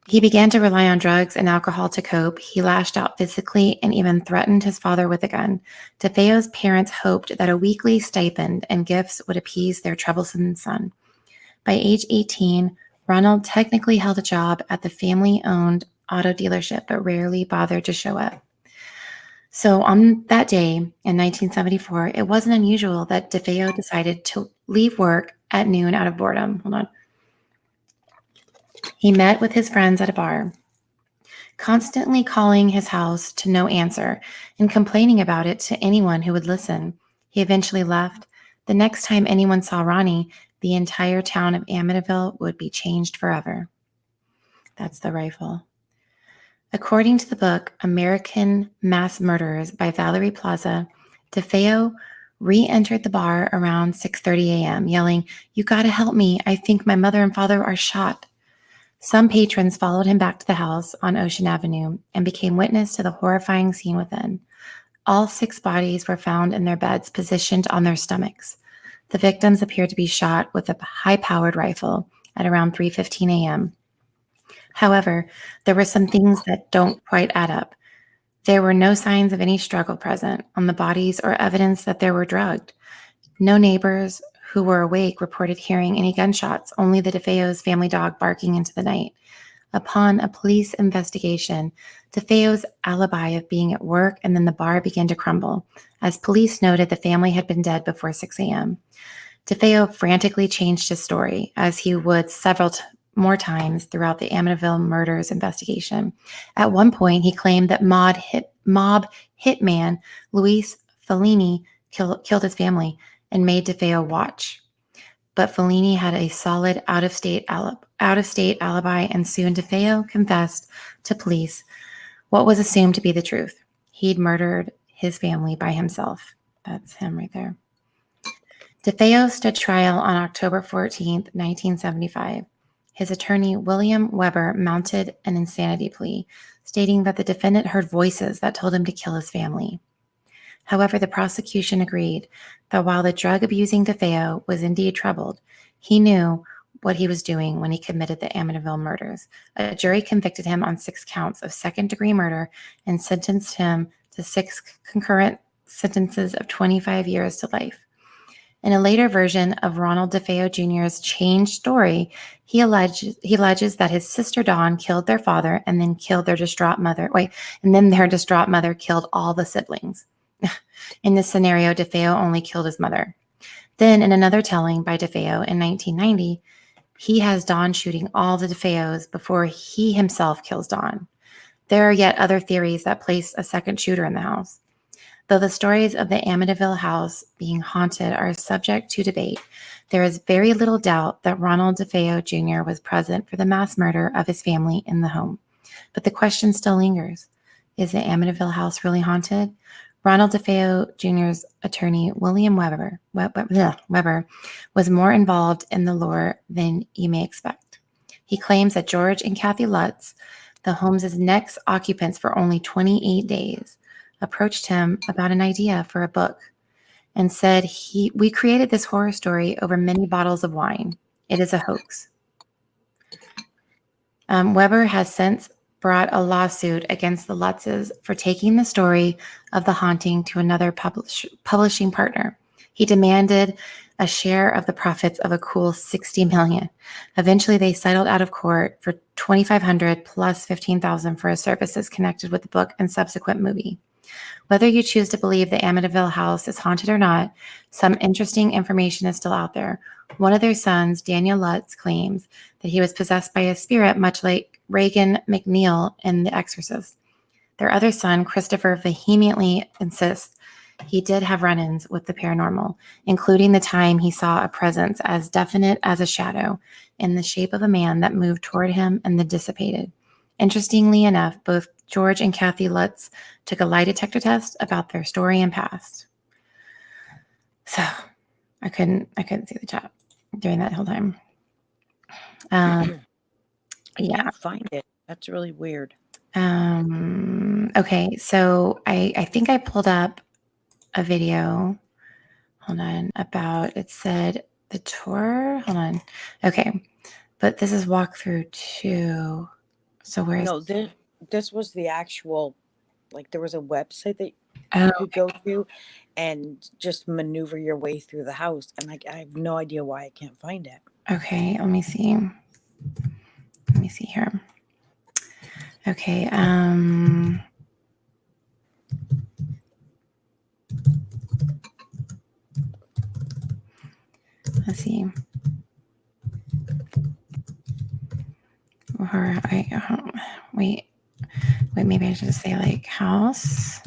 He began to rely on drugs and alcohol to cope. He lashed out physically and even threatened his father with a gun. DeFeo's parents hoped that a weekly stipend and gifts would appease their troublesome son. By age 18, Ronald technically held a job at the family-owned auto dealership, but rarely bothered to show up. So on that day in 1974, it wasn't unusual that DeFeo decided to leave work at noon out of boredom. Hold on. He met with his friends at a bar, constantly calling his house to no answer and complaining about it to anyone who would listen. He eventually left. The next time anyone saw Ronnie, the entire town of Amityville would be changed forever. That's the rifle. According to the book American Mass Murderers by Valerie Plaza, DeFeo re-entered the bar around 6:30 a.m., yelling, "You gotta help me. I think my mother and father are shot." Some patrons followed him back to the house on Ocean Avenue and became witness to the horrifying scene within. All 6 bodies were found in their beds, positioned on their stomachs. The victims appeared to be shot with a high-powered rifle at around 3:15 a.m. However, there were some things that don't quite add up. There were no signs of any struggle present on the bodies or evidence that they were drugged. No neighbors who were awake reported hearing any gunshots, only the DeFeo's family dog barking into the night. Upon a police investigation, DeFeo's alibi of being at work and then the bar began to crumble, as police noted the family had been dead before 6 a.m. DeFeo frantically changed his story, as he would several more times throughout the Amityville murders investigation. At one point, he claimed that mob hitman Luis Fellini killed his family and made DeFeo watch. But Fellini had a solid out-of-state alibi, and soon DeFeo confessed to police what was assumed to be the truth. He'd murdered his family by himself. That's him right there. DeFeo stood trial on October 14th, 1975. His attorney, William Weber, mounted an insanity plea, stating that the defendant heard voices that told him to kill his family. However, the prosecution agreed that while the drug-abusing DeFeo was indeed troubled, he knew what he was doing when he committed the Amityville murders. A jury convicted him on 6 counts of second-degree murder and sentenced him to 6 concurrent sentences of 25 years to life. In a later version of Ronald DeFeo Jr.'s changed story, he alleges that his sister Dawn killed their father and then killed their distraught mother. Their distraught mother killed all the siblings. In this scenario, DeFeo only killed his mother. Then, in another telling by DeFeo in 1990, he has Dawn shooting all the DeFeos before he himself kills Dawn. There are yet other theories that place a second shooter in the house. Though the stories of the Amityville house being haunted are subject to debate, there is very little doubt that Ronald DeFeo Jr. was present for the mass murder of his family in the home. But the question still lingers. Is the Amityville house really haunted? Ronald DeFeo Jr.'s attorney, William Weber, was more involved in the lore than you may expect. He claims that George and Kathy Lutz, the home's next occupants for only 28 days, approached him about an idea for a book and said, we created this horror story over many bottles of wine. It is a hoax. Weber has since brought a lawsuit against the Lutzes for taking the story of the haunting to another publishing partner. He demanded a share of the profits of a cool $60 million. Eventually, they settled out of court for $2,500 plus $15,000 for his services connected with the book and subsequent movie. Whether you choose to believe the Amityville house is haunted or not, some interesting information is still out there. One of their sons, Daniel Lutz, claims that he was possessed by a spirit much like Regan McNeil in The Exorcist. Their other son, Christopher, vehemently insists he did have run-ins with the paranormal, including the time he saw a presence as definite as a shadow in the shape of a man that moved toward him and then dissipated. Interestingly enough, both George and Kathy Lutz took a lie detector test about their story and past. So I couldn't see the chat during that whole time. I can't find it. That's really weird. Okay, so I think I pulled up a video. Hold on, it said the tour. Hold on. Okay, but this is walkthrough 2. So where's... No, this was the actual, like there was a website that you could go to and just maneuver your way through the house. And I have no idea why I can't find it. Okay, let me see. Here. Okay, let's see. Or wait, maybe I should just say like house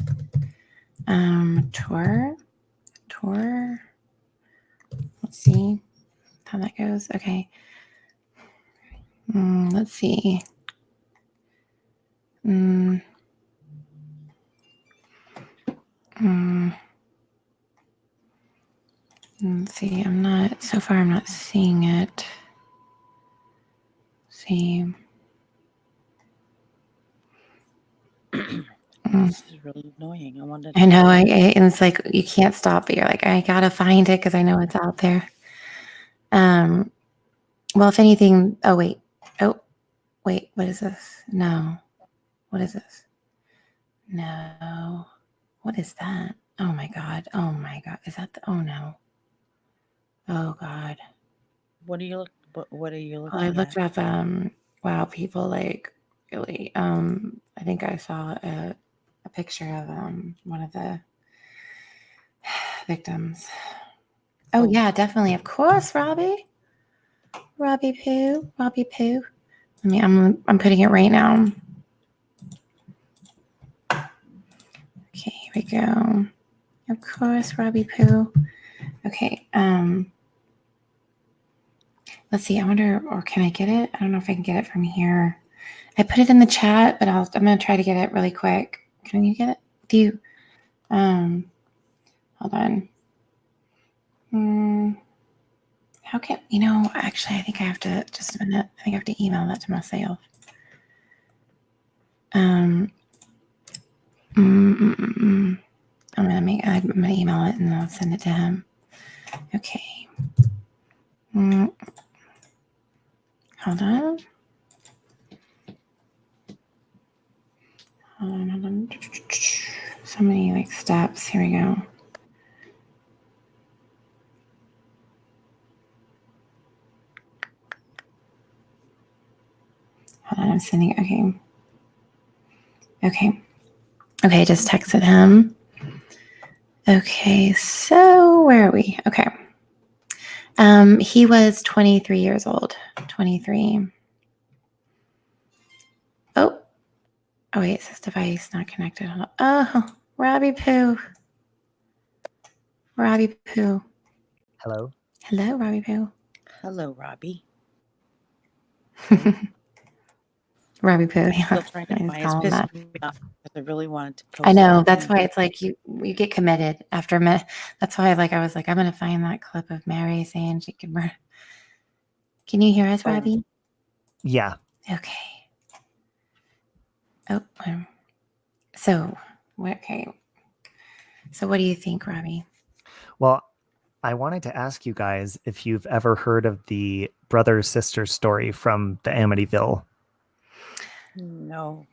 tour. Let's see how that goes. Okay. Let's see. Let's see. I'm not seeing it. Let's see. This is really annoying. I know. And it's like you can't stop, but you're like, I gotta find it because I know it's out there. Well, if anything, Wait, what is this? No. What is this? No. What is that? Oh my God. Oh my God. Is that the, oh no. Oh God. What are you looking I looked at? up, wow, people like really, I think I saw a picture of one of the victims. Oh yeah, definitely. Of course, Robbie. Robbie Poo. Robbie Poo. I mean, I'm putting it right now. Okay, here we go. Of course, Robbie Poo. Okay, let's see. I wonder, or can I get it? I don't know if I can get it from here. I put it in the chat, but I'm gonna try to get it really quick. Can you get it? Do you? Hold on. How can actually, I think I have to just a minute. I think I have to email that to myself. I'm gonna email it and I'll send it to him. Okay. Hold on. Hold on. So many like steps. Here we go. Hold on, I'm sending. Okay. I just texted him. Okay, so where are we? Okay. He was 23 years old. 23. Oh wait, it says device not connected. Oh, Robbie Poo. Robbie Poo. Hello. Hello, Robbie Poo. Hello, Robbie. Robbie Poo. I'm still trying to find. It's pissing me off because I really wanted to post. I know. That's why it's like you get committed after That's why I was like, I'm gonna find that clip of Mary saying she could murder. Can you hear us, Robbie? Yeah. Okay. Oh, so okay. So what do you think, Robbie? Well, I wanted to ask you guys if you've ever heard of the brother-sister story from the Amityville. No.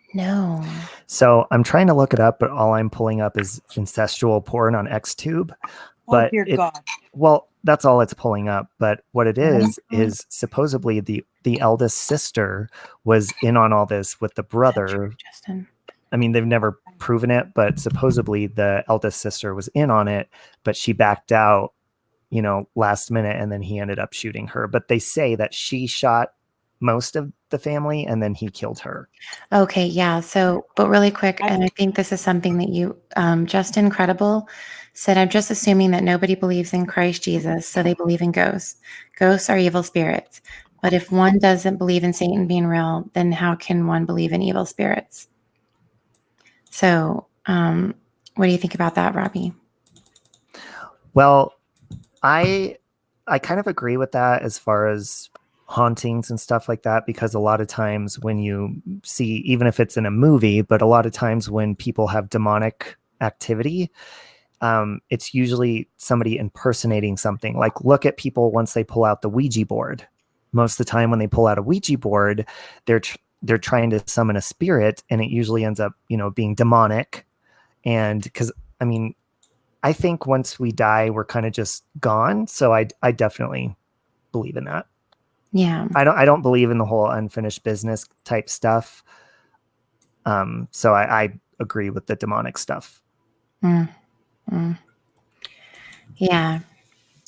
So I'm trying to look it up, but all I'm pulling up is incestual porn on XTube. But dear God. Well, that's all it's pulling up. But what it is supposedly the eldest sister was in on all this with the brother. Justin. I mean, they've never proven it, but supposedly the eldest sister was in on it, but she backed out, last minute, and then he ended up shooting her. But they say that she shot most of the family and then he killed her. Okay, yeah. So, but really quick, and I think this is something that you, Justin Credible said, I'm just assuming that nobody believes in Christ Jesus, so they believe in ghosts. Ghosts are evil spirits. But if one doesn't believe in Satan being real, then how can one believe in evil spirits? So, what do you think about that, Robbie? Well, I kind of agree with that as far as hauntings and stuff like that, because a lot of times when you see, even if it's in a movie, but a lot of times when people have demonic activity, it's usually somebody impersonating something. Like, look at people once they pull out the Ouija board. Most of the time when they pull out a Ouija board, they're trying to summon a spirit, and it usually ends up, being demonic. And because, I think once we die, we're kind of just gone. So I definitely believe in that. Yeah. I don't believe in the whole unfinished business type stuff. So I agree with the demonic stuff. Yeah.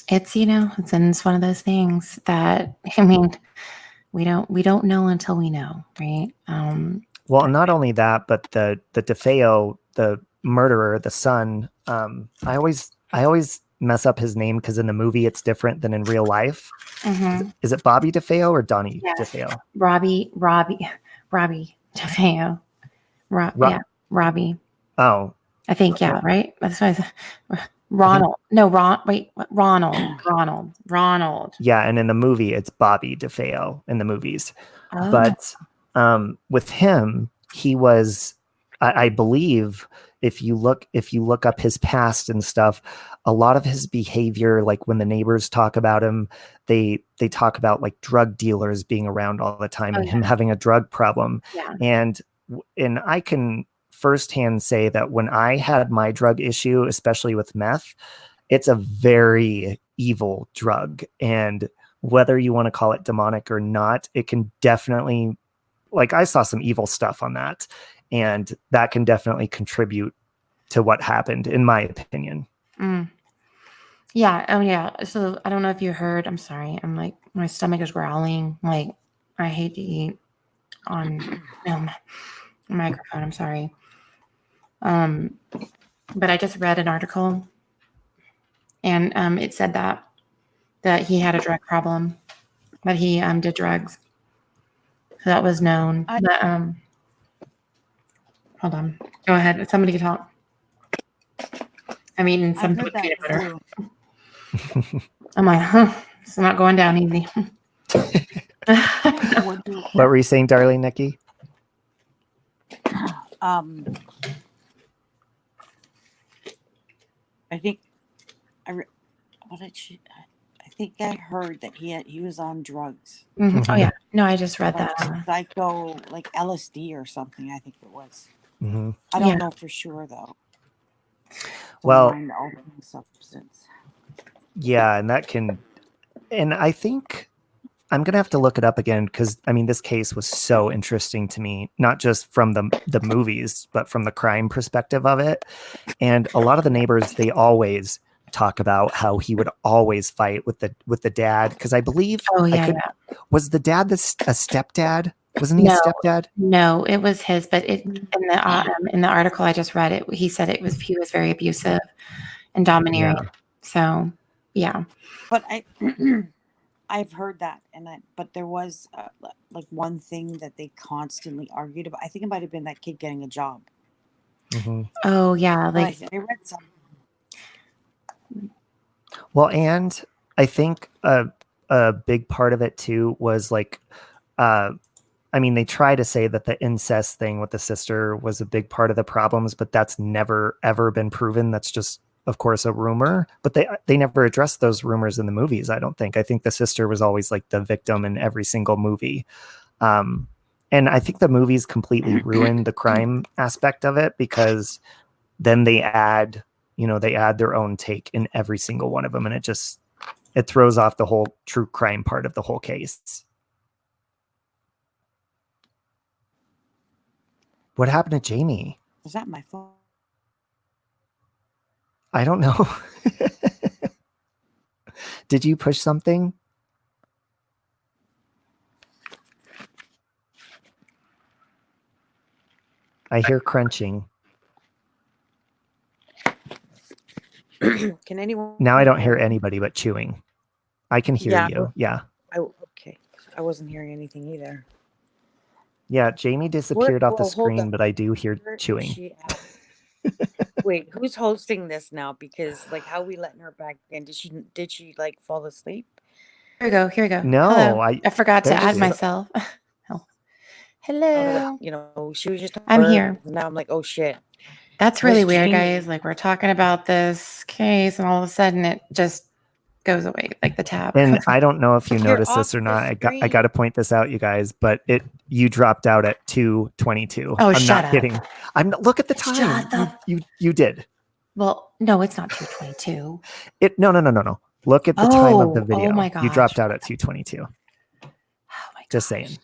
It's, it's one of those things that, we don't know until we know, right? Well, not only that, but the DeFeo, the murderer, the son, I always mess up his name because in the movie it's different than in real life. Mm-hmm. Is it Bobby DeFeo or Donnie DeFeo? Robbie DeFeo. Yeah, Robbie. Oh. I think, yeah, right? That's why I said Ronald. No, Ronald. Yeah, and in the movie it's Bobby DeFeo in the movies. Oh. But with him, he was I believe if you look up his past and stuff, a lot of his behavior, like when the neighbors talk about him, they talk about like drug dealers being around all the time and him having a drug problem. Yeah. And I can firsthand say that when I had my drug issue, especially with meth, it's a very evil drug. And whether you want to call it demonic or not, it can definitely, like, I saw some evil stuff on that, and that can definitely contribute to what happened, in my opinion. Yeah. Oh, yeah. So I don't know if you heard. I'm sorry. I'm like, my stomach is growling. Like, I hate to eat on microphone. I'm sorry. But I just read an article, and it said that he had a drug problem, that he did drugs. So that was known. But, hold on. Go ahead. Somebody can talk. I'm eating some peanut butter. I'm like, it's not going down easy. What were you saying, darling Nikki? I think I think I heard that he was on drugs. Oh yeah, no, I just read that. Psycho, like LSD or something. I think it was. I don't know for sure though. Well, substance. Yeah, and that can, and I think I'm gonna have to look it up again because I mean this case was so interesting to me, not just from the movies, but from the crime perspective of it. And a lot of the neighbors, they always talk about how he would always fight with the dad, because I believe was the dad a stepdad? Wasn't he a stepdad? No, it was his. But in the article I just read, he said he was very abusive and domineering. Yeah. So yeah. But I've heard that, but there was like one thing that they constantly argued about. I think it might have been that kid getting a job. Oh yeah, like I read something. Well, and I think a big part of it too was like, I mean, they try to say that the incest thing with the sister was a big part of the problems, but that's never ever been proven. That's just, of course, a rumor. But they never addressed those rumors in the movies. I don't think. I think the sister was always like the victim in every single movie. And I think the movies completely ruined the crime aspect of it, because then they add their own take in every single one of them, and it throws off the whole true crime part of the whole case. What happened to Jamie? Was that my phone? I don't know. Did you push something? I hear crunching. Can anyone? Now I don't hear anybody but chewing. I can hear you. Yeah. Okay. I wasn't hearing anything either. Yeah, Jamie disappeared off the screen, but I do hear chewing. Wait, who's hosting this now? Because like, how are we letting her back in? Did she like fall asleep? Here we go. No, hello. I forgot to add myself. Hello. She was just. I'm here. Now I'm like, oh shit. That's really weird, guys. Like, we're talking about this case, and all of a sudden it just goes away, like the tab. And I don't know if you noticed this or not. I got to point this out, you guys, but you dropped out at 2:22. Oh, I'm not kidding. Look at the time. Shut up. You did. Well, no, it's not 2:22. No. Look at the time of the video. Oh my gosh. You dropped out at 2:22. Oh my gosh. Just saying.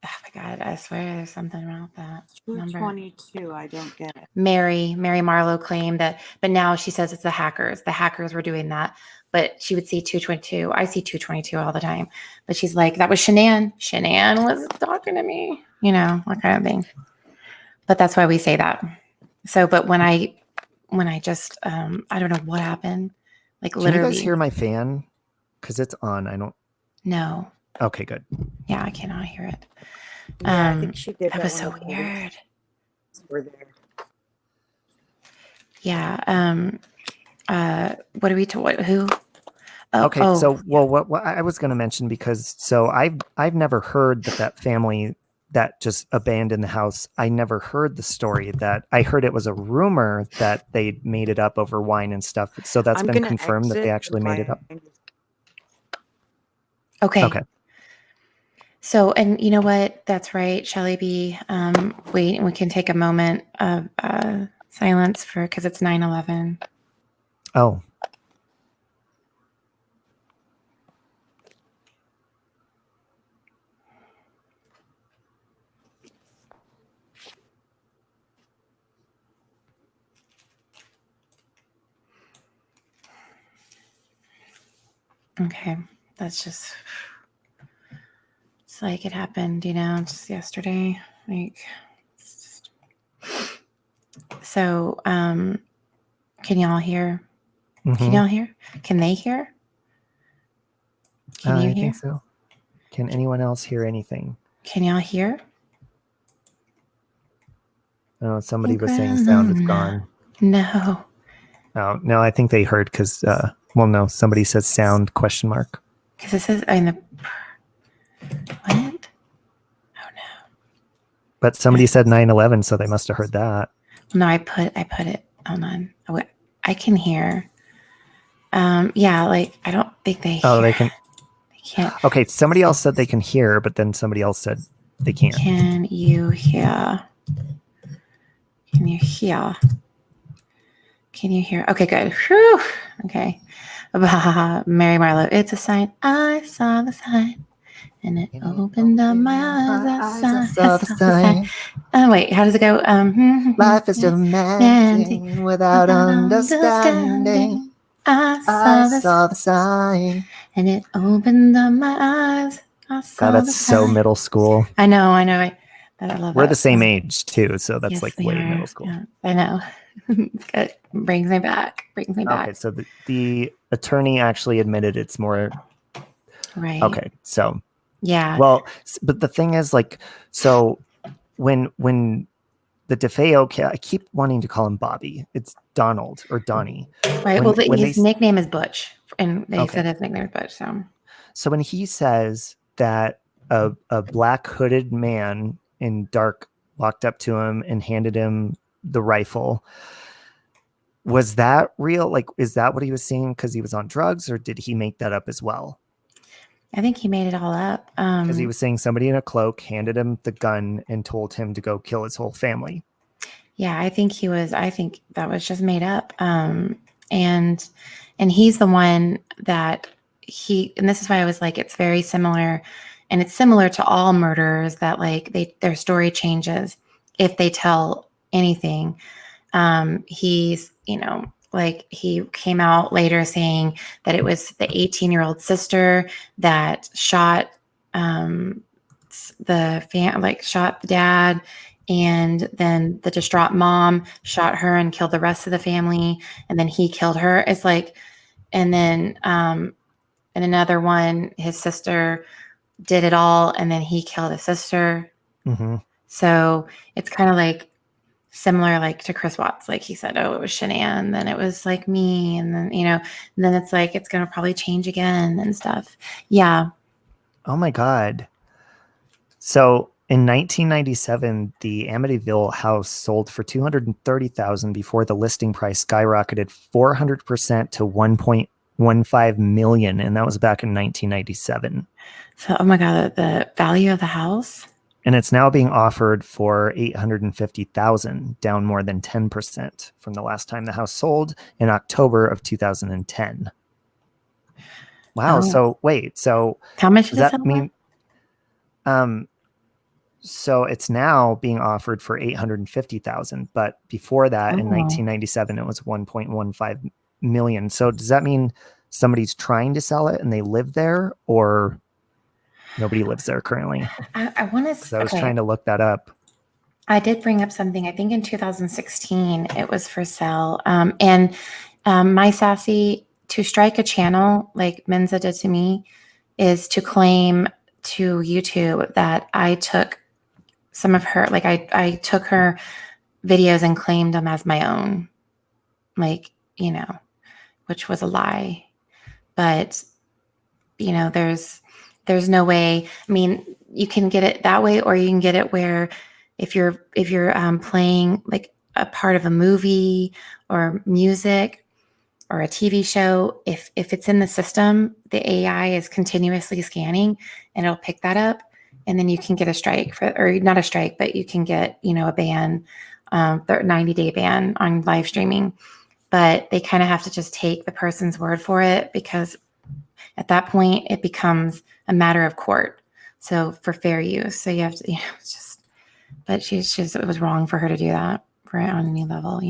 Oh my God, I swear there's something about that number. 2:22, I don't get it. Mary Marlowe claimed that, but now she says it's the hackers. The hackers were doing that, but she would see 2:22. I see 2:22 all the time, but she's like, that was Shanann. Shanann was talking to me, that kind of thing. But that's why we say that. So, but when I just, I don't know what happened. Like literally. Can you guys hear my fan? Because it's on. I don't. No. Okay, good. Yeah, I cannot hear it. I think she did. That was so weird. We're there. Yeah. What are we who? Okay. So, what I was going to mention, because I've never heard that family that just abandoned the house. I never heard the story. That I heard it was a rumor that they made it up over wine and stuff. So that's been confirmed that they actually made it up. Okay. So, and you know what? That's right, Shelly B. Wait, we can take a moment of silence because it's 9/11. Oh. Okay, that's just, it's like it happened, just yesterday. Like, so, can y'all hear? Mm-hmm. Can y'all hear? Can they hear? Can you hear? I think so. Can anyone else hear anything? Can y'all hear? Oh, somebody was saying sound is gone. No. Oh, no, I think they heard because, no, somebody says sound ? Because it says in the, what? Oh, no. But somebody said 9/11, so they must have heard that. No, I put it, hold on. Oh, I can hear. Yeah, like, I don't think they hear. Oh, they can. They can't. Okay, somebody else said they can hear, but then somebody else said they can't. Can you hear? Can you hear? Can you hear? Okay, good. Whew. Okay. Mary Marlowe. It's a sign. I saw the sign. And it opened up my eyes. I saw the sign. Oh, wait. How does it go? Life is demanding without understanding. I saw the sign. And it opened up my eyes. I saw God, that's so middle school. I know. I love We're that. the same age, too, so that's Yes, like we way are. middle school. Yeah, I know. It's good. Brings me back. Okay, so the attorney actually admitted it's more. Right. Okay, so. Yeah. Well, but the thing is, like, so when the DeFeo, I keep wanting to call him Bobby. It's Donald or Donnie. Right. His nickname is Butch, and they said his nickname is Butch. So when he says that a black hooded man in dark walked up to him and handed him the rifle, was that real? Like, is that what he was saying because he was on drugs, or did he make that up as well? I think he made it all up. Because he was saying somebody in a cloak handed him the gun and told him to go kill his whole family. Yeah, I think that was just made up. And he's the one that and this is why I was like, it's very similar, and it's similar to all murders that like their story changes if they tell anything. He's, like he came out later saying that it was the 18-year-old sister that shot shot the dad, and then the distraught mom shot her and killed the rest of the family, and then he killed her. It's like, and then and another one, his sister did it all, and then he killed his sister. Mm-hmm. So it's kind of like similar, like to Chris Watts. Like he said, oh, it was Shanann, then it was like me, and then and then it's like it's gonna probably change again and stuff. Yeah. Oh my God. So in 1997, the Amityville house sold for $230,000 before the listing price skyrocketed 400% to $1.15 million, and that was back in 1997. So, oh my God, the value of the house. And it's now being offered for $850,000, down more than 10% from the last time the house sold in October of 2010. Wow. Oh. So wait, so how much does that mean? So it's now being offered for $850,000, but before that, in 1997, it was $1.15 million. So does that mean somebody's trying to sell it and they live there, or nobody lives there currently? I want to. I was trying to look that up. I did bring up something. I think in 2016 it was for sale. And my sassy, to strike a channel like Mensa did to me, is to claim to YouTube that I took some of her, like I took her videos and claimed them as my own, like, which was a lie. But, there's no way. I mean, you can get it that way, or you can get it where if you're playing like a part of a movie or music or a TV show, if it's in the system, the AI is continuously scanning and it'll pick that up, and then you can get a strike or not a strike, but you can get, a ban, 90-day ban on live streaming. But they kind of have to just take the person's word for it, because at that point it becomes a matter of court. So for fair use, so you have to, it's just, but it was wrong for her to do that on any level,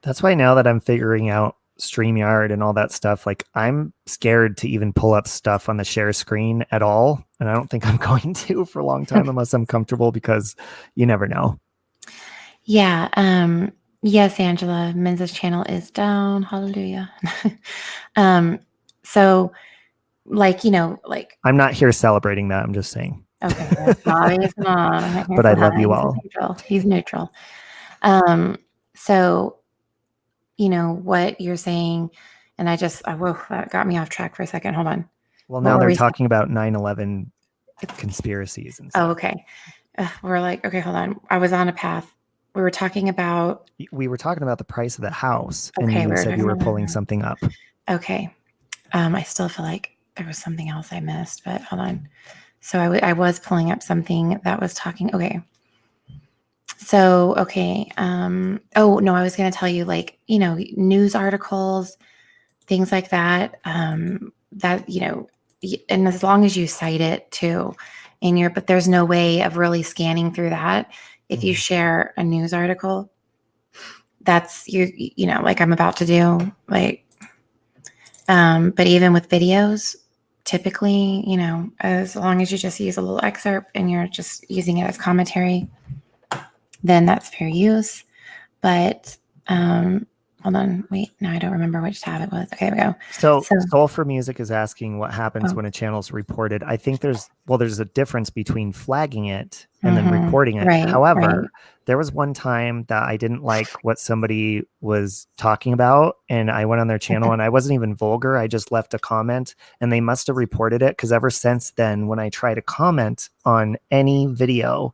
That's why now that I'm figuring out StreamYard and all that stuff, like I'm scared to even pull up stuff on the share screen at all. And I don't think I'm going to for a long time unless I'm comfortable, because you never know. Yeah. Yes, Angela, Mensa's channel is down. Hallelujah. So like, I'm not here celebrating that. I'm just saying. Okay. Bobby's not. But I love you all. He's neutral. So, what you're saying, and that got me off track for a second. Hold on. Well, now they're talking about 9/11 conspiracies and stuff. Oh, okay. We're like, okay, hold on. I was on a path. We were talking about the price of the house, okay, and you said you were pulling something up. Okay. I still feel like there was something else I missed, but hold on. So I was pulling up something that was talking. Okay. So, okay. Oh no, I was going to tell you, like, news articles, things like that, that, and as long as you cite it too but there's no way of really scanning through that. If you share a news article, that's like I'm about to do, like, but even with videos, typically, as long as you just use a little excerpt and you're just using it as commentary, then that's fair use. But hold on, wait, no, I don't remember which tab it was. Okay, there we go. So Soul for Music is asking what happens when a channel's reported. I think there's a difference between flagging it and then reporting it. Right, However, there was one time that I didn't like what somebody was talking about, and I went on their channel and I wasn't even vulgar. I just left a comment, and they must have reported it, because ever since then, when I try to comment on any video,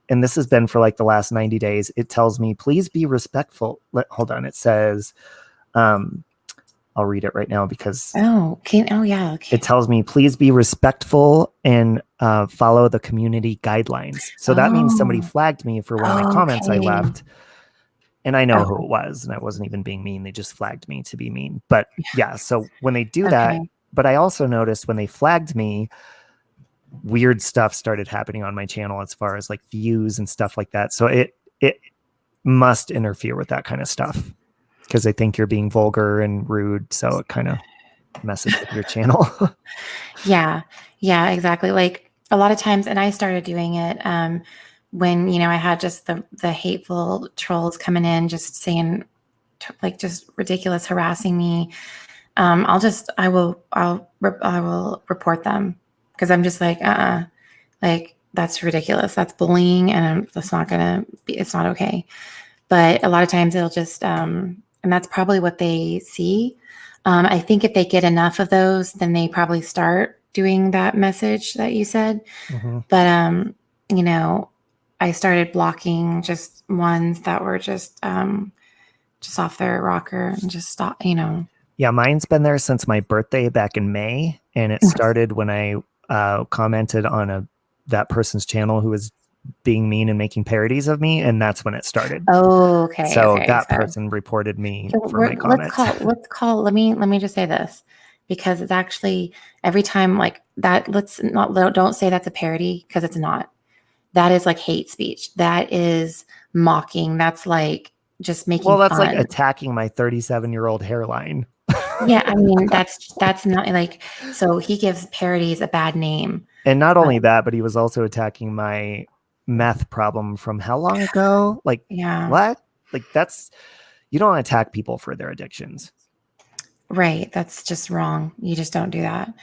and this has been for like the last 90 days, it tells me, please be respectful. Hold on. It says, I'll read it right now because okay. It tells me, please be respectful and follow the community guidelines. So that means somebody flagged me for one of the comments I left. And I know who it was, and I wasn't even being mean. They just flagged me to be mean. But yeah, so when they do that, but I also noticed when they flagged me, weird stuff started happening on my channel as far as like views and stuff like that. So it must interfere with that kind of stuff, because they think you're being vulgar and rude. So it kind of messes with your channel. Yeah, exactly. Like a lot of times, and I started doing it when, I had just the hateful trolls coming in, just saying like just ridiculous, harassing me. I will report them, because I'm just like, like that's ridiculous. That's bullying, and it's not okay. But a lot of times it'll just, and that's probably what they see. I think if they get enough of those, then they probably start doing that message that you said. But, I started blocking just ones that were just off their rocker and just stop, Yeah, mine's been there since my birthday back in May. And it started when I commented on that person's channel who was being mean and making parodies of me, and that's when it started. Oh, okay. So that person reported me for my comment. Let me just say this, because it's actually every time like that. Don't say that's a parody, because it's not. That is like hate speech. That is mocking. That's like just making fun. That's like attacking my 37-year-old hairline. Yeah, I mean that's not like, so he gives parodies a bad name. And not only that, but he was also attacking my meth problem from how long ago? Like, what? Like, you don't attack people for their addictions. Right. That's just wrong. You just don't do that.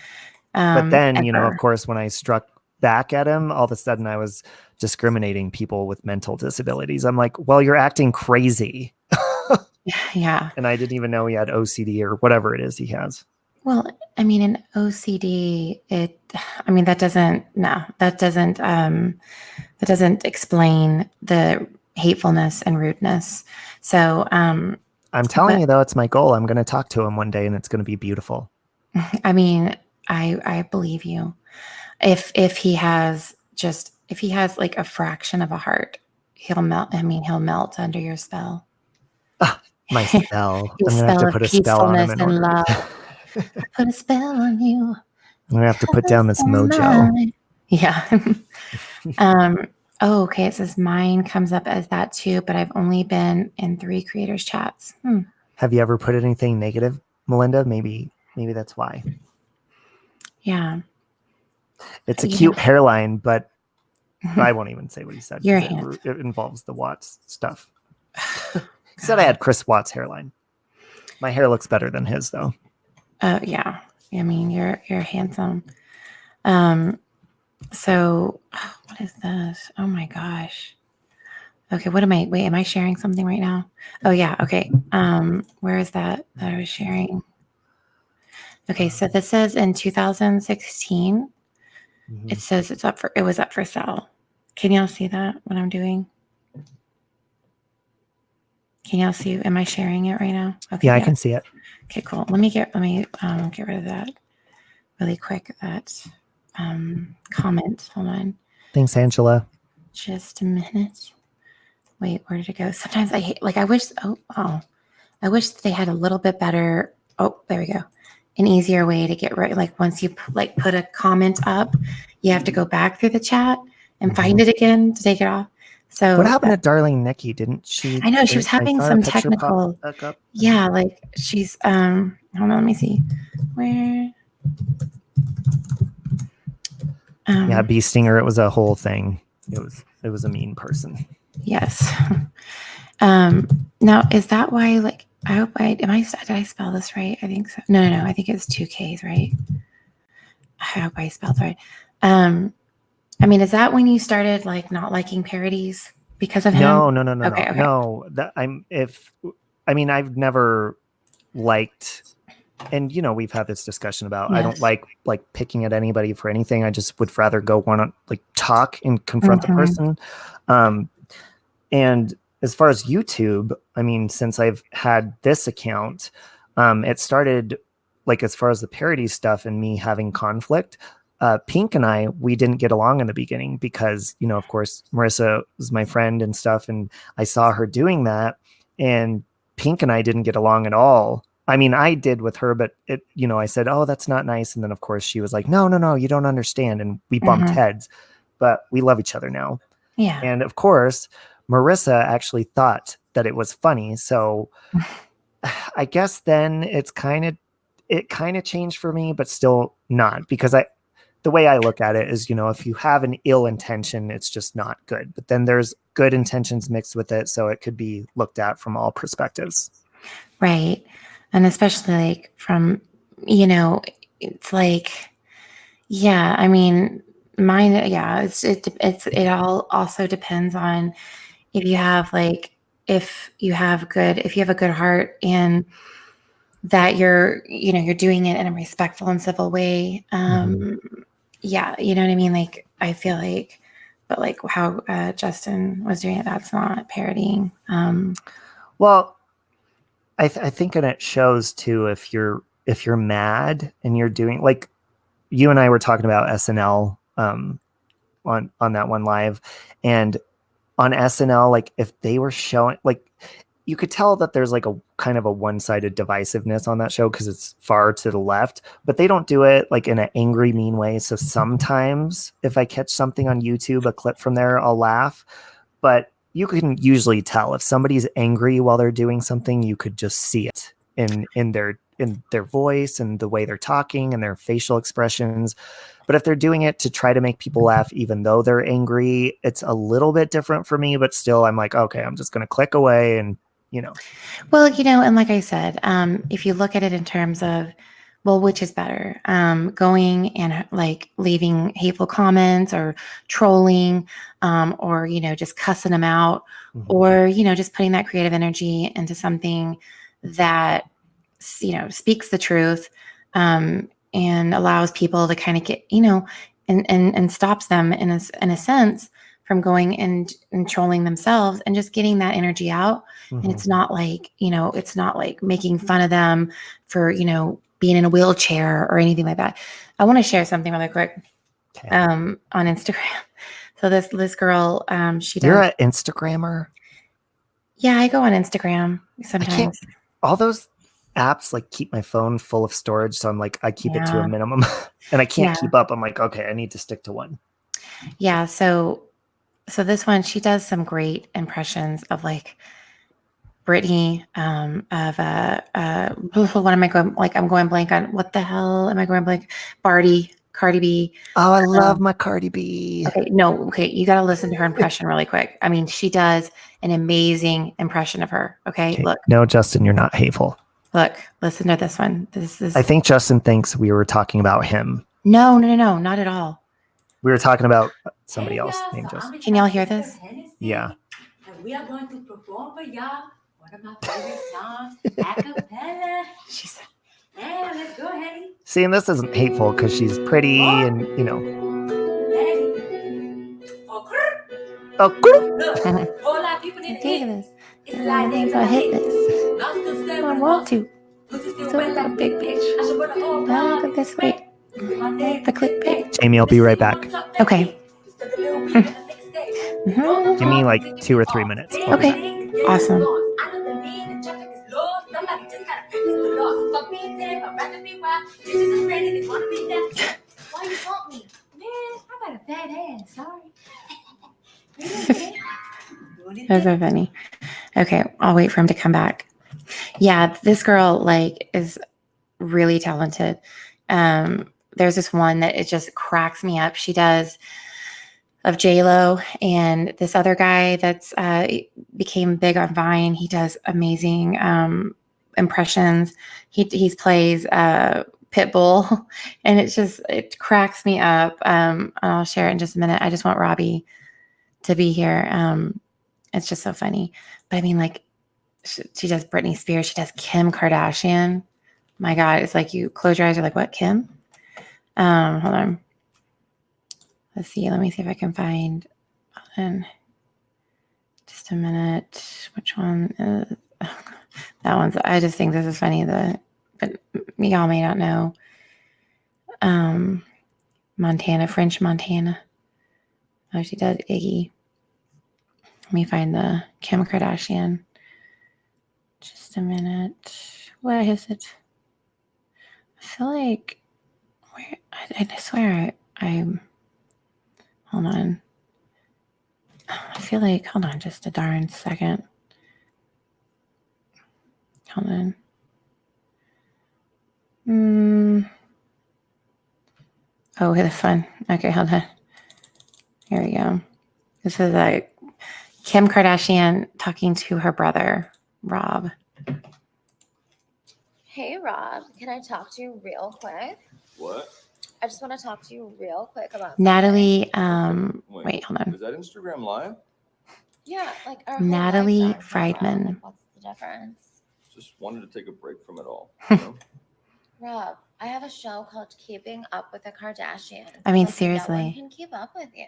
But then, of course, when I struck back at him, all of a sudden I was discriminating people with mental disabilities. I'm like, well, you're acting crazy. Yeah. And I didn't even know he had OCD or whatever it is he has. Well, I mean, in OCD, that doesn't explain the hatefulness and rudeness. So, I'm telling you though, it's my goal. I'm going to talk to him one day and it's going to be beautiful. I mean, I believe you. If he has like a fraction of a heart, he'll melt. I mean, he'll melt under your spell. My spell. Your I'm going to have spell to of put a spell on him peacefulness in and order. love. Put a spell on you. I'm going to have to put down this mojo. Yeah. Oh, okay. It says mine comes up as that too, but I've only been in 3 creators chats. Have you ever put anything negative, Melinda? Maybe that's why. Yeah. It's a cute hairline, but I won't even say what he said. It involves the Watts stuff. He said I had Chris Watts hairline. My hair looks better than his though. Oh yeah. I mean, you're handsome. So what is this? Oh my gosh. Okay, am I sharing something right now? Oh yeah, okay. Where is that I was sharing? Okay, so this says in 2016, it says it was up for sale. Can y'all see that, what I'm doing? Can y'all see, am I sharing it right now? Okay, yeah, I can see it. Okay, cool. Let me get rid of that really quick, that comment. Hold on. Thanks, Angela. Just a minute. Wait, where did it go? Sometimes I hate, I wish they had a little bit better. Oh, there we go. An easier way to get right. Like once you put a comment up, you have to go back through the chat and find it again to take it off. So what happened to Darling Nikki? Didn't she? I know she was having some technical. Yeah, like she's hold on, let me see. Where? Yeah, Bee Stinger. It was a whole thing. It was a mean person. Yes. Now is that why? I hope did I spell this right? I think so. No. I think it's 2 Ks, right? I hope I spelled right. I mean, is that when you started not liking parodies because of him? No. Okay. No. I've never liked, and we've had this discussion about, I don't like picking at anybody for anything. I just would rather go talk and confront the person. And as far as YouTube, I mean, since I've had this account, it started as far as the parody stuff and me having conflict. Pink and we didn't get along in the beginning because, of course, Marissa was my friend and stuff. And I saw her doing that, and Pink and I didn't get along at all. I mean, I did with her, but I said, oh, that's not nice. And then of course she was like, no, you don't understand. And we bumped heads, but we love each other now. Yeah. And of course, Marissa actually thought that it was funny. So I guess then it kind of changed for me, but still not, because the way I look at it is, if you have an ill intention, it's just not good. But then there's good intentions mixed with it. So it could be looked at from all perspectives. Right. And especially from, it's yeah, I mean, mine, yeah, it all also depends on if you have a good heart, and that you're doing it in a respectful and civil way. Yeah, you know what I mean? I feel but how Justin was doing it, that's not parodying. Well, I think it shows too, if you're mad and you're doing, you and I were talking about SNL on that one live, and on SNL, if they were showing, you could tell that there's a kind of a one-sided divisiveness on that show because it's far to the left, but they don't do it in an angry, mean way. So sometimes if I catch something on YouTube, a clip from there, I'll laugh, but you can usually tell if somebody's angry while they're doing something. You could just see it in their voice and the way they're talking and their facial expressions. But if they're doing it to try to make people laugh, even though they're angry, it's a little bit different for me, but still I'm okay, I'm just going to click away and, Well, and like I said, if you look at it in terms of, well, which is better, going and leaving hateful comments or trolling, or, just cussing them out, or, just putting that creative energy into something that, speaks the truth, and allows people to kind of get, and stops them in a sense from going and trolling themselves and just getting that energy out. Mm-hmm. And it's not like, it's not like making fun of them for, being in a wheelchair or anything like that. I want to share something really quick on Instagram. So this girl, she does. You're an Instagrammer? Yeah, I go on Instagram sometimes. All those apps like keep my phone full of storage, so I'm like, I keep it to a minimum, and I can't keep up. I'm like, okay, I need to stick to one. Yeah, so this one, she does some great impressions of like Britney, what am I going, like, I'm going blank on, what the hell am I going blank? Cardi B. Oh, I love my Cardi B. Okay, you got to listen to her impression really quick. I mean, she does an amazing impression of her. Okay, look. No, Justin, you're not hateful. Look, listen to this one. This is. I think Justin thinks we were talking about him. No, not at all. We were talking about somebody else named Justin. Can y'all hear this? Yeah. And we are going to perform for y'all one of my favorite songs, acapella. She said. Yeah, let's go, Hetty. See, and this isn't hateful because she's pretty and, Hetty. Oh, whole lot of people need to hit this. It's like they gonna hit this. I want to. So a big bitch. Look this way. The clickbait. Jamie, I'll be right back. Okay. Give me like 2 or 3 minutes. Okay. Awesome. Why you want me? Man, I got a fat ass. Sorry. That's so funny. Okay, I'll wait for him to come back. Yeah, this girl is really talented. There's this one that it just cracks me up. She does of J-Lo and this other guy that's became big on Vine. He does amazing impressions. He plays Pitbull, and it cracks me up. I'll share it in just a minute. I just want Robbie to be here. It's just so funny. But I mean, like, she does Britney Spears. She does Kim Kardashian. My God, it's like you close your eyes. You're like, what, Kim? Hold on. Let's see. Let me see if I can find. Hold on. Just a minute. Which one is that one's? I just think this is funny. But y'all may not know. Montana, French Montana. Oh, she does Iggy. Let me find the Kim Kardashian. Just a minute. Where is it? I feel like I swear I'm. Hold on. I feel like, hold on just a darn second. Hold on. Oh, this one. Okay, hold on. Here we go. This is Kim Kardashian talking to her brother, Rob. Hey, Rob. Can I talk to you real quick? What? I just want to talk to you real quick about Natalie. Wait, hold on. Is that Instagram Live? Yeah, like our Natalie Friedman. Like, what's the difference? Just wanted to take a break from it all. Rob, I have a show called Keeping Up with the Kardashians. I mean, like, seriously. No one can keep up with you.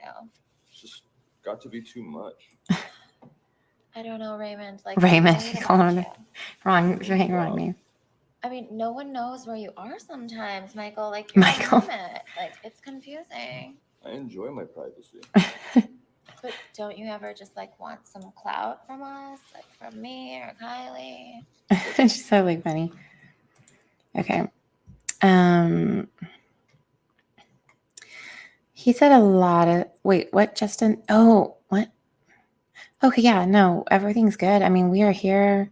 It's just got to be too much. I don't know, Raymond. Like Raymond, call him wrong name. I mean, no one knows where you are sometimes, Michael. Like, Michael. Like, it's confusing. I enjoy my privacy. But don't you ever just like want some clout from us, like from me or Kylie? She's so like funny. Okay. He said a lot of. Wait, what, Justin? Oh, what? Okay, yeah, no, everything's good. I mean, we are here.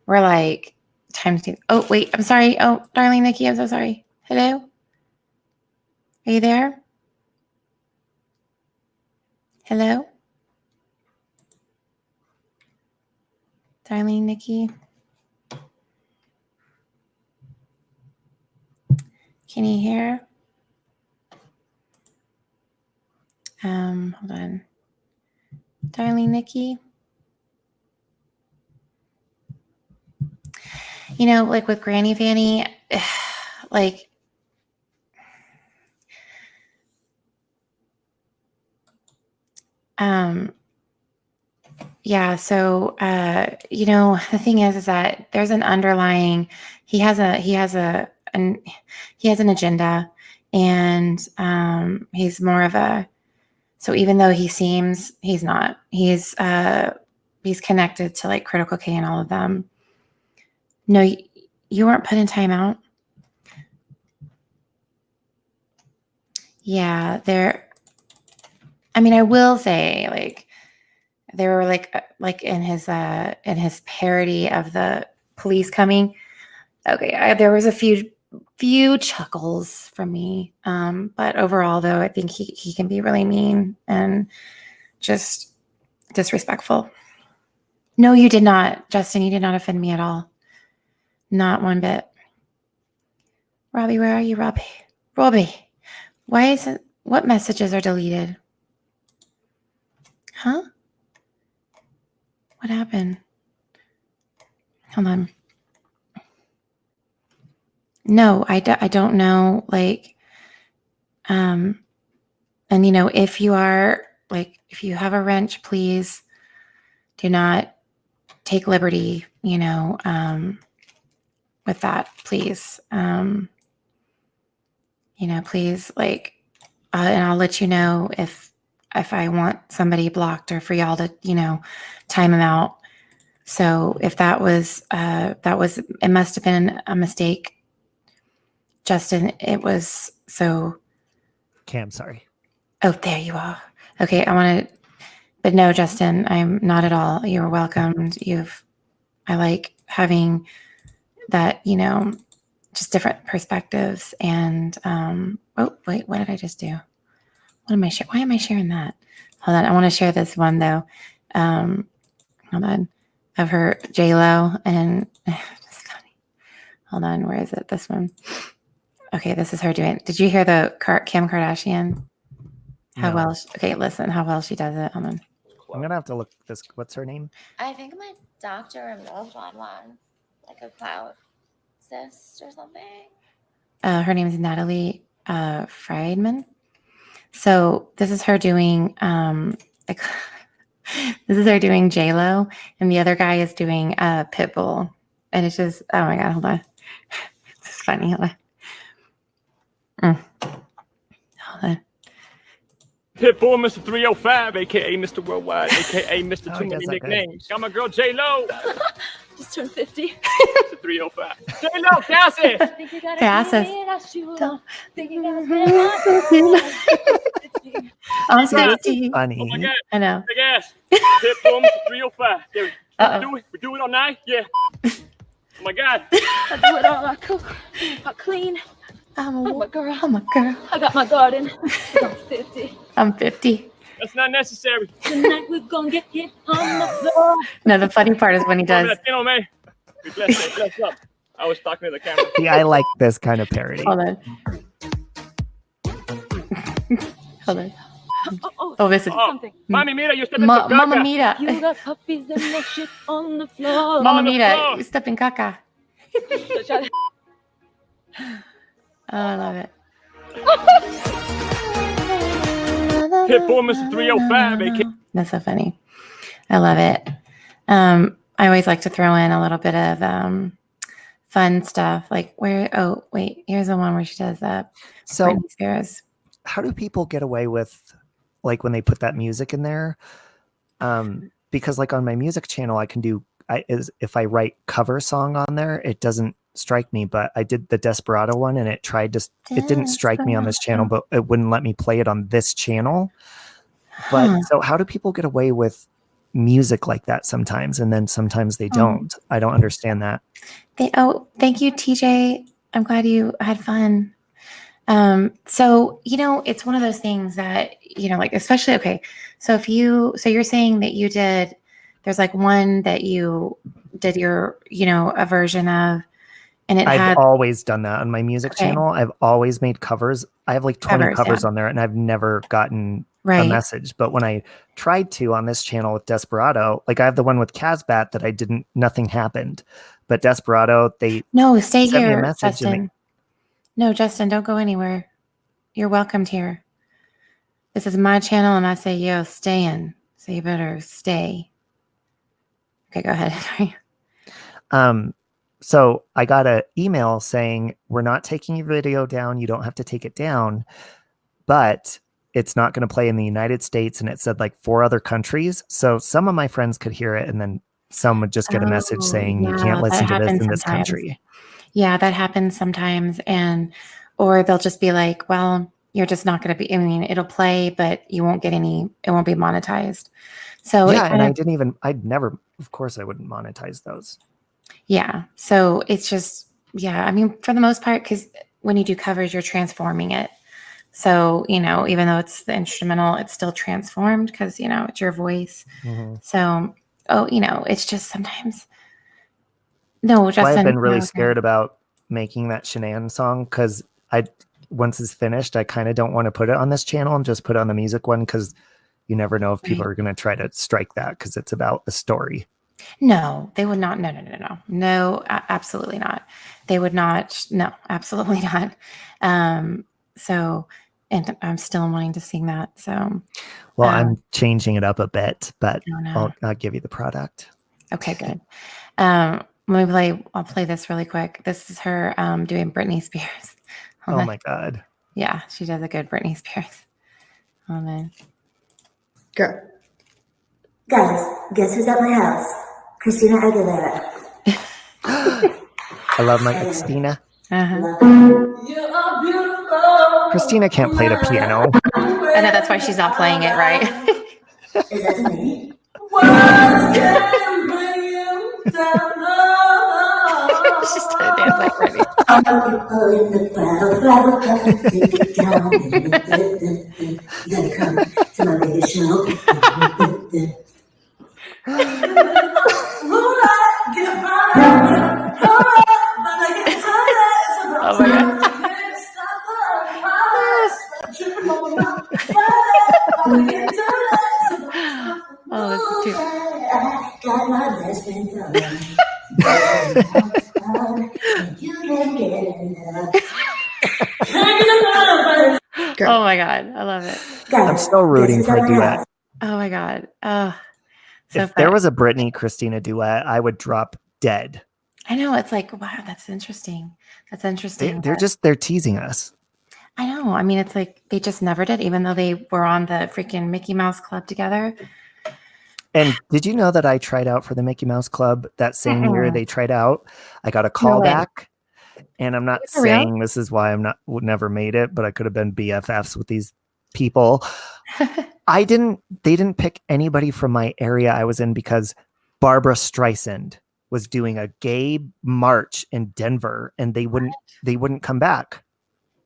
We're like. Time to. Oh, wait, I'm sorry. Oh, darling Nikki, I'm so sorry. Hello? Are you there? Hello? Darling Nikki? Can you hear? Hold on. Darling Nikki? You know, like with Granny Fanny, like Yeah. So, the thing is that there's an underlying, he has an agenda, and he's more of a, so even though he's not, he's connected to like Critical K and all of them. No, you weren't put in timeout. Yeah, I will say, like, they were like in his parody of the police coming. Okay, there was a few chuckles from me, but overall, though, I think he can be really mean and just disrespectful. No, you did not, Justin. You did not offend me at all. Not one bit. Robbie, where are you, Robbie? Robbie, why isn't, what messages are deleted? Huh? What happened? Hold on. No, I don't know. Like, and if you are like, if you have a wrench, please do not take liberty, with that, please. Please, like, and I'll let you know if I want somebody blocked or for y'all to, time them out. So if that was, it must have been a mistake, Justin. It was so. Okay, I'm sorry. Oh, there you are. Okay, but no, Justin, I'm not at all. You're welcomed. I like having that, just different perspectives. And, oh, wait, what did I just do? What am I sharing? Why am I sharing that? Hold on. I want to share this one though. Hold on. Of her J-Lo and it's funny. Hold on. Where is it? This one. Okay. This is her doing, did you hear the Kim Kardashian? Okay. Listen, how well she does it. Hold on. I'm going to have to look this. What's her name? I think my doctor removed one, like a cloud cyst or something. Her name is Natalie Friedman. So this is her doing this is her doing J-Lo, and the other guy is doing Pitbull, and it's just, oh my god, hold on, it's funny. Hold on. Hold on. Pitbull, Mr. 305, aka Mr. Worldwide, aka Mr. Too Many Nicknames. Got my girl J-Lo. Just turned 50. Mr. 305. J-Lo, Cassie. Cassie. I'm 60. Funny. Oh my god. I know. Big ass. Pitbull, Mr. 305. There we do it all night? Yeah. Oh my god. I do it all. I cook. I clean. I'm a girl. I'm a girl. I got my garden. I'm 50. I'm 50. That's not necessary. Tonight we're gonna get hit on the floor. No, the funny part is when he does. Bless up. I was talking to the camera. Yeah, I like this kind of parody. Hold on. Hold on. Oh, this is something. Mommy Mita, you're stepping caca. Mama Mita. You got puppies and that shit on the floor. Mama Mita, you stepping caca. Oh, I love it. Pitbull, Mr. 305, aka. That's so funny. I love it. I always like to throw in a little bit of fun stuff. Like oh, wait, here's the one where she does that. So how do people get away with, like, when they put that music in there? Because like on my music channel, I can do, if I write cover song on there, it doesn't strike me, but I did the Desperado one and it didn't strike me on this channel, but it wouldn't let me play it on this channel. But so how do people get away with music like that sometimes, and then sometimes they don't? I don't understand that. Thank you, TJ. I'm glad you had fun. So, it's one of those things that, like, especially, okay. So so you're saying that there's like one that you did your, a version of, and I've always done that on my music channel. I've always made covers. I have like 20 covers on there, and I've never gotten a message. But when I tried to on this channel with Desperado, like I have the one with Casbat that nothing happened. But Desperado, stay sent here, me a message. Justin. No, Justin, don't go anywhere. You're welcomed here. This is my channel, and I say, yo, stay in. So you better stay. Okay, go ahead. So I got an email saying, we're not taking your video down. You don't have to take it down, but it's not going to play in the United States. And it said like 4 other countries. So some of my friends could hear it, and then some would just get a message saying you can't listen to this in this country. Yeah, that happens sometimes. Or they'll just be like, well, you're just not going to be, I mean, it'll play, but you won't get it won't be monetized. So yeah, and I'd never, of course I wouldn't monetize those. Yeah. So it's just, I mean, for the most part, because when you do covers, you're transforming it. So, even though it's the instrumental, it's still transformed because, it's your voice. Mm-hmm. So, it's just sometimes. No, Justin. I've been really scared about making that Shanann song because once it's finished, I kind of don't want to put it on this channel and just put it on the music one because you never know if people are going to try to strike that because it's about a story. No, they would not. No, absolutely not. They would not. No, absolutely not. So, and I'm still wanting to sing that. So, well, I'm changing it up a bit, but I'll give you the product. Okay, good. I'll play this really quick. This is her doing Britney Spears. Hold on. My God. Yeah, she does a good Britney Spears. Hold on. Girl. Guys, guess who's at my house? Christina Aguilera. I love my Christina. Christina can't play the piano. I know, that's why she's not playing it, right? Is that to me? She's trying to dance like Britney. Oh my God. Oh, this is too. Oh my God, I love it. I'm still rooting for a duet. Oh my God. Oh, so if there was a Britney Christina duet, I would drop dead. I know, it's like, wow, that's interesting. That's interesting. They're teasing us. I know. I mean, it's like they just never did, even though they were on the freaking Mickey Mouse Club together. And did you know that I tried out for the Mickey Mouse Club that same year they tried out? I got a call back, and I'm not saying this is why never made it, but I could have been BFFs with these people. They didn't pick anybody from my area I was in because Barbara Streisand was doing a gay march in Denver, and they wouldn't come back.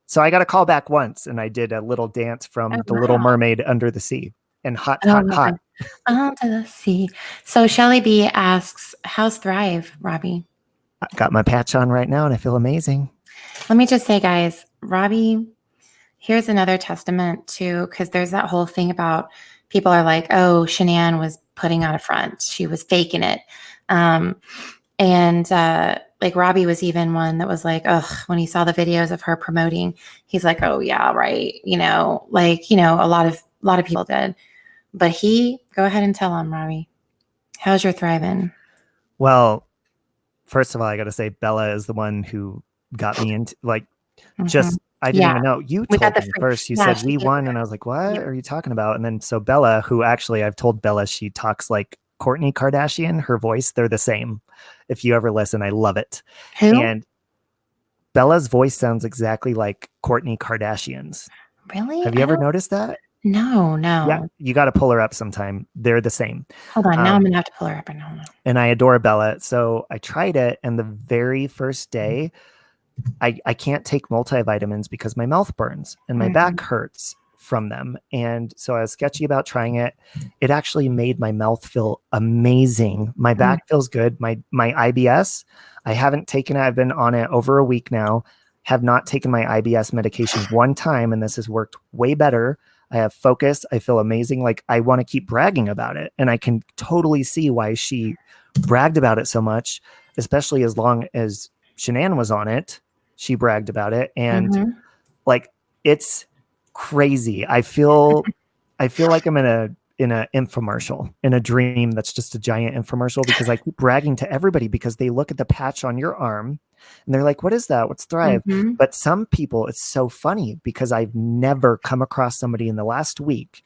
So I got a call back once, and I did a little dance from The Little Mermaid Under the Sea and hot. Under the sea. So Shelly B asks, how's Thrive, Robbie? I got my patch on right now, and I feel amazing. Let me just say, guys, Robbie, here's another testament to, because there's that whole thing about people are like, oh, Shanann was putting on a front. She was faking it. Like Robbie was even one that was like, ugh, when he saw the videos of her promoting, he's like, oh yeah, right. A lot of people did, but go ahead and tell him, Robbie, how's your thriving? Well, first of all, I got to say Bella is the one who got me into I didn't even know. You told me first. You said we won, and I was like, what are you talking about? And then so Bella, who actually I've told Bella she talks like Kourtney Kardashian, her voice, they're the same. If you ever listen, I love it. Who? And Bella's voice sounds exactly like Kourtney Kardashian's. Really? Have you ever noticed that? No. Yeah, you got to pull her up sometime. They're the same. Hold on, now I'm gonna have to pull her up. And I adore Bella, so I tried it, and the very first day, I can't take multivitamins because my mouth burns and my back hurts from them. And so I was sketchy about trying it. It actually made my mouth feel amazing. My back feels good. My IBS, I haven't taken it. I've been on it over a week now. Have not taken my IBS medication one time, and this has worked way better. I have focus. I feel amazing. Like I want to keep bragging about it. And I can totally see why she bragged about it so much, especially as long as Shanann was on it. She bragged about it. And like, it's crazy. I feel like I'm in a infomercial, in a dream that's just a giant infomercial, because I keep bragging to everybody because they look at the patch on your arm and they're like, what is that? What's Thrive? Mm-hmm. But some people, it's so funny because I've never come across somebody in the last week,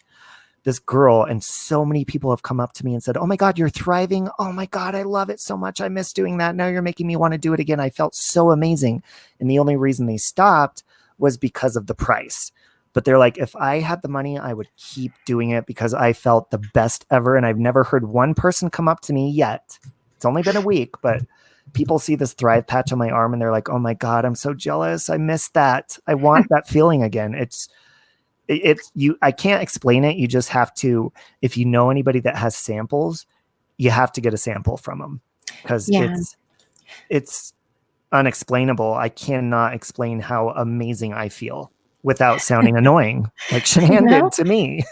this girl, and so many people have come up to me and said, oh my God, you're thriving. Oh my God, I love it so much. I miss doing that. Now you're making me want to do it again. I felt so amazing. And the only reason they stopped was because of the price. But they're like, if I had the money, I would keep doing it because I felt the best ever. And I've never heard one person come up to me yet. It's only been a week, but people see this Thrive patch on my arm and they're like, oh my God, I'm so jealous. I miss that. I want that feeling again. It's you. I can't explain it. You just have to, if you know anybody that has samples, you have to get a sample from them because it's unexplainable. I cannot explain how amazing I feel without sounding annoying like Shanann did to me.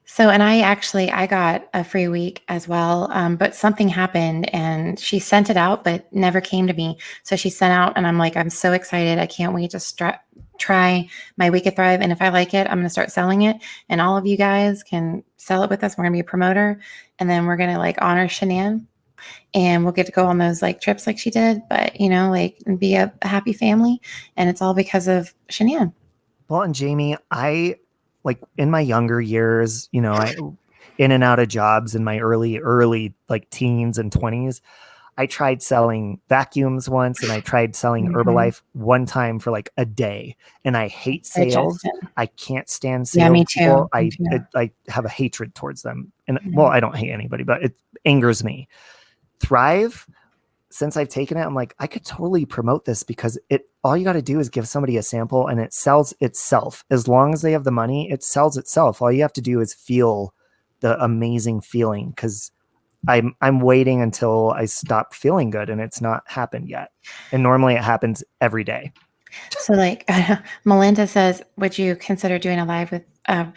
So, and I got a free week as well, but something happened and she sent it out, but never came to me. So she sent out and I'm like, I'm so excited. I can't wait to try my week at Thrive. And if I like it, I'm going to start selling it. And all of you guys can sell it with us. We're going to be a promoter. And then we're going to like honor Shanann and we'll get to go on those like trips like she did, but you know, like and be a happy family. And it's all because of Shanann. Well, and Jamie, I like in my younger years, you know, I in and out of jobs in my early like teens and 20s. I tried selling vacuums once and I tried selling Herbalife one time for like a day. And I hate sales. I can't stand sales. Yeah, me too. People. I have a hatred towards them. And well, I don't hate anybody, but it angers me. Thrive, since I've taken it, I'm like, I could totally promote this because all you got to do is give somebody a sample and it sells itself. As long as they have the money, it sells itself. All you have to do is feel the amazing feeling because I'm waiting until I stop feeling good and it's not happened yet. And normally it happens every day. So like Melinda says, would you consider doing a live with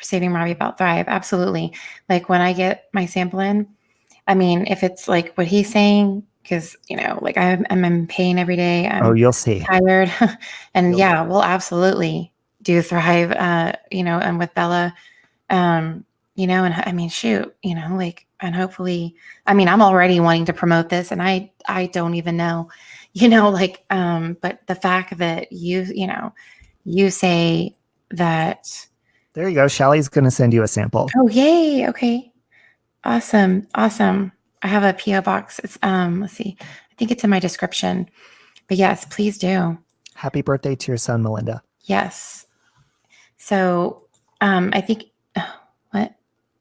Saving Robbie about Thrive? Absolutely. Like when I get my sample in, I mean, if it's like what he's saying, because, you know, like I'm in pain every day. You'll see. Tired. And we'll absolutely do Thrive, you know, and with Bella, you know, and I mean, shoot, you know, like, and hopefully, I mean, I'm already wanting to promote this and I don't even know, you know, like, but the fact that you say that. There you go. Shelly's going to send you a sample. Oh, yay. Okay. Awesome. I have a PO box. It's let's see. I think it's in my description. But yes, please do. Happy birthday to your son, Melinda. Yes. So I think what?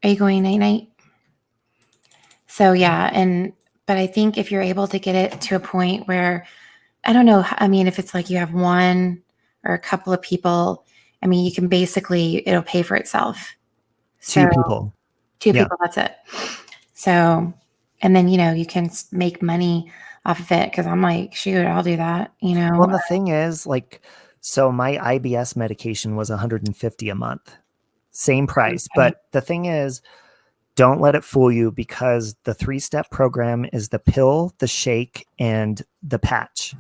Are you going night-night? So yeah, but I think if you're able to get it to a point where I don't know, I mean, if it's like you have one or a couple of people, I mean, you can basically it'll pay for itself. Two people, that's it. So, and then, you know, you can make money off of it. Cause I'm like, shoot, I'll do that, you know? Well, the thing is like, so my IBS medication was $150 a month, same price. Okay. But the thing is, don't let it fool you because the 3-step program is the pill, the shake, and the patch.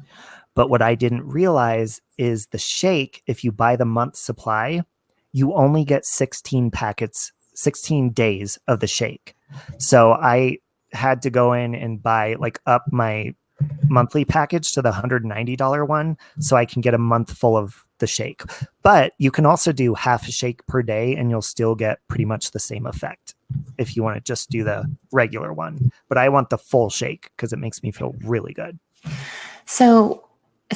But what I didn't realize is the shake, if you buy the month supply, you only get 16 packets, 16 days of the shake. So I had to go in and buy like up my monthly package to the $190 one so I can get a month full of the shake. But you can also do half a shake per day and you'll still get pretty much the same effect if you want to just do the regular one. But I want the full shake because it makes me feel really good. So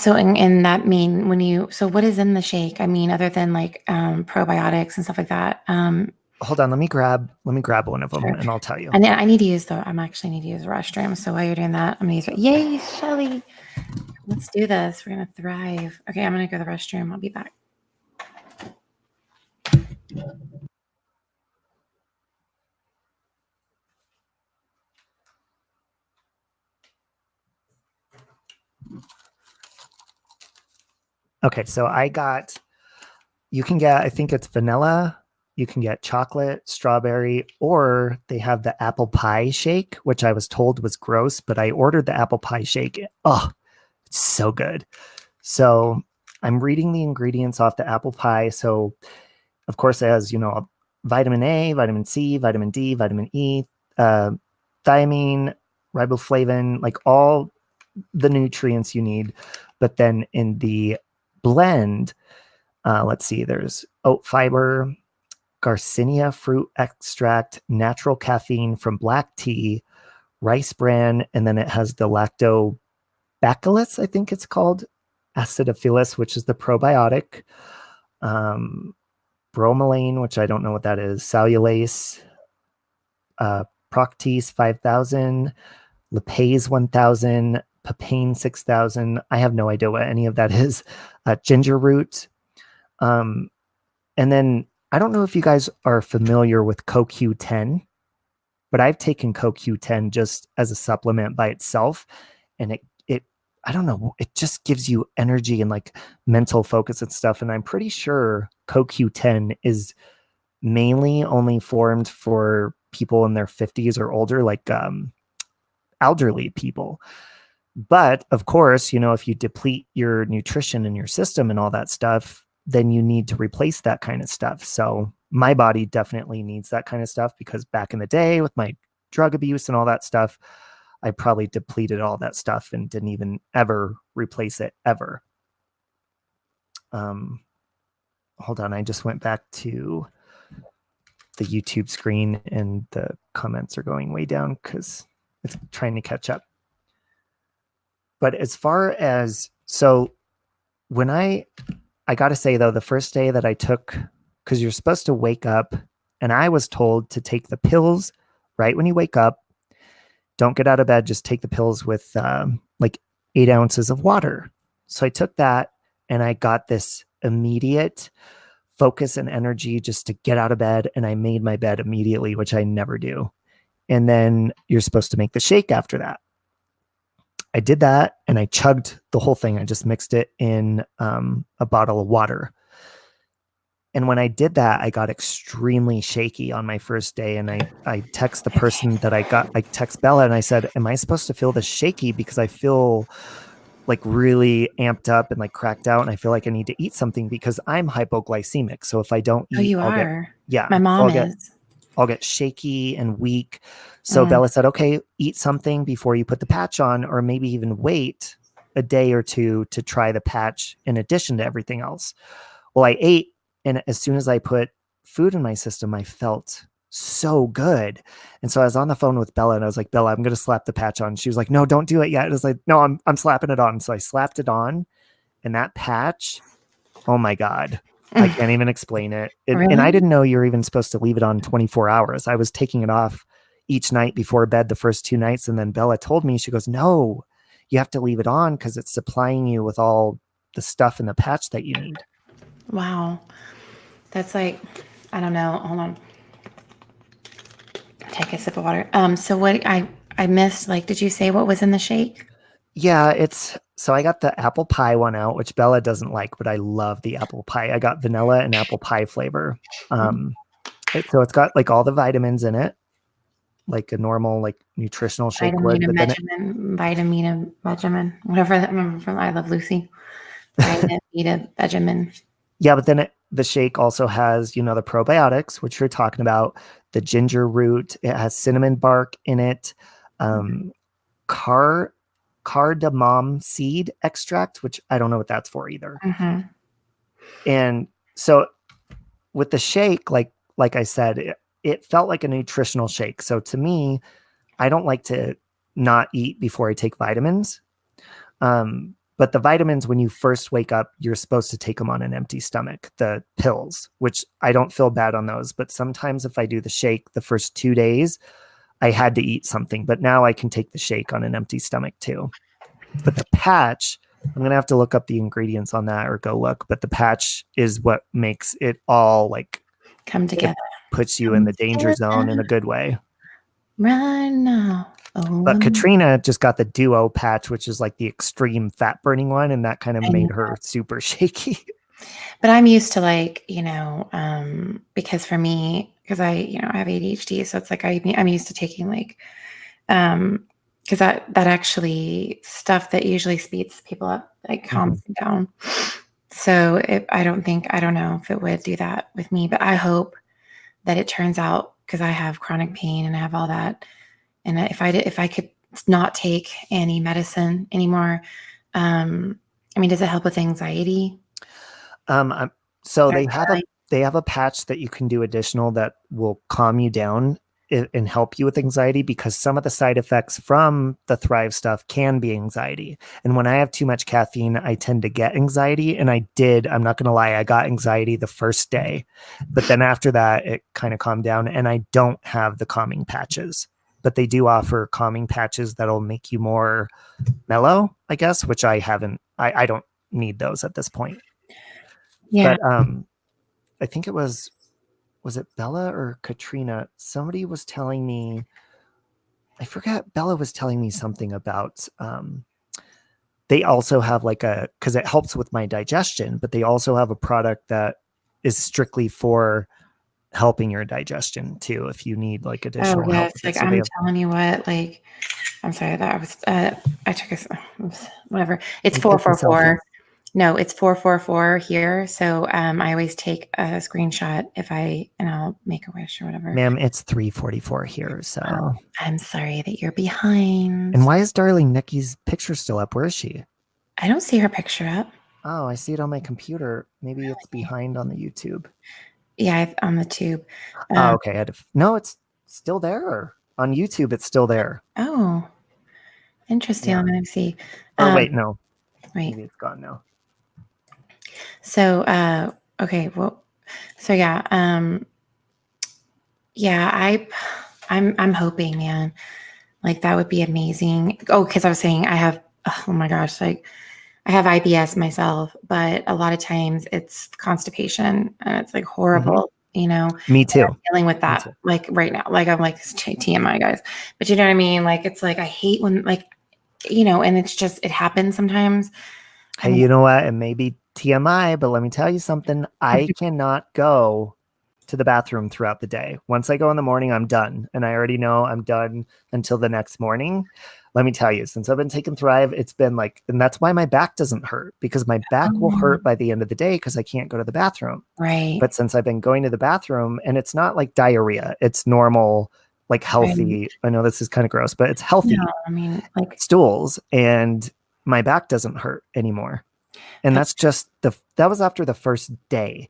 in that mean so what is in the shake? I mean, other than like probiotics and stuff like that. Hold on, let me grab one of them and I'll tell you. And then I need to use the restroom. So while you're doing that, I'm gonna use it. Yay, Shelly. Let's do this. We're gonna thrive. Okay, I'm gonna go to the restroom. I'll be back. Okay, so you can get, I think it's vanilla, you can get chocolate, strawberry, or they have the apple pie shake, which I was told was gross, but I ordered the apple pie shake. Oh, it's so good. So I'm reading the ingredients off the apple pie. So of course, it has, vitamin A, vitamin C, vitamin D, vitamin E, thiamine, riboflavin, like all the nutrients you need. But then in the blend, let's see, there's oat fiber, Garcinia fruit extract, natural caffeine from black tea, rice bran, and then it has the lactobacillus, I think it's called, acidophilus, which is the probiotic, bromelain, which I don't know what that is, cellulase, Proctis 5000, lipase 1000, papain 6000. I have no idea what any of that is. Ginger root. And then I don't know if you guys are familiar with CoQ10, but I've taken CoQ10 just as a supplement by itself. And it I don't know, it just gives you energy and like mental focus and stuff. And I'm pretty sure CoQ10 is mainly only formed for people in their 50s or older, like elderly people. But of course, if you deplete your nutrition in your system and all that stuff, then you need to replace that kind of stuff. So my body definitely needs that kind of stuff, because back in the day with my drug abuse and all that stuff, I probably depleted all that stuff and didn't even ever replace it ever. Hold on. I just went back to the YouTube screen and the comments are going way down because it's trying to catch up. But as far as, so when I got to say though, the first day that I took, because you're supposed to wake up, and I was told to take the pills right when you wake up. Don't get out of bed, just take the pills with like 8 ounces of water. So I took that and I got this immediate focus and energy just to get out of bed. And I made my bed immediately, which I never do. And then you're supposed to make the shake after that. I did that and I chugged the whole thing. I just mixed it in a bottle of water. And when I did that, I got extremely shaky on my first day. And I text the person that I text Bella and I said, am I supposed to feel this shaky? Because I feel like really amped up and like cracked out. And I feel like I need to eat something because I'm hypoglycemic. So if I don't eat, you I'll are. Get, my mom is. I'll get shaky and weak. So Bella said, okay, eat something before you put the patch on, or maybe even wait a day or two to try the patch in addition to everything else. Well, I ate. And as soon as I put food in my system, I felt so good. And so I was on the phone with Bella and I was like, Bella, I'm going to slap the patch on. She was like, no, don't do it yet. It was like, no, I'm slapping it on. So I slapped it on, and that patch, oh my God, I can't even explain it. Really? And I didn't know you're even supposed to leave it on 24 hours. I was taking it off each night before bed the first 2 nights. And then Bella told me, she goes, no, you have to leave it on because it's supplying you with all the stuff in the patch that you need. Wow. That's like, I don't know. Hold on. Take a sip of water. So what I missed, like, did you say what was in the shake? Yeah, so I got the apple pie one out, which Bella doesn't like, but I love the apple pie. I got vanilla and apple pie flavor. So it's got like all the vitamins in it, like a normal, like nutritional shake would. Vitamina Benjamin, whatever that remember from I Love Lucy. Vitamina Benjamin. Yeah, but then the shake also has, the probiotics, which you're talking about, the ginger root. It has cinnamon bark in it, cardamom seed extract, which I don't know what that's for either. Mm-hmm. And so with the shake, like I said, it felt like a nutritional shake. So to me, I don't like to not eat before I take vitamins. But the vitamins, when you first wake up, you're supposed to take them on an empty stomach, the pills, which I don't feel bad on those. But sometimes if I do the shake the first 2 days, I had to eat something. But now I can take the shake on an empty stomach too. But the patch, I'm going to have to look up the ingredients on that or go look. But the patch is what makes it all like come together. Puts you in the danger zone in a good way. Run now. Oh, but Katrina just got the duo patch, which is like the extreme fat burning one. And that kind of made her super shaky. But I'm used to like, because for me, because I have ADHD. So it's like, I'm used to taking like, because that actually stuff that usually speeds people up, like calms them down. So I don't know if it would do that with me, but I hope that it turns out, because I have chronic pain and I have all that. And if I could not take any medicine anymore, does it help with anxiety? So they have a patch that you can do additional that will calm you down and help you with anxiety, because some of the side effects from the Thrive stuff can be anxiety. And when I have too much caffeine, I tend to get anxiety. And I'm not going to lie, I got anxiety the first day, but then after that, it kind of calmed down, and I don't have the calming patches, but they do offer calming patches that'll make you more mellow, I guess, which I don't need those at this point. Yeah. But I think it was it Bella or Katrina? Somebody was telling me, I forget, Bella was telling me something about they also have because it helps with my digestion, but they also have a product that is strictly for helping your digestion too, if you need additional help. I'm telling you what, I'm sorry that I was I took whatever. It's 444. No, it's 444 here. So I always take a screenshot and I'll make a wish or whatever. Ma'am, it's 344 here. So I'm sorry that you're behind. And why is darling Nikki's picture still up? Where is she? I don't see her picture up. Oh, I see it on my computer. Maybe it's behind on the YouTube. Yeah, on the tube. Okay. No, it's still there. On YouTube, it's still there. Oh, interesting. Yeah. Let me see. Wait, no. Wait. Maybe it's gone now. So, okay. Well, so yeah. I'm hoping, man, that would be amazing. Oh, because I was saying I have, oh my gosh, I have IBS myself, but a lot of times it's constipation and it's horrible, Me too. I'm dealing with that right now. I'm TMI, guys, but you know what I mean? It's I hate when and it's just, it happens sometimes. Hey, you know what? It may be TMI, but let me tell you something. I cannot go to the bathroom throughout the day. Once I go in the morning, I'm done. And I already know I'm done until the next morning. Let me tell you, since I've been taking Thrive, it's been and that's why my back doesn't hurt, because my back will hurt by the end of the day because I can't go to the bathroom. Right. But since I've been going to the bathroom, and it's not like diarrhea, it's normal, healthy. Right. I know this is kind of gross, but it's healthy. No, stools, and my back doesn't hurt anymore. And that's just that was after the first day.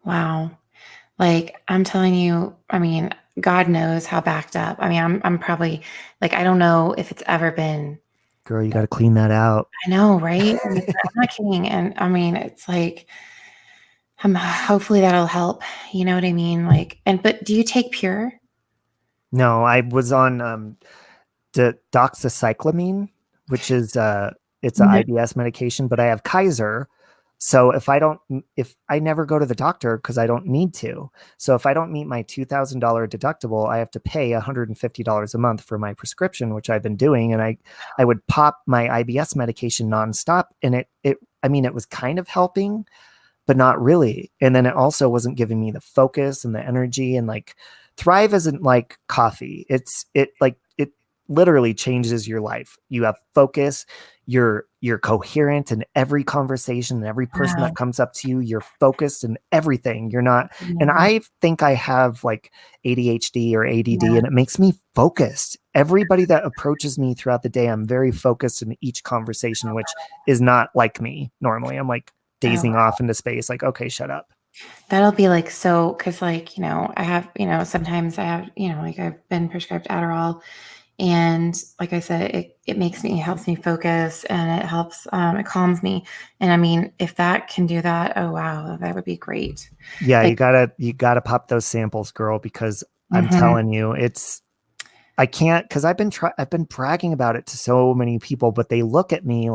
Wow. I'm telling you, God knows how backed up. I'm probably I don't know if it's ever been. Girl, you got to clean that out. I know, right? I'm not kidding. And it's hopefully that'll help. You know what I mean? But do you take Pure? No, I was on doxycycline, which is it's an IBS medication, but I have Kaiser. So if I never go to the doctor because I don't need to. So if I don't meet my $2,000 deductible, I have to pay $150 a month for my prescription, which I've been doing. And I would pop my IBS medication nonstop. And it was kind of helping, but not really. And then it also wasn't giving me the focus and the energy. And Thrive isn't like coffee. It literally changes your life. You have focus. You're coherent in every conversation, and every person that comes up to you, you're focused in everything. You're not, and I think I have ADHD or ADD, and it makes me focused. Everybody that approaches me throughout the day, I'm very focused in each conversation, which is not like me normally. I'm dazing off into space, okay, shut up. That'll be so, because I have, sometimes I have, I've been prescribed Adderall. And like I said, it helps me focus, and it helps, it calms me. And if that can do that, oh wow, that would be great. Yeah, you gotta pop those samples, girl, because I'm telling you, I can't, because I've been bragging about it to so many people, but they look at me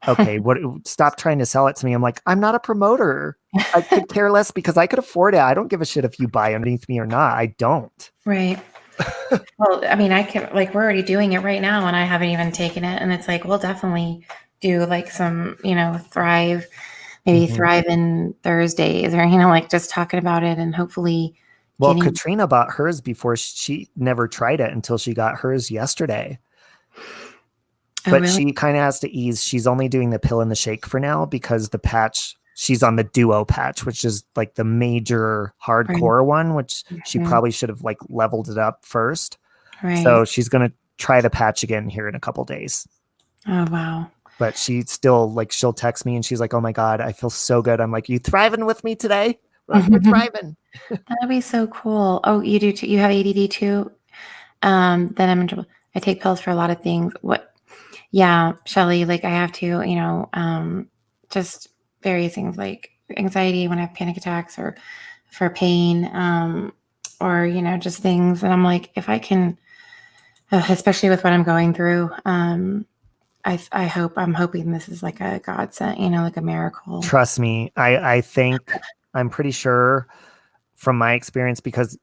okay, stop trying to sell it to me. I'm I'm not a promoter. I could care less, because I could afford it. I don't give a shit if you buy underneath me or not. I don't. Right. Well, I can, we're already doing it right now, and I haven't even taken it. And it's we'll definitely do some, Thrive, maybe Thrive in Thursdays, or, just talking about it, and hopefully. Well, Katrina bought hers before. She never tried it until she got hers yesterday. but really? she kind of has to ease. She's only doing the pill and the shake for now because the patch, she's on the duo patch, which is like the major hardcore one, which she probably should have like leveled it up first. Right. So she's going to try the patch again here in a couple days. Oh, wow. But she still like, she'll text me and she's like, oh my God, I feel so good. I'm like, you thriving with me today? We're like, we're thriving. That'd be so cool. Oh, you do too. You have ADD too? Then I'm in trouble. I take pills for a lot of things. What? Yeah, Shelly, like I have to, just various things like anxiety when I have panic attacks or for pain, or, just things. And I'm like, if I can, especially with what I'm going through, I'm hoping this is like a godsend, like a miracle. Trust me. I think I'm pretty sure from my experience, because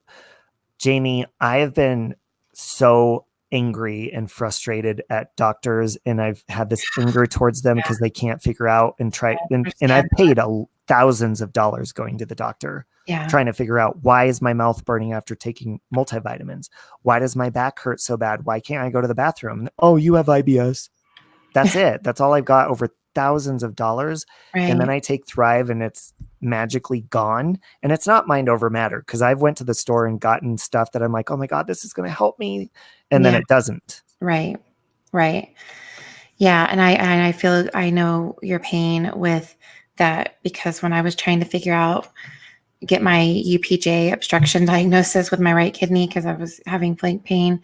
Jamie, I have been so angry and frustrated at doctors, and I've had this anger towards them because they can't figure out and try. And I've paid thousands of dollars going to the doctor, trying to figure out, why is my mouth burning after taking multivitamins? Why does my back hurt so bad? Why can't I go to the bathroom? Oh, you have IBS. That's it. That's all I've got, over thousands of dollars. Right. And then I take Thrive and it's magically gone. And it's not mind over matter, because I've went to the store and gotten stuff that I'm like, oh my God, this is going to help me. And then it doesn't. Right. Right. Yeah. And I feel, I know your pain with that, because when I was trying to figure out, get my UPJ obstruction diagnosis with my right kidney, because I was having flank pain,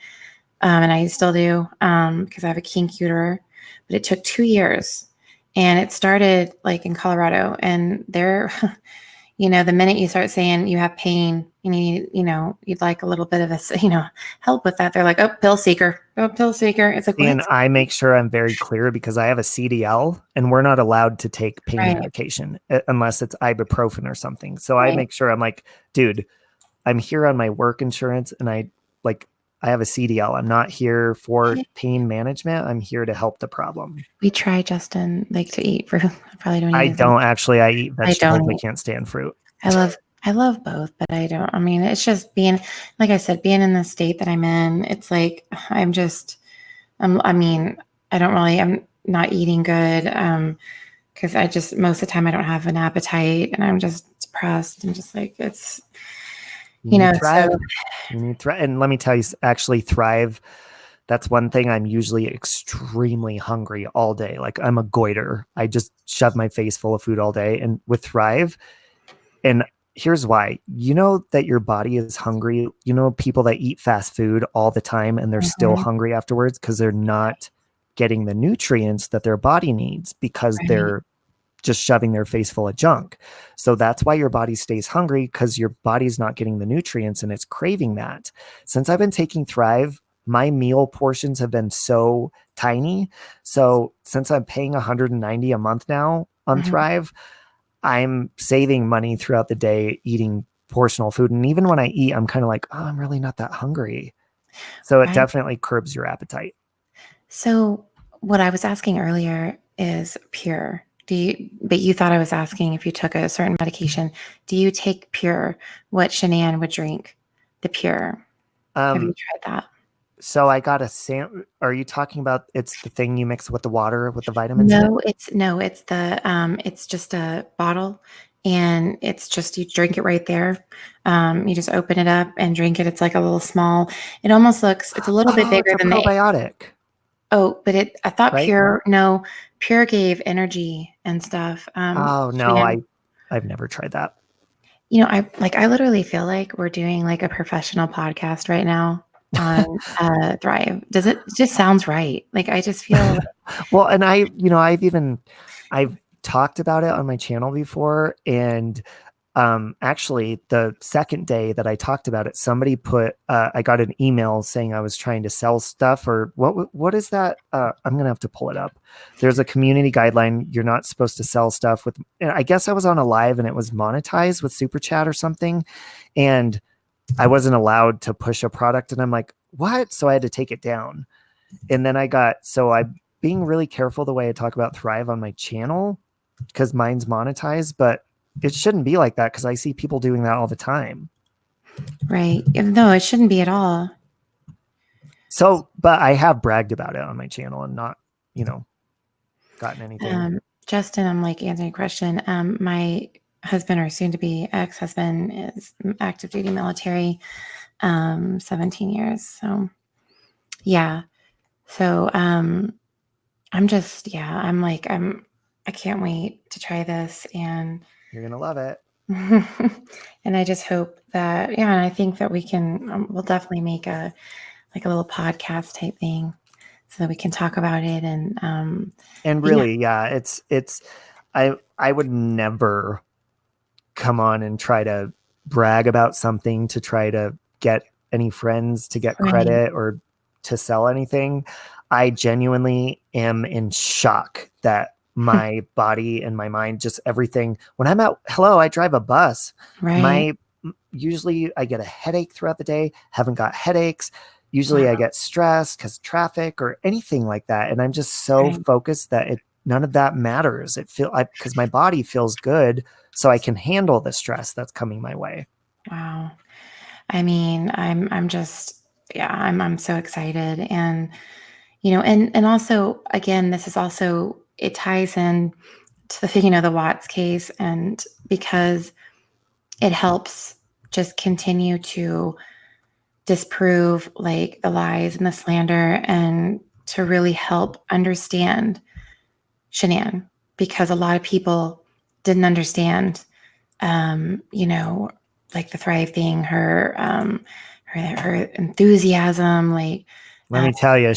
and I still do, because I have a kink uterus. But it took 2 years, and it started like in Colorado, and there, the minute you start saying you have pain and you'd like a little bit of help with that, they're like, oh, pill seeker. It's like, and I make sure I'm very clear, because I have a CDL and we're not allowed to take pain medication unless it's ibuprofen or something. So I make sure, I'm like, dude, I'm here on my work insurance, and I have a CDL. I'm not here for pain management. I'm here to help the problem. We try, Justin, like to eat fruit. I probably don't eat. I don't actually. I eat vegetables. I can't stand fruit. I love both, but I don't. I mean, it's just being, like I said, being in the state that I'm in. It's like I'm not eating good, because I just, most of the time I don't have an appetite, and I'm just depressed. And just like, it's, Thrive. You need Thrive. And let me tell you, actually Thrive, that's one thing. I'm usually extremely hungry all day. Like, I'm a goiter. I just shove my face full of food all day. And with Thrive, and here's why, that your body is hungry. People that eat fast food all the time and they're still hungry afterwards, because they're not getting the nutrients that their body needs, because they're just shoving their face full of junk. So that's why your body stays hungry, because your body's not getting the nutrients and it's craving that. Since I've been taking Thrive, my meal portions have been so tiny. So since I'm paying $190 a month now on Thrive, I'm saving money throughout the day eating portional food. And even when I eat, I'm kind of like, oh, I'm really not that hungry. So it definitely curbs your appetite. So what I was asking earlier is Pure. But you thought I was asking if you took a certain medication. Do you take Pure? What Shanann would drink? The Pure. Have you tried that? So I got are you talking about, it's the thing you mix with the water with the vitamins? It's the it's just a bottle, and it's just, you drink it right there. You just open it up and drink it. It's like a little small. It almost looks, it's a little bit bigger than probiotic. But I thought Pure gave energy and stuff. Oh no, I've never tried that. I literally feel like we're doing like a professional podcast right now on Thrive. It just sounds right. Like, I just feel well, and I've talked about it on my channel before, and actually the second day that I talked about it, somebody put I got an email saying I was trying to sell stuff, or what is that? I'm gonna have to pull it up. There's a community guideline. You're not supposed to sell stuff with, I guess I was on a live and it was monetized with super chat or something, and I wasn't allowed to push a product, and I'm like, what? So I had to take it down. And then I'm being really careful the way I talk about Thrive on my channel, because mine's monetized, but it shouldn't be like that, because I see people doing that all the time. Right. No, it shouldn't be at all. So, but I have bragged about it on my channel and not gotten anything. Justin, I'm like answering your question. My husband, or soon to be ex-husband, is active duty military, 17 years. So yeah. So I'm just, I can't wait to try this, and you're gonna love it. And I just hope that, and I think that we can, we'll definitely make a little podcast type thing so that we can talk about it. And really, it's I would never come on and try to brag about something to try to get any friends to get credit or to sell anything. I genuinely am in shock that my body and my mind, just everything. When I'm out, I drive a bus. Usually I get a headache throughout the day. Haven't got headaches. Usually I get stressed because traffic or anything like that. And I'm just so focused that none of that matters. Because my body feels good, so I can handle the stress that's coming my way. Wow. I mean, I'm just, I'm so excited. And, and also, again, this is also, it ties in to the, the Watts case, and because it helps just continue to disprove like the lies and the slander, and to really help understand Shanann, because a lot of people didn't understand, like the Thrive thing, her enthusiasm. Like, let me tell you,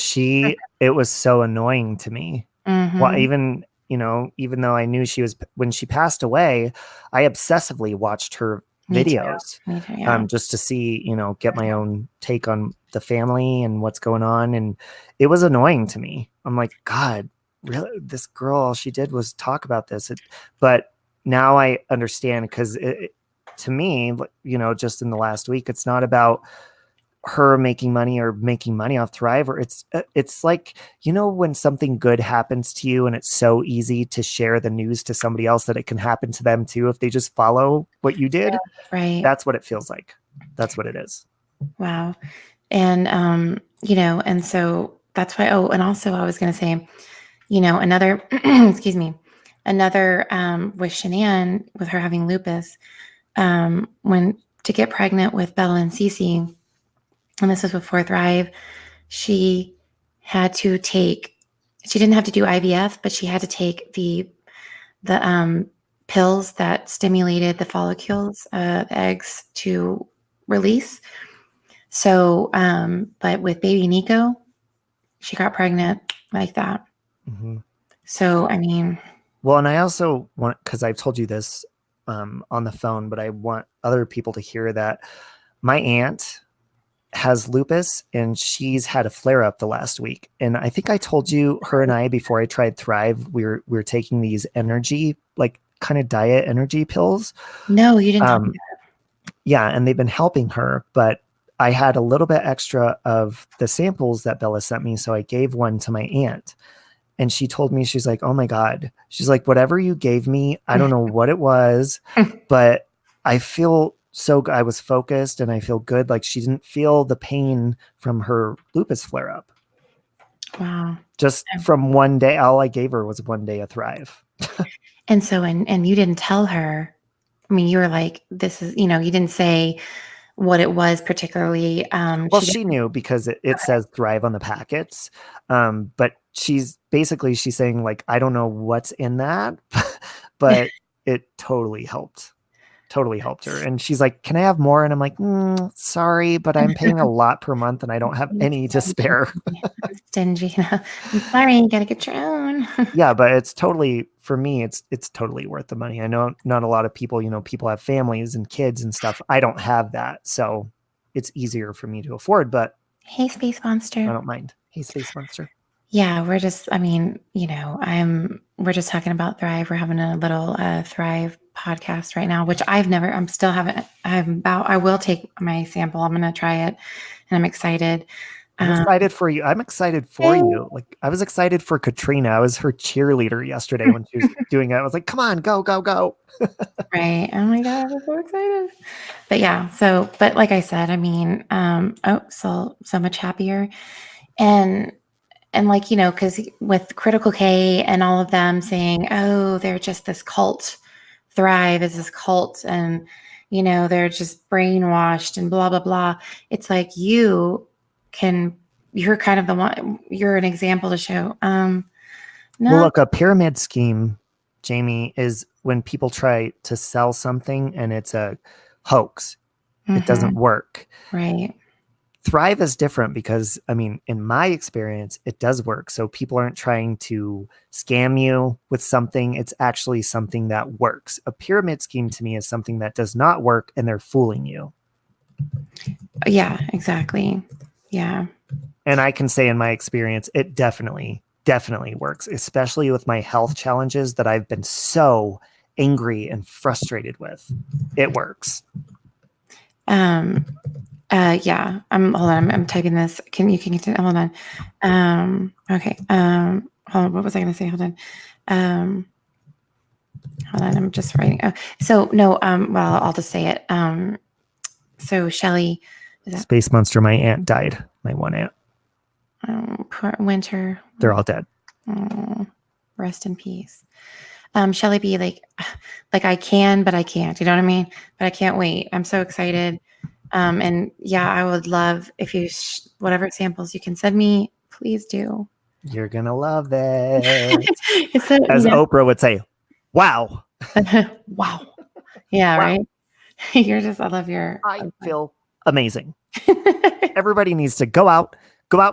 it was so annoying to me. Well, even though I knew when she passed away, I obsessively watched her videos. Me too, just to see, get my own take on the family and what's going on. And it was annoying to me. I'm like, God, really? This girl, all she did was talk about this. But now I understand, because to me, just in the last week, it's not about her making money or making money off Thrive, or it's like, when something good happens to you and it's so easy to share the news to somebody else that it can happen to them too if they just follow what you did. Right. That's what it feels like. That's what it is. Wow. And and so that's why, and also I was going to say, another excuse me, another with Shanann, with her having lupus, when to get pregnant with Bella and CeCe, and this was before Thrive, she didn't have to do IVF, but she had to take the pills that stimulated the follicles, the eggs, to release. So, but with baby Nico, she got pregnant like that. Mm-hmm. So, I mean. Well, and I also want, because I've told you this on the phone, but I want other people to hear that my aunt has lupus, and she's had a flare up the last week. And I think I told you, her and I, before I tried Thrive, we were taking these energy, like kind of diet energy pills. No, you didn't tell me that. Yeah, and they've been helping her, but I had a little bit extra of the samples that Bella sent me, so I gave one to my aunt. And she told me, she's like, oh my God. She's like, whatever you gave me, I don't know what it was, but I feel so I was focused and I feel good. Like, she didn't feel the pain from her lupus flare up. Wow. Just from one day, all I gave her was one day of Thrive. And so, and you didn't tell her, I mean, you were like, this is, you didn't say what it was particularly. Well, she knew, because it says Thrive on the packets. But she's saying, like, I don't know what's in that, but it totally helped her. And she's like, can I have more? And I'm like, sorry, but I'm paying a lot per month and I don't have any to spare. I'm stingy. I'm sorry, you gotta get your own. Yeah, but it's totally, for me, it's totally worth the money. I know not a lot of people, people have families and kids and stuff. I don't have that, so it's easier for me to afford. But hey, Space Monster, I don't mind. Hey, Space Monster. Yeah, we're just, we're just talking about Thrive. We're having a little Thrive podcast right now, which I will take my sample. I'm going to try it, and I'm excited. I'm excited for you. I'm excited for you. Like, I was excited for Katrina. I was her cheerleader yesterday when she was doing it. I was like, come on, go, go, go. Right. Oh my God, I'm so excited. But yeah, but like I said, I mean, so much happier. And and like, because with Critical K and all of them saying, oh, they're just this cult, Thrive is this cult, and they're just brainwashed and blah blah blah. It's like you're kind of the one, you're an example to show. No. Well, look, a pyramid scheme, Jamie, is when people try to sell something and it's a hoax. It doesn't work. Right. Thrive is different because, I mean, in my experience, it does work. So people aren't trying to scam you with something. It's actually something that works. A pyramid scheme to me is something that does not work and they're fooling you. Yeah, exactly. Yeah. And I can say in my experience, it definitely works, especially with my health challenges that I've been so angry and frustrated with. It works. Yeah. Hold on. I'm typing this. Can you continue? Hold on. Okay. Hold on. What was I going to say? Hold on. Hold on. I'm just writing. Oh, so no. Well, I'll just say it. So Shelly, Space Monster. My aunt died. My one aunt. Poor Winter. They're all dead. Oh, rest in peace. Shelly B, like I can, but I can't. You know what I mean? But I can't wait. I'm so excited. And yeah, I would love if you, whatever examples you can send me, please do. You're going to love it. As Oprah would say, wow. Wow. Yeah, wow. Right? I love your. I feel amazing. Everybody needs to go out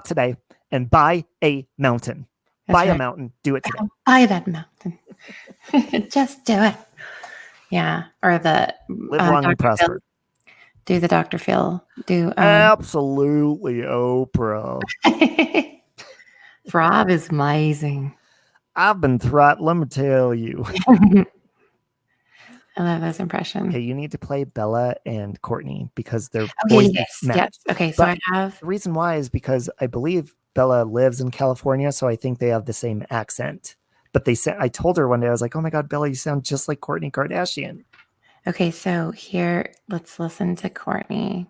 today and buy a mountain. Buy a mountain. Do it today. Buy that mountain. Just do it. Yeah. Or the live long and prosper. Do the Dr. Phil. Do absolutely Oprah. Throb is amazing. I've been let me tell you. I love those impressions. Okay, you need to play Bella and Courtney because they're yes. Okay, so I have. The reason why is because I believe Bella lives in California, so I think they have the same accent. But they said, I told her one day, I was like, oh my God, Bella, you sound just like Kourtney Kardashian. Okay, so here, let's listen to Courtney.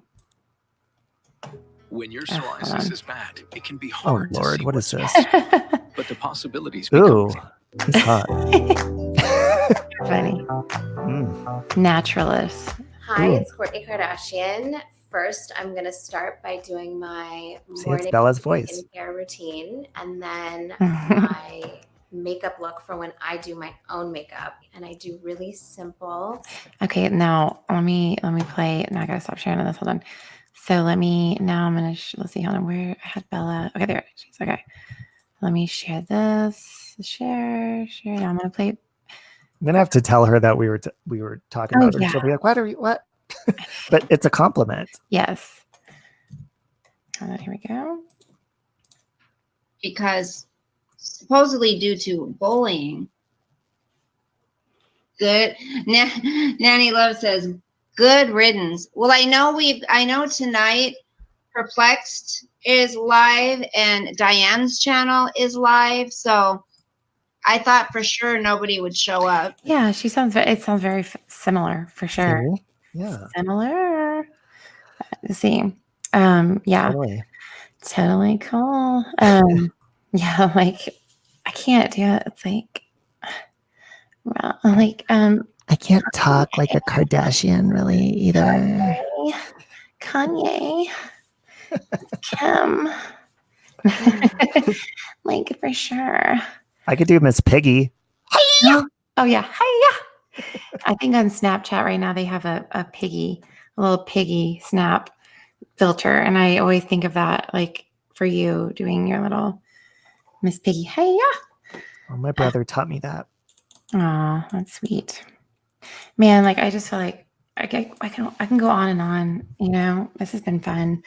When your psoriasis is bad, it can be hard to see what is this? But the possibilities become it's hot. Funny. Naturalist. Hi, it's Kourtney Kardashian. First, I'm going to start by doing my morning Bella's voice. skincare routine, and then my makeup look for when I do my own makeup. And I do really simple. Okay, now let me play. Now I gotta stop sharing this. Hold on. So I'm gonna let's see. Hold on. Where I had Bella. Okay, there she is. Okay, let me share this. Share. Now I'm gonna play. I'm gonna have to tell her that we were talking about her. Yeah. She'll be like, what? But it's a compliment. Yes. Hold on, here we go. Because supposedly due to bullying, Nanny Love says, good riddance. Well, I know tonight Perplexed is live and Diane's channel is live, so I thought for sure nobody would show up. Yeah, it sounds very similar for sure. Okay. Yeah. Similar. Let's see. Yeah. Totally cool. Yeah, like I can't do it. It's like I can't talk like a Kardashian really either. Kanye. Kim. Like for sure. I could do Miss Piggy. Oh yeah. Hiya. I think on Snapchat right now they have a little piggy snap filter. And I always think of that, like for you doing your little Miss Piggy. Hiya. Oh, my brother taught me that. Oh, that's sweet. Man, like I just feel like I can go on and on, this has been fun.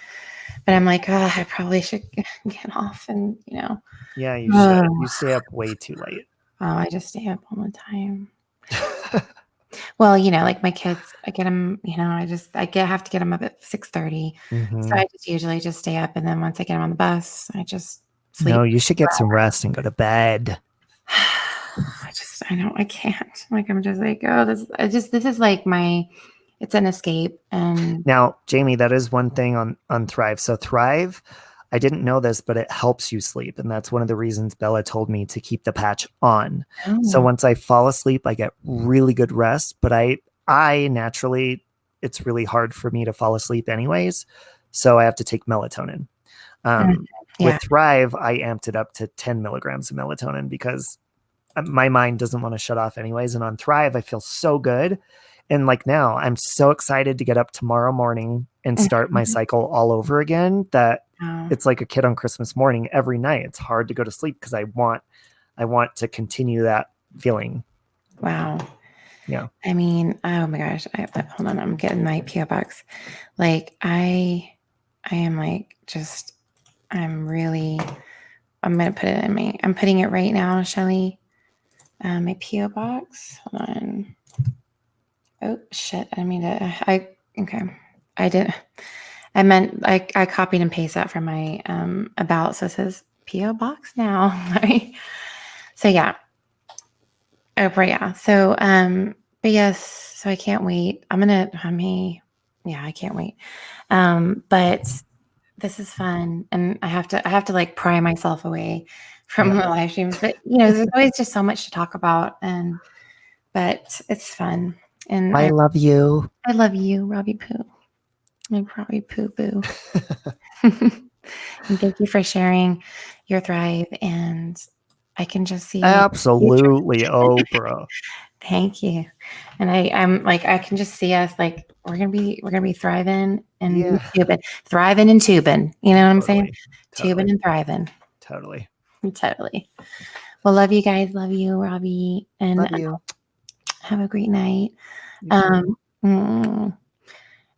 But I'm like, I probably should get off and, Yeah, you should. You stay up way too late. Oh, I just stay up all the time. Well, like my kids, I get them, I have to get them up at 6:30. Mm-hmm. So I just usually just stay up. And then once I get them on the bus, I just sleep. No, you should get some rest and go to bed. I know I can't. Like, I'm just like, this is like it's an escape. And now, Jamie, that is one thing on Thrive. So Thrive, I didn't know this, but it helps you sleep. And that's one of the reasons Bella told me to keep the patch on. So once I fall asleep, I get really good rest. But I naturally, it's really hard for me to fall asleep anyways. So I have to take melatonin. With Thrive, I amped it up to 10 milligrams of melatonin because my mind doesn't want to shut off anyways. And on Thrive, I feel so good. And like now, I'm so excited to get up tomorrow morning and start my cycle all over again that it's like a kid on Christmas morning every night. It's hard to go to sleep because I want to continue that feeling. Wow. Yeah. I mean, oh my gosh. Hold on. I'm getting my PO box. Like I am like, just, I'm going to put it in I'm putting it right now, Shelly. My PO box. Hold on. Oh shit. Okay. I copied and pasted that from my about. So it says PO box now. So yeah. Oh, right. Yeah. So, but yes, so I can't wait. I can't wait. But this is fun. And I have to like pry myself away from the live streams, but there's always just so much to talk about but it's fun. And I love you. I love you, Robbie Poo. My Robbie Poo Boo. And thank you for sharing your Thrive. And I can just see absolutely, Oprah. Thank you. And I'm like, I can just see us like we're gonna be thriving and tubing. Thriving and tubing. You know what I'm saying? Tubing and thriving. Totally. Well, love you guys. Love you, Robbie. And love you. Have a great night.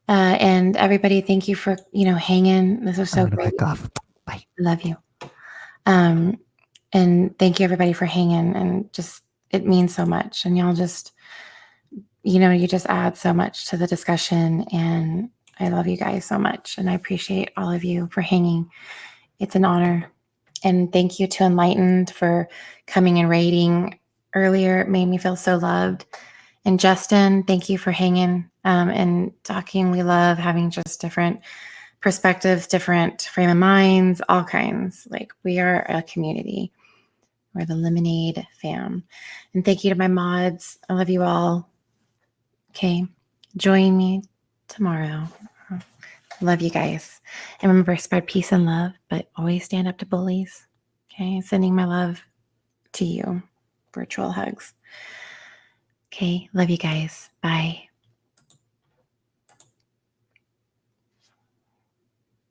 And everybody, thank you for hanging. This was so great. Bye. Love you. And thank you everybody for hanging, and just it means so much. And y'all just you just add so much to the discussion, and I love you guys so much, and I appreciate all of you for hanging. It's an honor. And thank you to Enlightened for coming and rating earlier. It made me feel so loved. And Justin, thank you for hanging and talking. We love having just different perspectives, different frame of minds, all kinds. Like we are a community. We're the Lemonade fam. And thank you to my mods. I love you all. Okay. Join me tomorrow. Love you guys. And remember, spread peace and love, but always stand up to bullies. Okay. Sending my love to you. Virtual hugs. Okay. Love you guys. Bye.